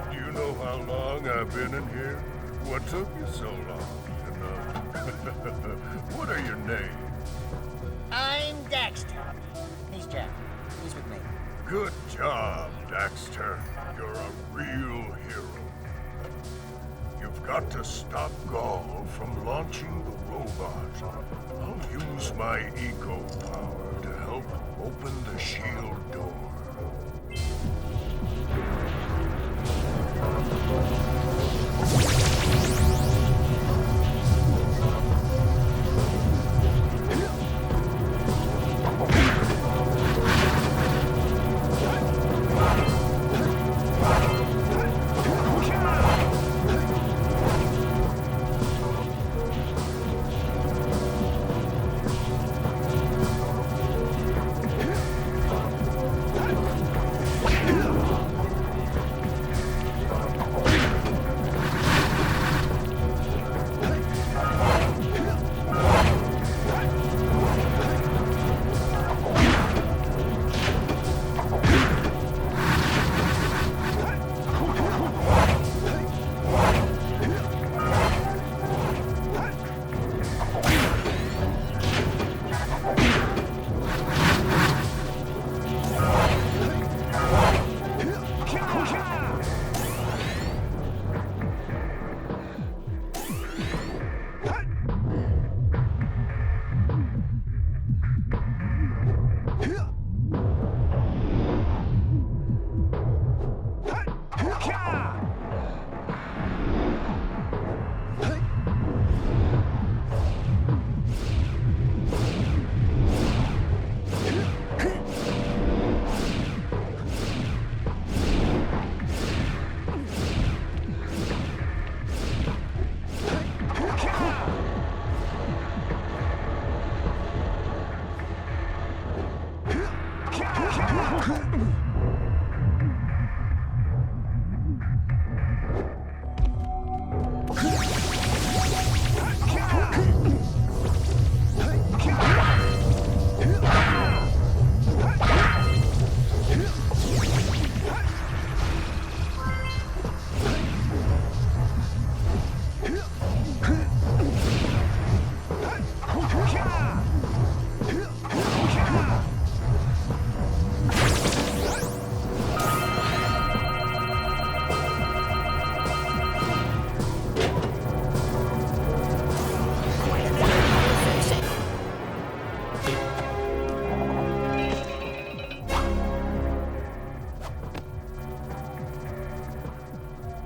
Do you know how long I've been in here? What took you so long to know? What are your names? I'm Daxter. He's Jack. He's with me. Good job, Daxter. You're a real hero. You've got to stop Gaul from launching the robot. I'll use my eco power to help open the shield door.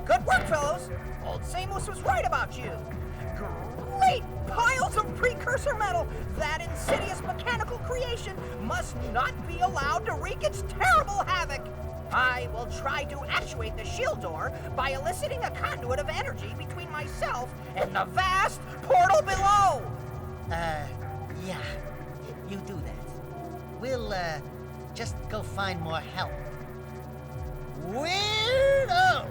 Good work, fellows. Old Samos was right about you. Great piles of precursor metal. That insidious mechanical creation must not be allowed to wreak its terrible havoc. I will try to actuate the shield door by eliciting a conduit of energy between myself and the vast portal below. Yeah. You do that. We'll, just go find more help. Weirdo!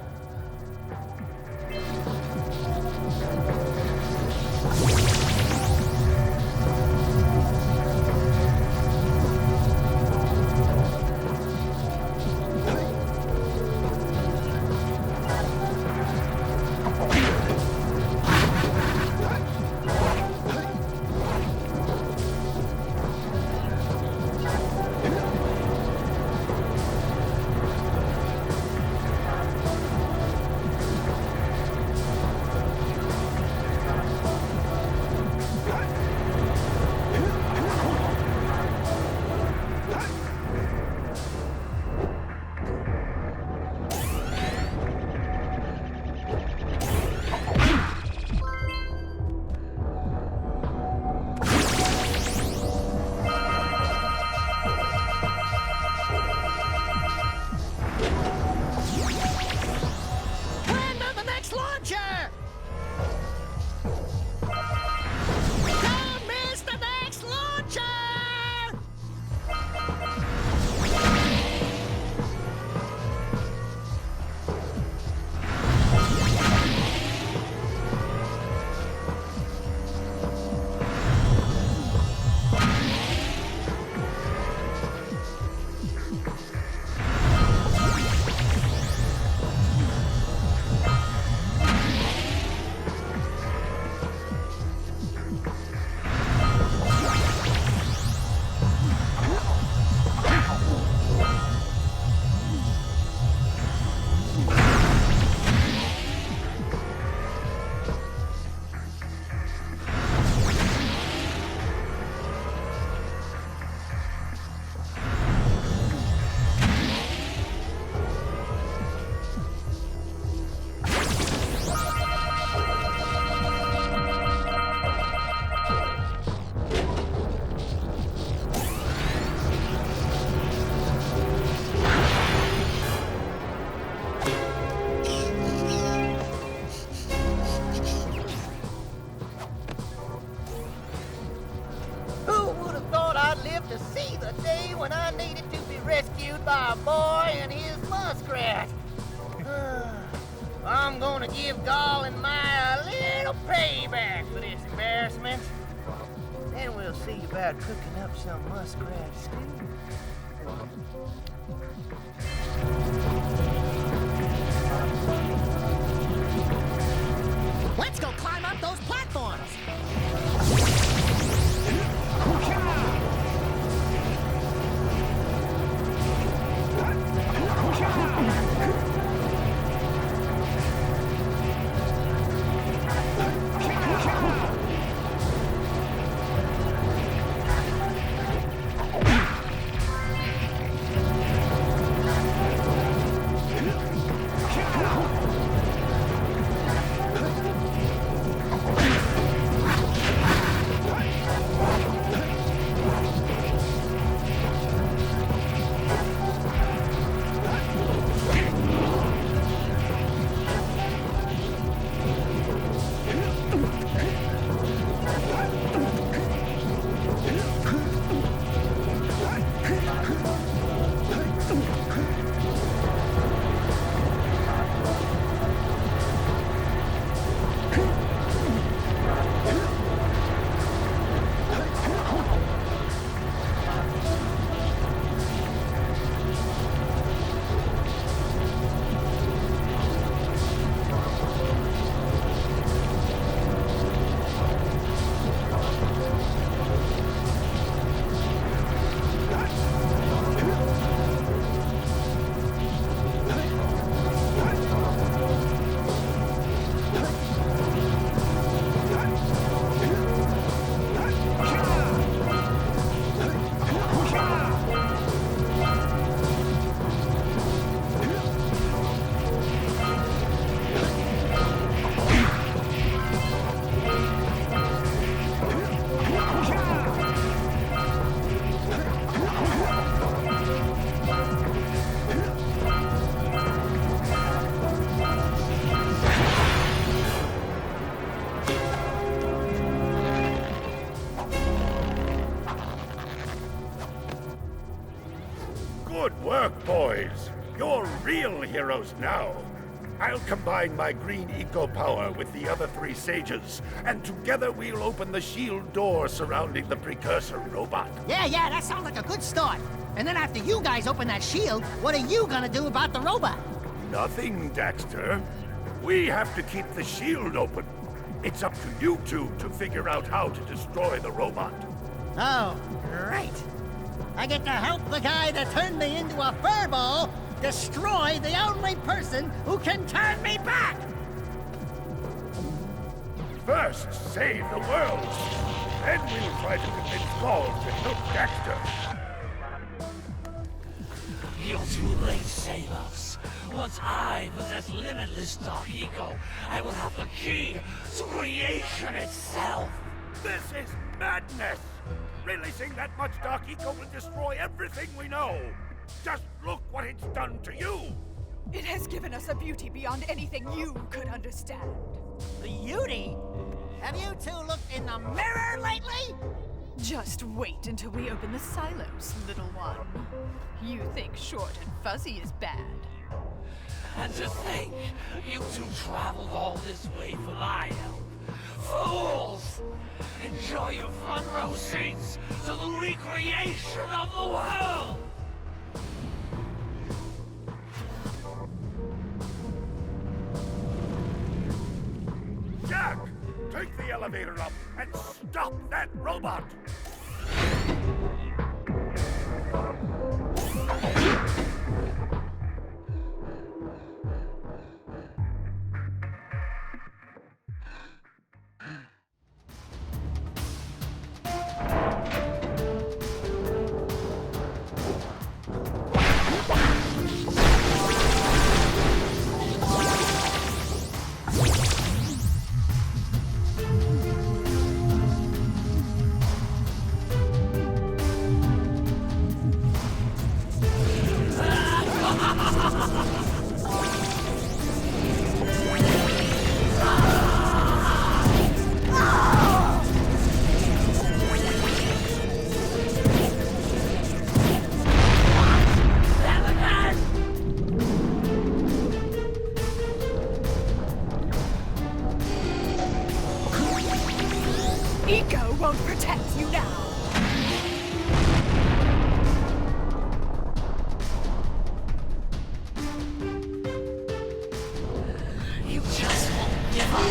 Goodbye, boy, and his muskrat. I'm gonna give Gall and Maya a little payback for this embarrassment. Then we'll see about cooking up some muskrat stew. Let's go climb up those platforms! Good work, boys. You're real heroes now. I'll combine my green eco power with the other three sages, and together we'll open the shield door surrounding the Precursor robot. Yeah, that sounds like a good start. And then after you guys open that shield, what are you gonna do about the robot? Nothing, Daxter. We have to keep the shield open. It's up to you two to figure out how to destroy the robot. Oh, great. I get to help the guy that turned me into a furball destroy the only person who can turn me back! First, save the world. Then we'll try to convince Gall to help Daxter. You're too late, sailors. Once I possess limitless dark eco, I will have the key to creation itself. This is madness! Releasing that much dark eco will destroy everything we know. Just look what it's done to you! It has given us a beauty beyond anything you could understand. Beauty? Have you two looked in the mirror lately? Just wait until we open the silos, little one. You think short and fuzzy is bad. And to think, you two traveled all this way for my help. Fools! Enjoy your front row seats to the recreation of the world! Jack, take the elevator up and stop that robot! Eco won't protect you now. You just won't give up.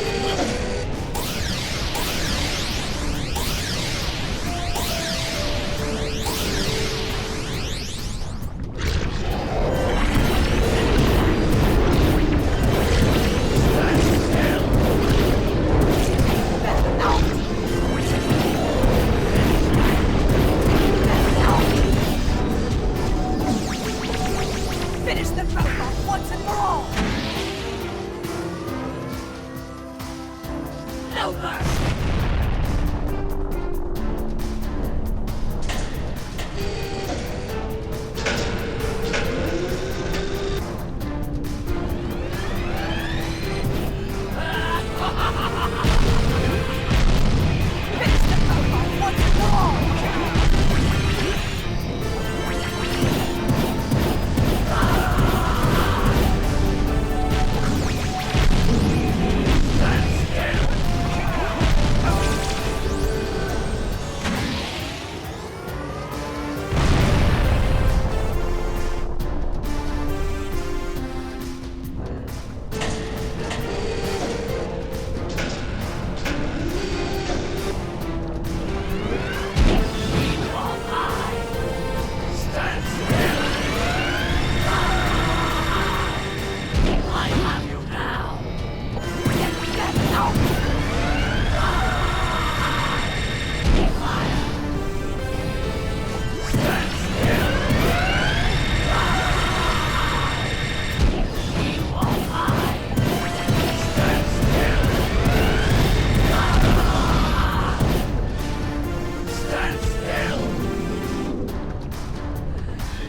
Finish the robot once and for all. No mercy. Finish the robot once and for all.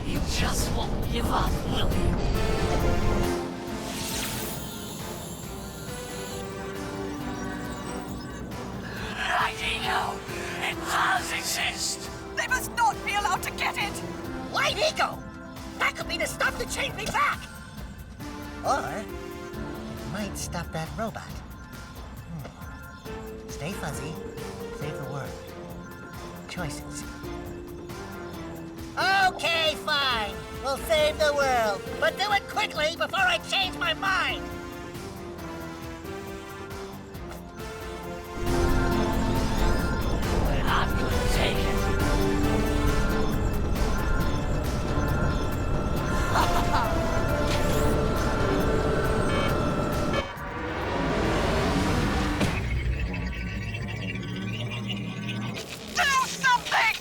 You just won't give up, will you? Right, Eco. It does exist. They must not be allowed to get it. Light Eco! That could be the stuff to change me back! Or it might stop that robot. Stay fuzzy. Save the world. Choices. Okay, fine. We'll save the world. But do it quickly before I change my mind. We're not going to take it. Do something!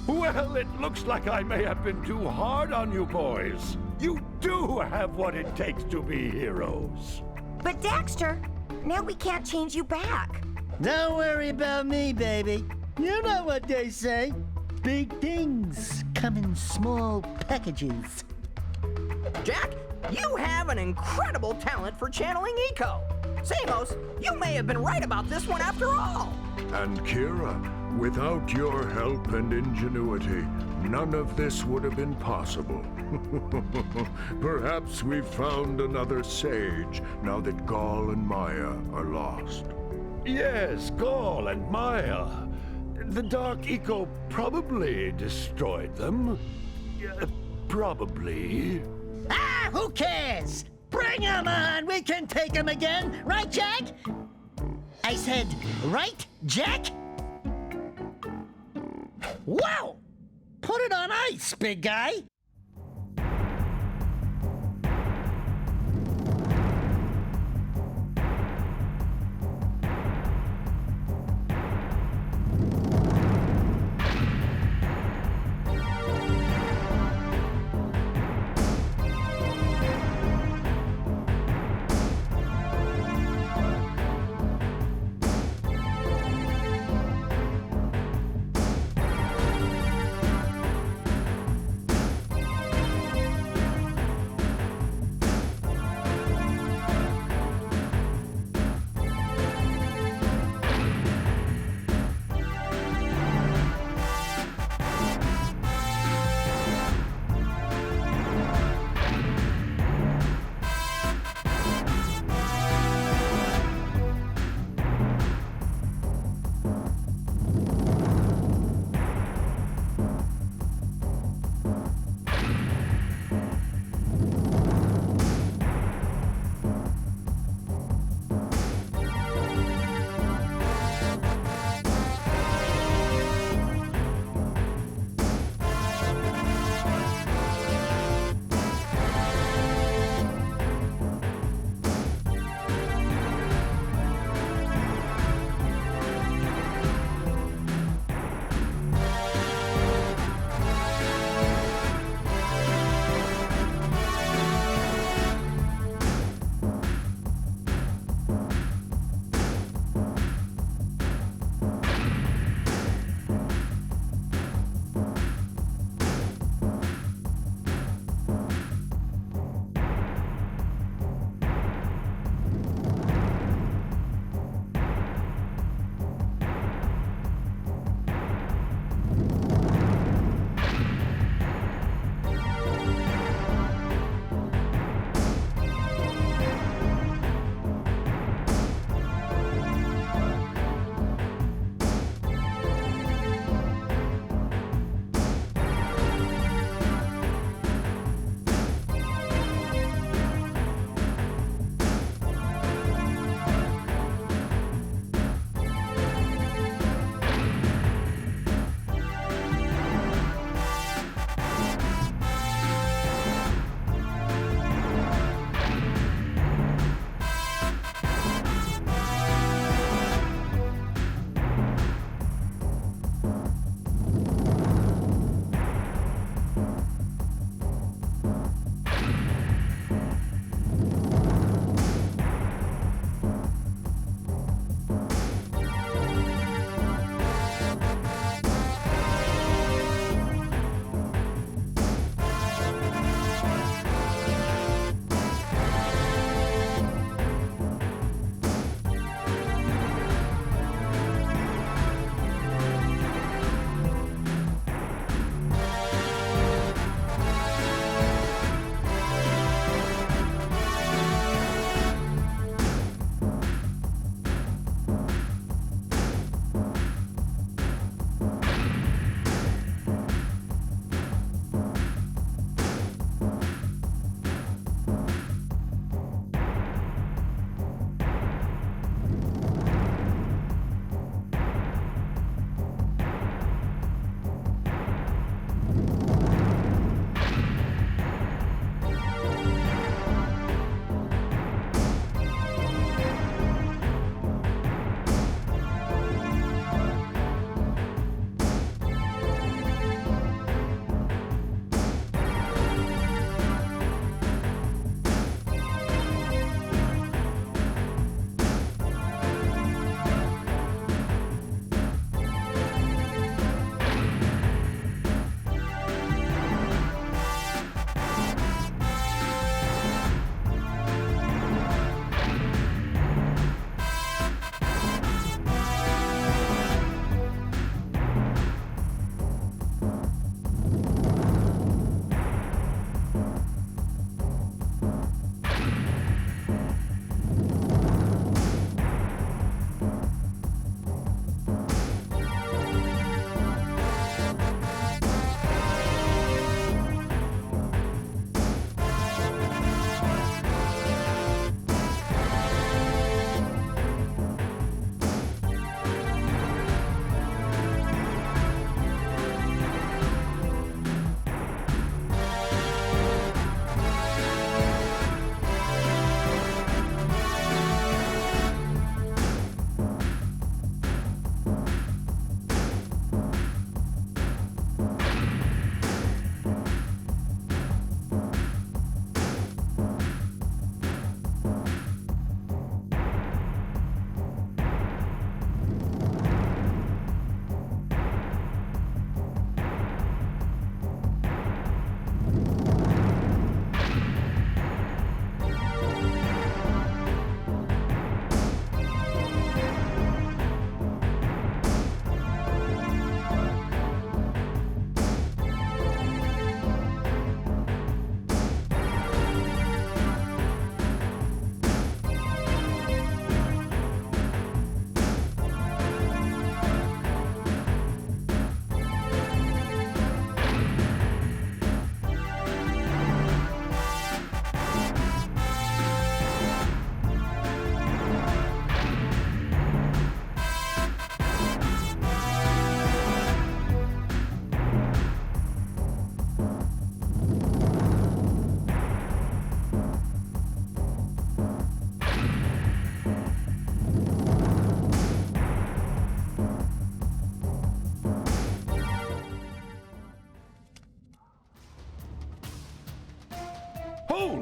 Well, it looks like I may have been too hard on you boys. You do have what it takes to be heroes. But Daxter, now we can't change you back. Don't worry about me, baby. You know what they say. Big things come in small packages. Jack, you have an incredible talent for channeling Eco. Samos, you may have been right about this one after all. And Kira, without your help and ingenuity, none of this would have been possible. Perhaps we've found another sage now that Gaul and Maya are lost. Yes, Gaul and Maya. The Dark Eco probably destroyed them. Probably. Ah, who cares? Bring 'em on! We can take 'em again! Right, Jack? I said, right, Jack? Wow! Put it on ice, big guy!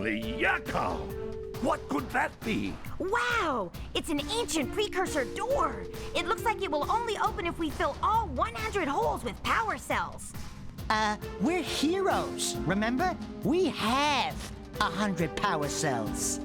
Holy yakka! What could that be? Wow! It's an ancient precursor door. It looks like it will only open if we fill all 100 holes with power cells. We're heroes, remember? We have 100 power cells.